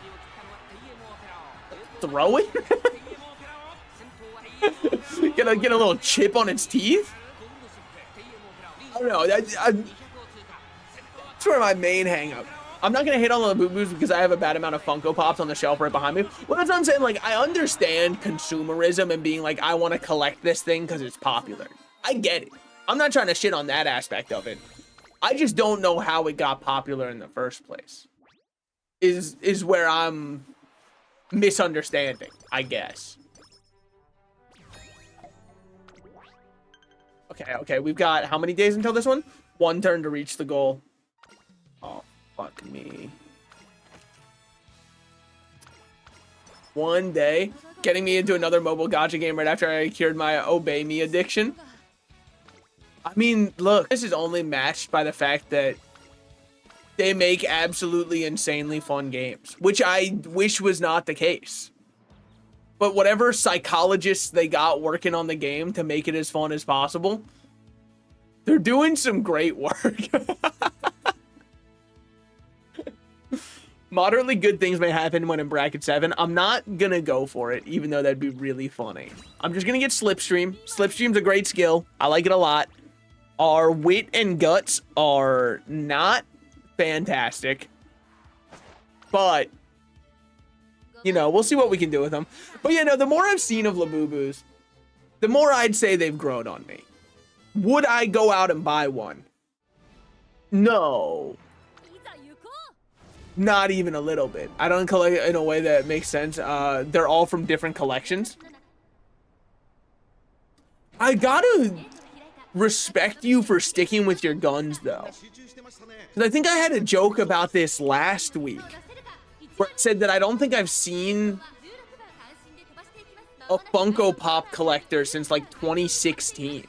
A: Throw it? get a little chip on its teeth? I don't know. That's where my main hang up. I'm not gonna hate on the Labubus because I have a bad amount of Funko Pops on the shelf right behind me. Well, that's what I'm saying. Like, I understand consumerism and being like, I want to collect this thing because it's popular. I get it. I'm not trying to shit on that aspect of it. I just don't know how it got popular in the first place. Is where I'm misunderstanding, I guess. Okay, we've got how many days until this one? 1 turn to reach the goal. Oh, fuck me. 1 day. Getting me into another mobile gacha game right after I cured my Obey Me addiction. I mean, look, this is only matched by the fact that they make absolutely insanely fun games, which I wish was not the case. But whatever psychologists they got working on the game to make it as fun as possible, they're doing some great work. Moderately good things may happen when in bracket 7. I'm not gonna go for it, even though that'd be really funny. I'm just gonna get Slipstream. Slipstream's a great skill. I like it a lot. Our Wit and Guts are not fantastic, but you know, we'll see what we can do with them. But you know, the more I've seen of Labubus, the more I'd say they've grown on me. Would I go out and buy one? No. Not even a little bit. I don't collect it in a way that makes sense. They're all from different collections. I gotta respect you for sticking with your guns, though. Because I think I had a joke about this last week, where it said that I don't think I've seen a Funko Pop collector since like 2016.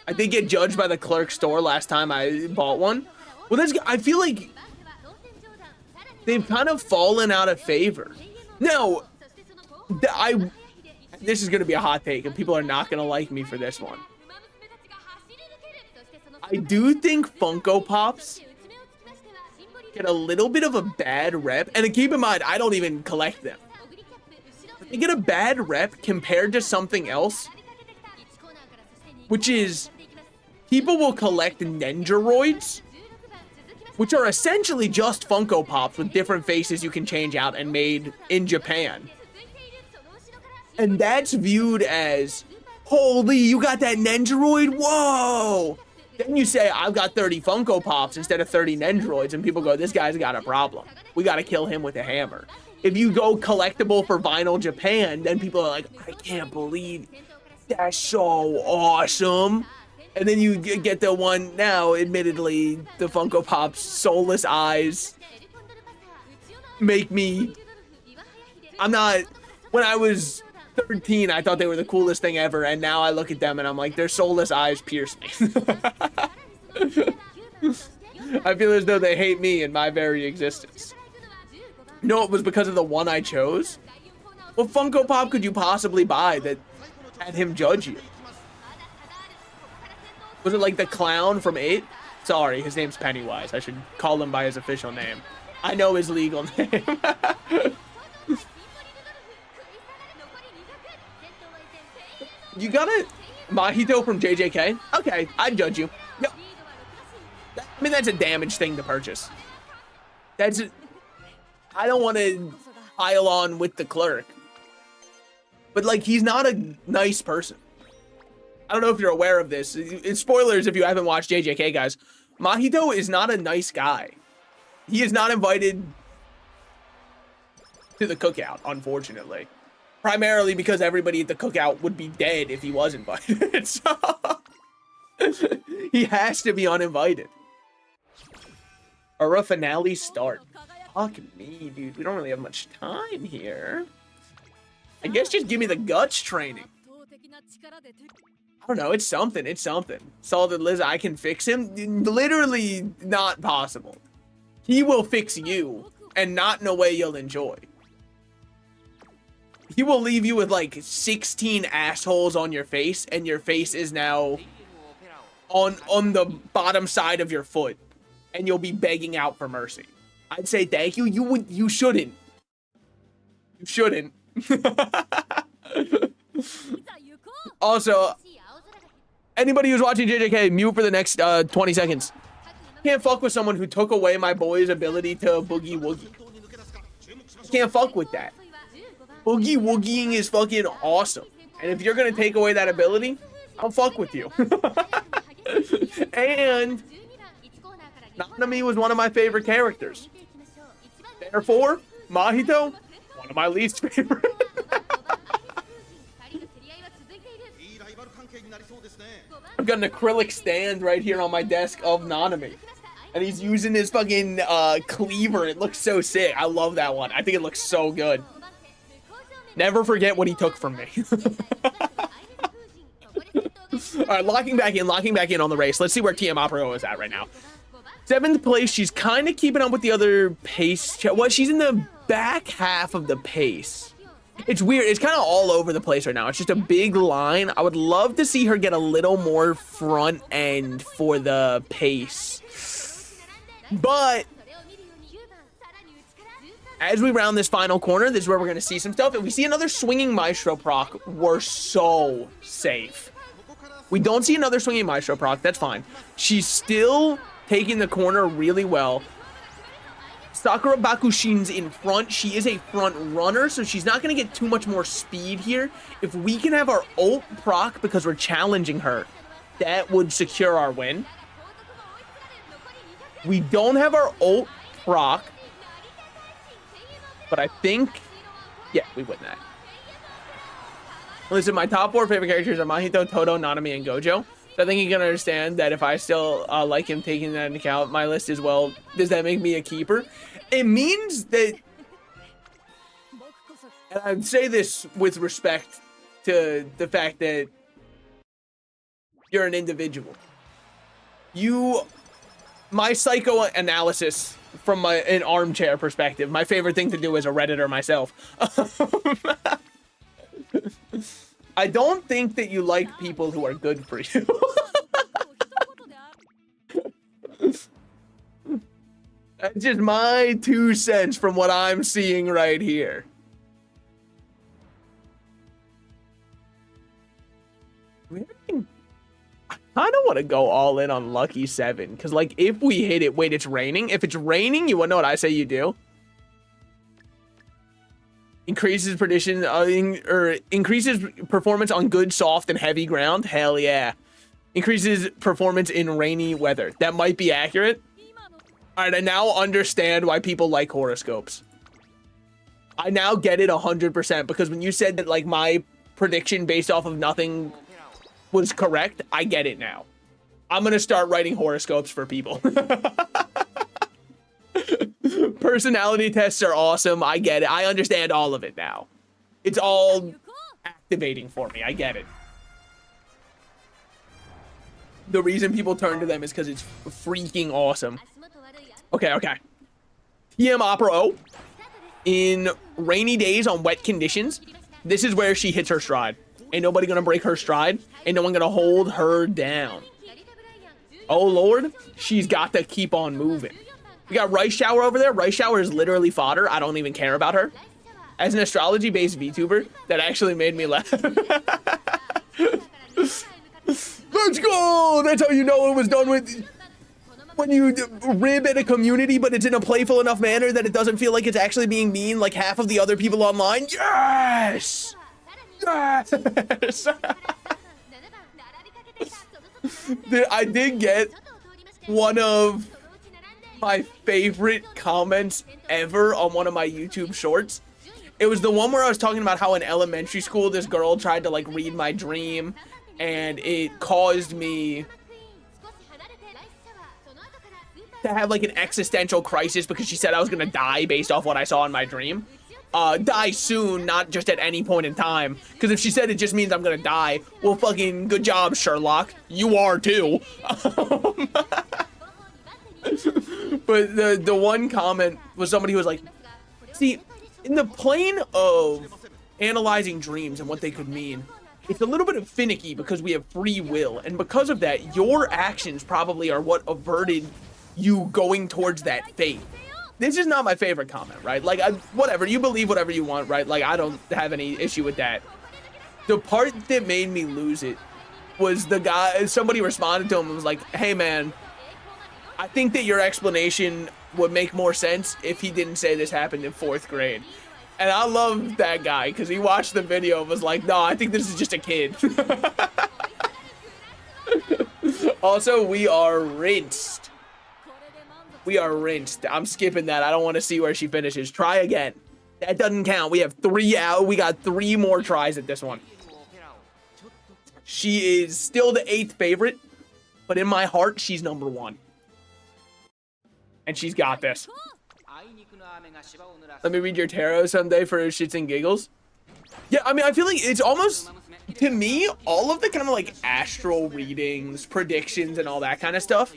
A: I did get judged by the clerk store last time I bought one. Well, I feel like they've kind of fallen out of favor. Now, this is going to be a hot take, and people are not going to like me for this one. I do think Funko Pops get a little bit of a bad rep, and keep in mind, I don't even collect them. They get a bad rep compared to something else, which is people will collect Ninjaroids, which are essentially just Funko Pops with different faces you can change out and made in Japan. And that's viewed as, holy, you got that Ninjaroid? Whoa! Then you say, I've got 30 Funko Pops instead of 30 Ninjaroids, and people go, this guy's got a problem. We gotta kill him with a hammer. If you go collectible for Vinyl Japan, then people are like, I can't believe that's so awesome. And then you get the one now, admittedly, the Funko Pop's soulless eyes make me, when I was 13, I thought they were the coolest thing ever, and now I look at them and I'm like, their soulless eyes pierce me. I feel as though they hate me and my very existence. No, it was because of the one I chose? What Funko Pop could you possibly buy that had him judge you? Was it like the clown from It? Sorry, his name's Pennywise. I should call him by his official name. I know his legal name. You got it? Mahito from JJK? Okay, I'd judge you. Yep. I mean, that's a damaged thing to purchase. I don't want to pile on with the clerk. but like he's not a nice person. I don't know if you're aware of this. It's spoilers if you haven't watched JJK, guys. Mahito is not a nice guy. He is not invited to the cookout, unfortunately. Primarily because everybody at the cookout would be dead if he was invited. So he has to be uninvited. Or a finale start. Fuck me, dude. We don't really have much time here. I guess just give me the guts training. I don't know. It's something. It's something. Salted Liz, I can fix him. Literally not possible. He will fix you and not in a way you'll enjoy. He will leave you with like 16 assholes on your face, and your face is now on the bottom side of your foot, and you'll be begging out for mercy. I'd say thank you. You shouldn't. You shouldn't. Also, anybody who's watching JJK, mute for the next 20 seconds. Can't fuck with someone who took away my boy's ability to boogie woogie. Can't fuck with that. Boogie woogieing is fucking awesome. And if you're gonna take away that ability, I'll fuck with you. And Nanami was one of my favorite characters. Therefore, Mahito, one of my least favorite. I've got an acrylic stand right here on my desk of Nanami. And he's using his fucking cleaver. It looks so sick. I love that one. I think it looks so good. Never forget what he took from me. All right, locking back in on the race. Let's see where TM Apro is at right now. 7th place. She's kind of keeping up with the other pace. Well, she's in the back half of the pace. It's weird. It's kind of all over the place right now. It's just a big line. I would love to see her get a little more front end for the pace. But as we round this final corner, this is where we're going to see some stuff. If we see another swinging Maestro proc, we're so safe. We don't see another swinging Maestro proc. That's fine. She's still taking the corner really well. Sakura Bakushin's in front. She is a front runner, so she's not going to get too much more speed here. If we can have our ult proc because we're challenging her, that would secure our win. We don't have our ult proc, but I think, yeah, we win that. Listen, my top 4 favorite characters are Mahito, Todo, Nanami, and Gojo. So I think you can understand that if I still like him, taking that into account, my list as well, does that make me a keeper? It means that, and I say this with respect to the fact that you're an individual. My psychoanalysis from an armchair perspective, my favorite thing to do as a Redditor myself. I don't think that you like people who are good for you. That's just my 2 cents from what I'm seeing right here. I kind of want to go all in on Lucky 7. Because, like, if we hit it... Wait, it's raining? If it's raining, you want to know what I say you do? Increases prediction, or increases performance on good, soft, and heavy ground. Hell yeah. Increases performance in rainy weather. That might be accurate. All right, I now understand why people like horoscopes. I now get it 100% because when you said that, like, my prediction based off of nothing was correct, I get it now. I'm gonna start writing horoscopes for people. Personality tests are awesome. I get it. I understand all of it now. It's all activating for me. I get it. The reason people turn to them is because it's freaking awesome. Okay. TM Opera O. In rainy days on wet conditions, this is where she hits her stride. Ain't nobody gonna break her stride. Ain't no one gonna hold her down. Oh, Lord. She's got to keep on moving. We got Rice Shower over there. Rice Shower is literally fodder. I don't even care about her. As an astrology-based VTuber, that actually made me laugh. Let's go! That's how you know it was done with... When you rib at a community, but it's in a playful enough manner that it doesn't feel like it's actually being mean like half of the other people online. Yes! I did get one of my favorite comments ever on one of my YouTube shorts. It was the one where I was talking about how in elementary school this girl tried to like read my dream and it caused me to have like an existential crisis because she said I was gonna die based off what I saw in my dream. Die soon, not just at any point in time. Because if she said it just means I'm gonna die, well, fucking good job, Sherlock. You are too. But the one comment was somebody who was like, see, in the plane of analyzing dreams and what they could mean, it's a little bit of finicky because we have free will. And because of that, your actions probably are what averted you going towards that fate. This is not my favorite comment, right? Like, whatever, you believe whatever you want, right? Like, I don't have any issue with that. The part that made me lose it was the guy, somebody responded to him and was like, hey man, I think that your explanation would make more sense if he didn't say this happened in 4th grade. And I love that guy because he watched the video and was like, no, I think this is just a kid. Also, we are rinsed. We are rinsed. I'm skipping that. I don't want to see where she finishes. Try again. That doesn't count. We have 3 out. We got 3 more tries at this one. She is still the 8th favorite, but in my heart, she's number 1. And she's got this. Let me read your tarot someday for shits and giggles. Yeah, I mean, I feel like it's almost, to me, all of the kind of like astral readings, predictions, and all that kind of stuff,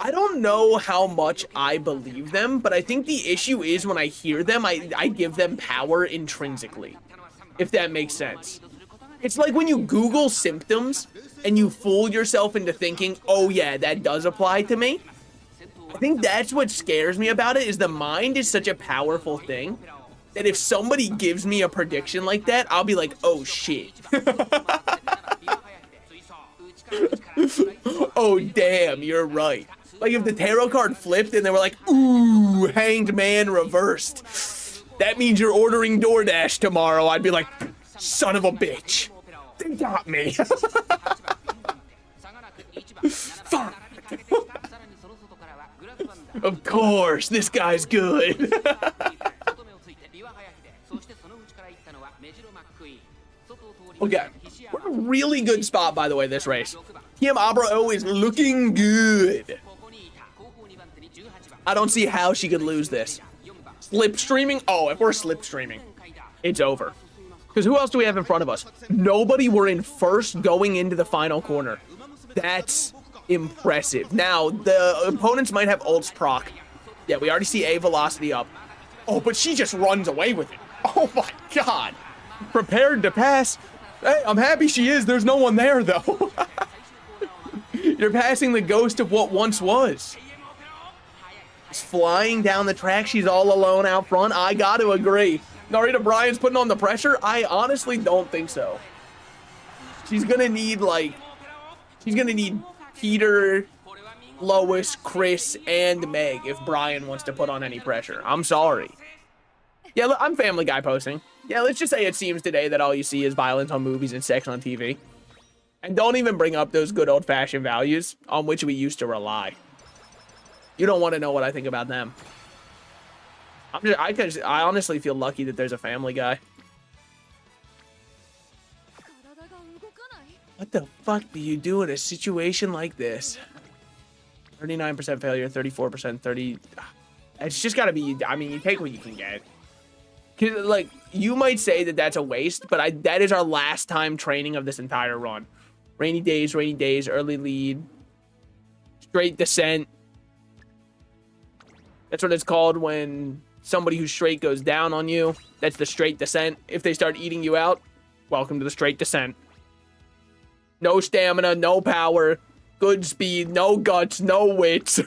A: I don't know how much I believe them, but I think the issue is when I hear them, I give them power intrinsically, if that makes sense. It's like when you Google symptoms and you fool yourself into thinking, oh yeah, that does apply to me. I think that's what scares me about it, is the mind is such a powerful thing that if somebody gives me a prediction like that, I'll be like, oh shit. Oh damn, you're right. Like if the tarot card flipped and they were like, ooh, Hanged Man reversed, that means you're ordering DoorDash tomorrow, I'd be like, son of a bitch, they got me. Fuck. Of course, this guy's good. Okay, we're in a really good spot, by the way, this race. Team Abra O is looking good. I don't see how she could lose this. Slipstreaming? Oh, if we're slipstreaming, it's over. Because who else do we have in front of us? Nobody. We're in first going into the final corner. That's impressive. Now, the opponents might have ults proc. Yeah, we already see A velocity up. Oh, but she just runs away with it. Oh my god. Prepared to pass. Hey, I'm happy she is. There's no one there, though. You're passing the ghost of what once was. She's flying down the track. She's all alone out front. I got to agree. Narita Bryan's putting on the pressure? I honestly don't think so. She's going to need, like... She's going to need Peter, Lois, Chris, and Meg if Bryan wants to put on any pressure. I'm sorry. Yeah, look, I'm Family Guy posting. Yeah, let's just say it seems today that all you see is violence on movies and sex on TV. And don't even bring up those good old-fashioned values on which we used to rely. You don't want to know what I think about them. I honestly feel lucky that there's a Family Guy. What the fuck do you do in a situation like this? 39% failure, 34%, 30... It's just gotta be... I mean, you take what you can get. 'Cause, like, you might say that that's a waste, but that is our last time training of this entire run. Rainy days, early lead. Straight descent. That's what it's called when somebody who's straight goes down on you. That's the straight descent. If they start eating you out, welcome to the straight descent. No stamina, no power, good speed, no guts, no wits.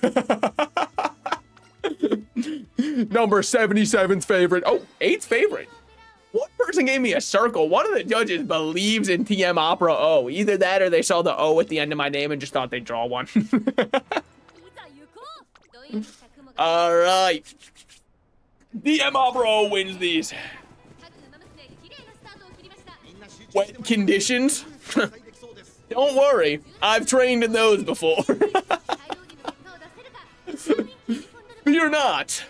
A: Number 77th favorite. Oh, 8th favorite. One person gave me a circle. One of the judges believes in TM Opera O. Either that or they saw the O at the end of my name and just thought they'd draw one. All right. TM Opera O wins these. Wet conditions? Don't worry, I've trained in those before. Fear not.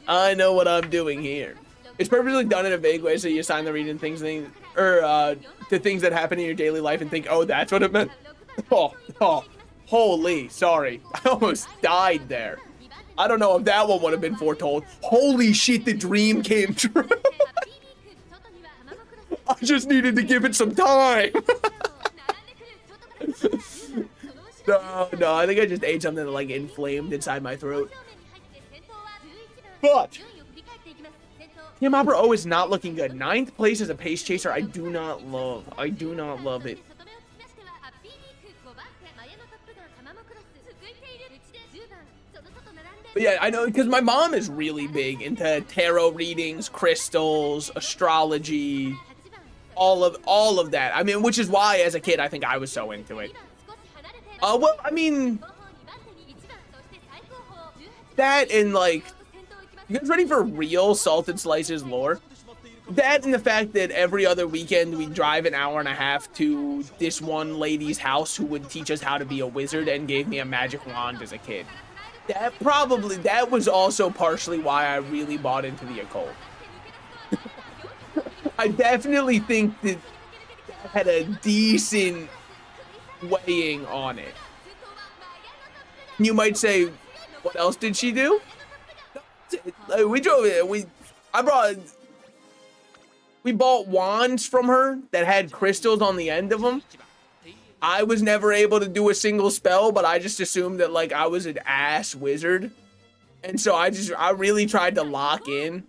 A: I know what I'm doing here. It's purposely done in a vague way so you assign the reading to things that happen in your daily life and think, oh, that's what it meant. Oh, holy, sorry. I almost died there. I don't know if that one would have been foretold. Holy shit, the dream came true. I just needed to give it some time. No, I think I just ate something that like inflamed inside my throat. But Umamusume O is not looking good. 9th place as a pace chaser, I do not love. I do not love it. But yeah, I know, because my mom is really big into tarot readings, crystals, astrology, all of that. I mean, which is why as a kid I think I was so into it. Well, I mean, that and like, you guys ready for real Salted Slices lore? That and the fact that every other weekend we drive an hour and a half to this one lady's house who would teach us how to be a wizard and gave me a magic wand as a kid. That was also partially why I really bought into the occult. I definitely think that had a decent weighing on it. You might say, what else did she do? We bought wands from her that had crystals on the end of them. I was never able to do a single spell, but I just assumed that like I was an ass wizard. And so I really tried to lock in.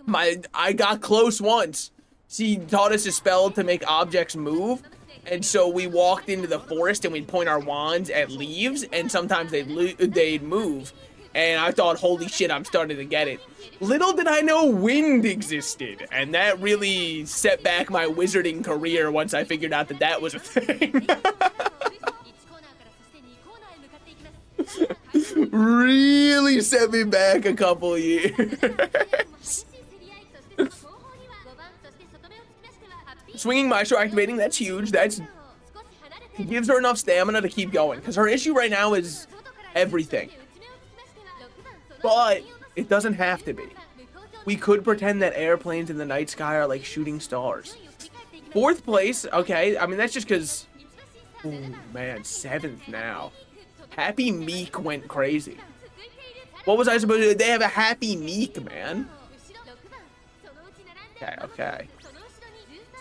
A: I got close once. She taught us a spell to make objects move. And so we walked into the forest and we'd point our wands at leaves and sometimes they'd move. And I thought, holy shit, I'm starting to get it. Little did I know wind existed. And that really set back my wizarding career once I figured out that that was a thing. Really set me back a couple years. Swinging Maestro activating, that's huge. It gives her enough stamina to keep going. Because her issue right now is everything. But it doesn't have to be. We could pretend that airplanes in the night sky are like shooting stars. 4th place, okay. I mean, that's just because... Ooh, man, 7th now. Happy Meek went crazy. What was I supposed to do? They have a Happy Meek, man. Okay.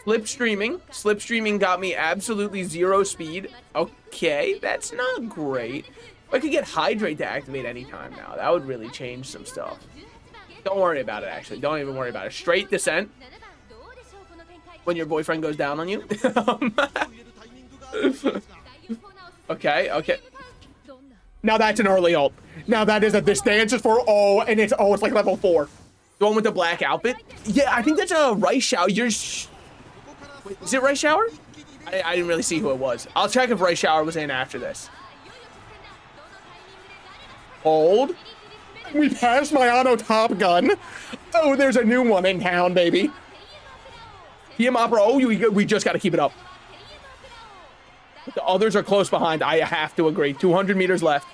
A: Slipstreaming got me absolutely 0 speed. Okay, that's not great. I could get Hydrate to activate anytime now. That would really change some stuff. Don't worry about it, actually. Don't even worry about it. Straight Descent. When your boyfriend goes down on you. Okay. Now that's an early ult. Now that is this dance is for and it's like level 4. The one with the black outfit. Yeah, I think that's a Rice Shower. Wait, is it Rice Shower? I didn't really see who it was. I'll check if Rice Shower was in after this. Hold. We passed my auto Top Gun. Oh, there's a new one in town, baby. Umamusume, we just got to keep it up. The others are close behind. I have to agree. 200 meters left.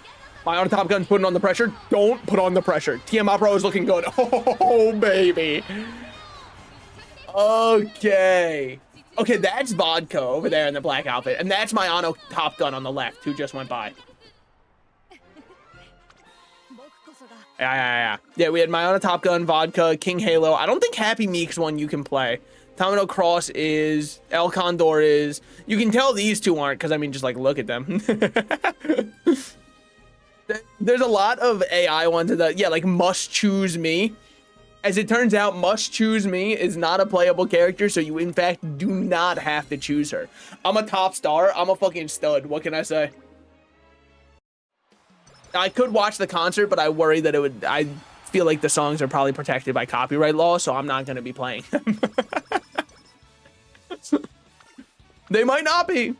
A: My auto Top Gun's putting on the pressure. Don't put on the pressure. Umamusume is looking good. Oh, baby. Okay, that's Vodka over there in the black outfit. And that's my auto Top Gun on the left who just went by. Yeah, we had Mayana Top Gun, Vodka, King Halo. I don't think Happy Meek's one you can play. Tomino Cross is, El Condor is. You can tell these two aren't, because I mean, just like look at them. There's a lot of AI ones that, yeah, like Must Choose Me. As it turns out, Must Choose Me is not a playable character, so you in fact do not have to choose her. I'm a top star. I'm a fucking stud. What can I say? I could watch the concert, but I worry that I feel like the songs are probably protected by copyright law, so I'm not going to be playing them. They might not be.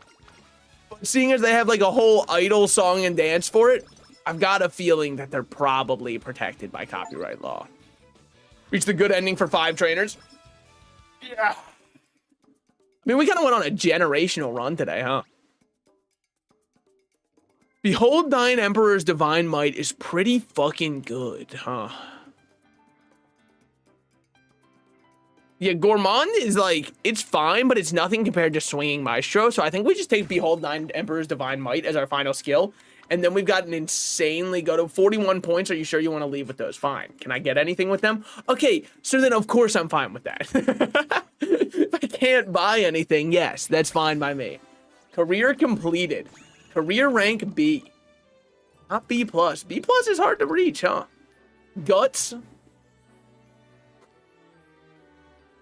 A: But seeing as they have like a whole idol song and dance for it, I've got a feeling that they're probably protected by copyright law. Reach the good ending for 5 trainers. Yeah. mean, we kind of went on a generational run today, huh? Behold thine Emperor's divine might is pretty fucking good, huh? Yeah, Gourmand is like, it's fine, but it's nothing compared to Swinging Maestro. So I think we just take Behold thine Emperor's divine might as our final skill. And then we've got an insanely go to 41 points. Are you sure you want to leave with those? Fine. Can I get anything with them? Okay, so then of course I'm fine with that. If I can't buy anything, yes, that's fine by me. Career completed. Career rank B. Not B+. B+ is hard to reach, huh? Guts.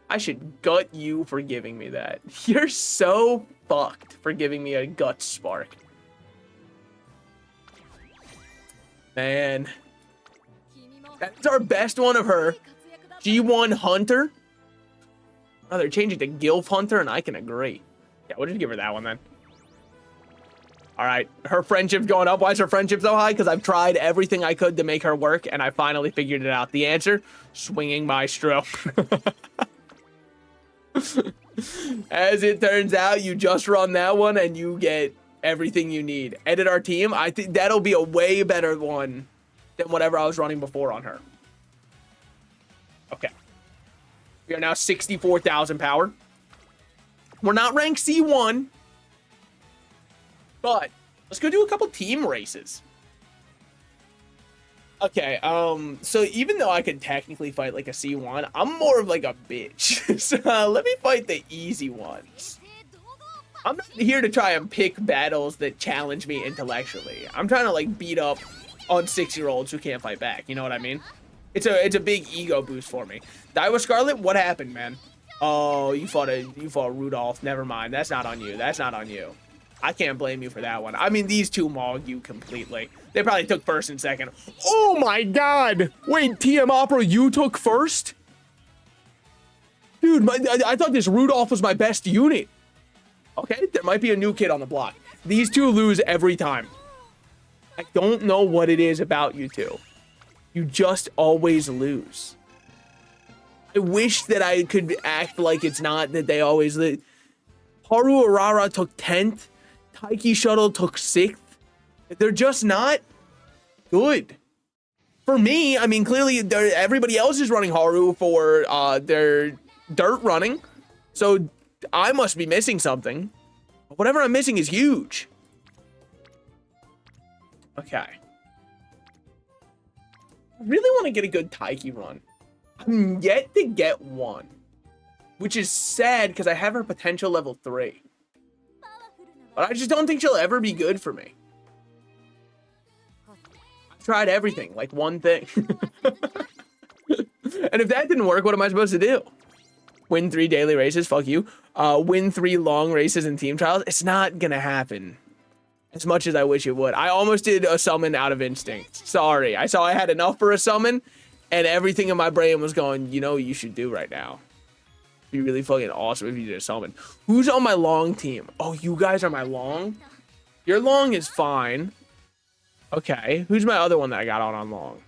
A: I should gut you for giving me that. You're so fucked for giving me a Guts Spark. Man. That's our best one of her. G1 Hunter. Oh, they're changing to Gilf Hunter, and I can agree. Yeah, we'll just give her that one then. All right, her friendship's going up. Why is her friendship so high? Because I've tried everything I could to make her work, and I finally figured it out. The answer, Swinging Maestro. As it turns out, you just run that one, and you get everything you need. Edit our team. I think that'll be a way better one than whatever I was running before on her. Okay. We are now 64,000 power. We're not ranked C1. But let's go do a couple team races. Okay, so even though I could technically fight like a C1, I'm more of like a bitch. So let me fight the easy ones. I'm not here to try and pick battles that challenge me intellectually. I'm trying to like beat up on 6-year-olds who can't fight back. You know what I mean? It's a big ego boost for me. Daiwa Scarlet, what happened, man? Oh, you fought Rudolph. Never mind. That's not on you. That's not on you. I can't blame you for that one. I mean, these two mauled you completely. They probably took first and second. Oh my god! Wait, TM Opera, you took first? Dude, I thought this Rudolph was my best unit. Okay, there might be a new kid on the block. These two lose every time. I don't know what it is about you two. You just always lose. I wish that I could act like it's not that they always lose. Haru Arara took 10th. Taiki Shuttle took 6th. They're just not good. For me, I mean, clearly everybody else is running Haru for their dirt running. So I must be missing something. Whatever I'm missing is huge. Okay. I really want to get a good Taiki run. I'm yet to get one. Which is sad because I have her potential level 3. But I just don't think she'll ever be good for me. I've tried everything, like one thing. And if that didn't work, what am I supposed to do? Win 3 daily races, fuck you. Win 3 long races and team trials. It's not gonna happen. As much as I wish it would. I almost did a summon out of instinct. Sorry, I saw I had enough for a summon. And everything in my brain was going, you know what you should do right now? Be really fucking awesome if you did a summon. Who's on my long team? Oh, you guys are my long? Your long is fine. Okay. Who's my other one that I got on long?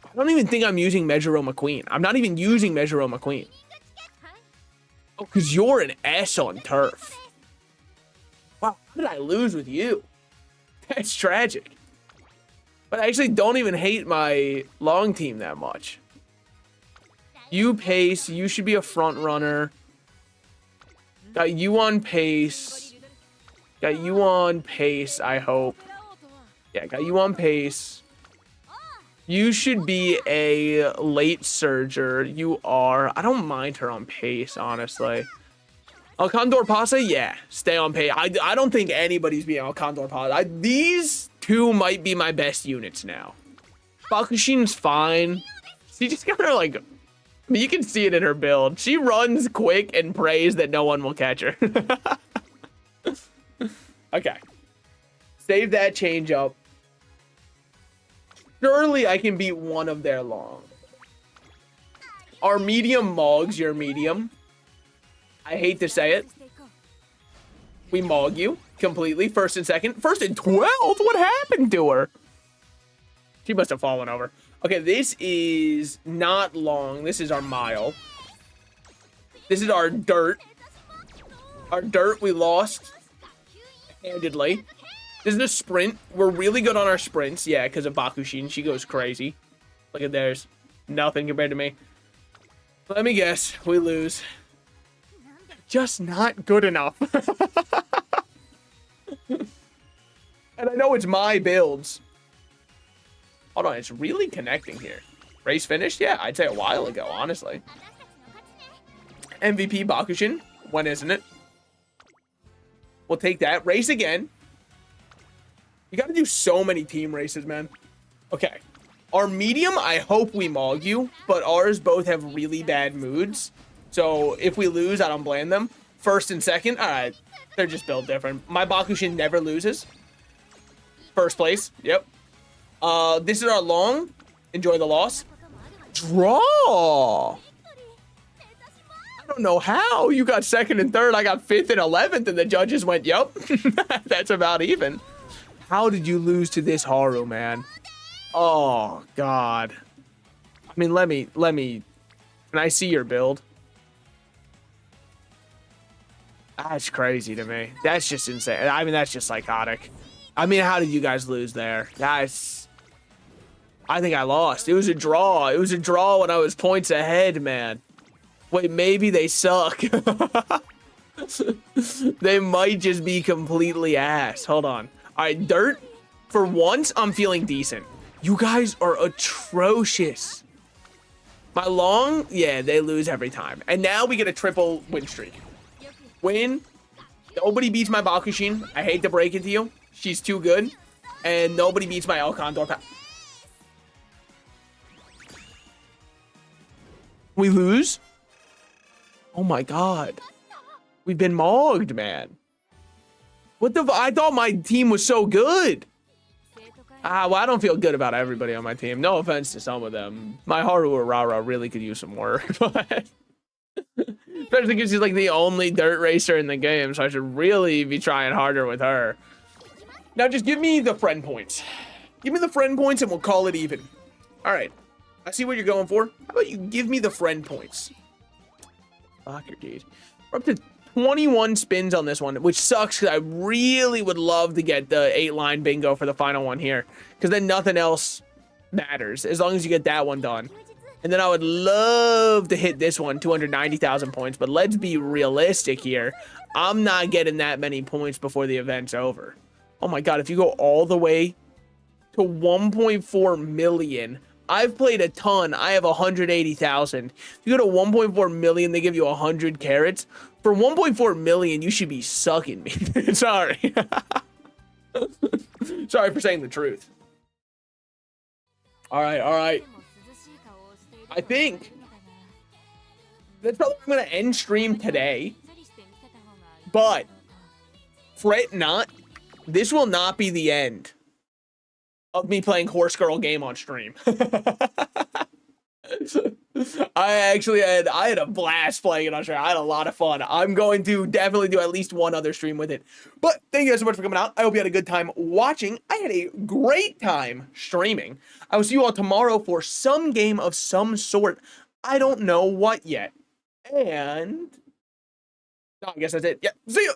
A: I don't even think I'm using Measuro McQueen. I'm not even using Measuro McQueen. Oh, because you're an S on turf. Wow, how did I lose with you? That's tragic. But I actually don't even hate my long team that much. You pace, you should be a front runner. Got you on pace. Got you on pace, I hope. Yeah, got you on pace. You should be a late surger. You are. I don't mind her on pace, honestly. Condor Pasa, yeah, stay on pace. I don't think anybody's being on Condor Pasa. These two might be my best units now. Bakushin's fine. She just got her like... I mean, you can see it in her build. She runs quick and prays that no one will catch her. Okay. Save that change up. Surely I can beat one of their long. Our medium mogs your medium. I hate to say it. We mog you completely. First and second. First and 12th? What happened to her? She must have fallen over. Okay, this is not long. This is our mile. This is our dirt. Our dirt, we lost handedly. This is a sprint. We're really good on our sprints. Yeah, because of Bakushin. She goes crazy. Look at theirs. Nothing compared to me. Let me guess. We lose. Just not good enough. And I know it's my builds. Hold on. It's really connecting here. Race finished? Yeah, I'd say a while ago, honestly. MVP Bakushin. When isn't it? We'll take that. Race again. You got to do so many team races, man. Okay. Our medium, I hope we mog you, but ours both have really bad moods. So if we lose, I don't blame them. First and second, all right. They're just built different. My Bakushin never loses. First place. Yep. This is our long. Enjoy the loss. Draw. I don't know how. You got second and third. I got 5th and 11th, and the judges went, yep. That's about even. How did you lose to this Haru, man? Oh, God. I mean, let me. Can I see your build? That's crazy to me. That's just insane. I mean, that's just psychotic. I mean, how did you guys lose there? That's... I think I lost. It was a draw. It was a draw when I was points ahead, man. Wait, maybe they suck. They might just be completely ass. Hold on. All right, dirt. For once, I'm feeling decent. You guys are atrocious. My long, yeah, they lose every time. And now we get a triple win streak. Win. Nobody beats my Bakushin. I hate to break it to you. She's too good. And nobody beats my El Condor. We lose? Oh my God. We've been mogged, man. What the? I thought my team was so good. Well, I don't feel good about everybody on my team. No offense to some of them. My Haru Urara really could use some work, but especially because she's like the only dirt racer in the game, so I should really be trying harder with her. Now just give me the friend points. Give me the friend points and we'll call it even. All right. I see what you're going for. How about you give me the friend points? Fuck your dude. We're up to 21 spins on this one, which sucks because I really would love to get the 8-line bingo for the final one here, because then nothing else matters as long as you get that one done. And then I would love to hit this one, 290,000 points, but let's be realistic here. I'm not getting that many points before the event's over. Oh my God, if you go all the way to 1.4 million, I've played a ton. I have 180,000. If you go to 1.4 million, they give you 100 carats. For 1.4 million, you should be sucking me. Sorry. Sorry for saying the truth. All right, all right. I think that's probably I'm going to end stream today. But fret not. This will not be the end of me playing Horse Girl game on stream. I had a blast playing it on stream. I had a lot of fun. I'm going to definitely do at least one other stream with it. But thank you guys so much for coming out. I hope you had a good time watching. I had a great time streaming. I will see you all tomorrow for some game of some sort. I don't know what yet. And I guess that's it. Yeah, see you.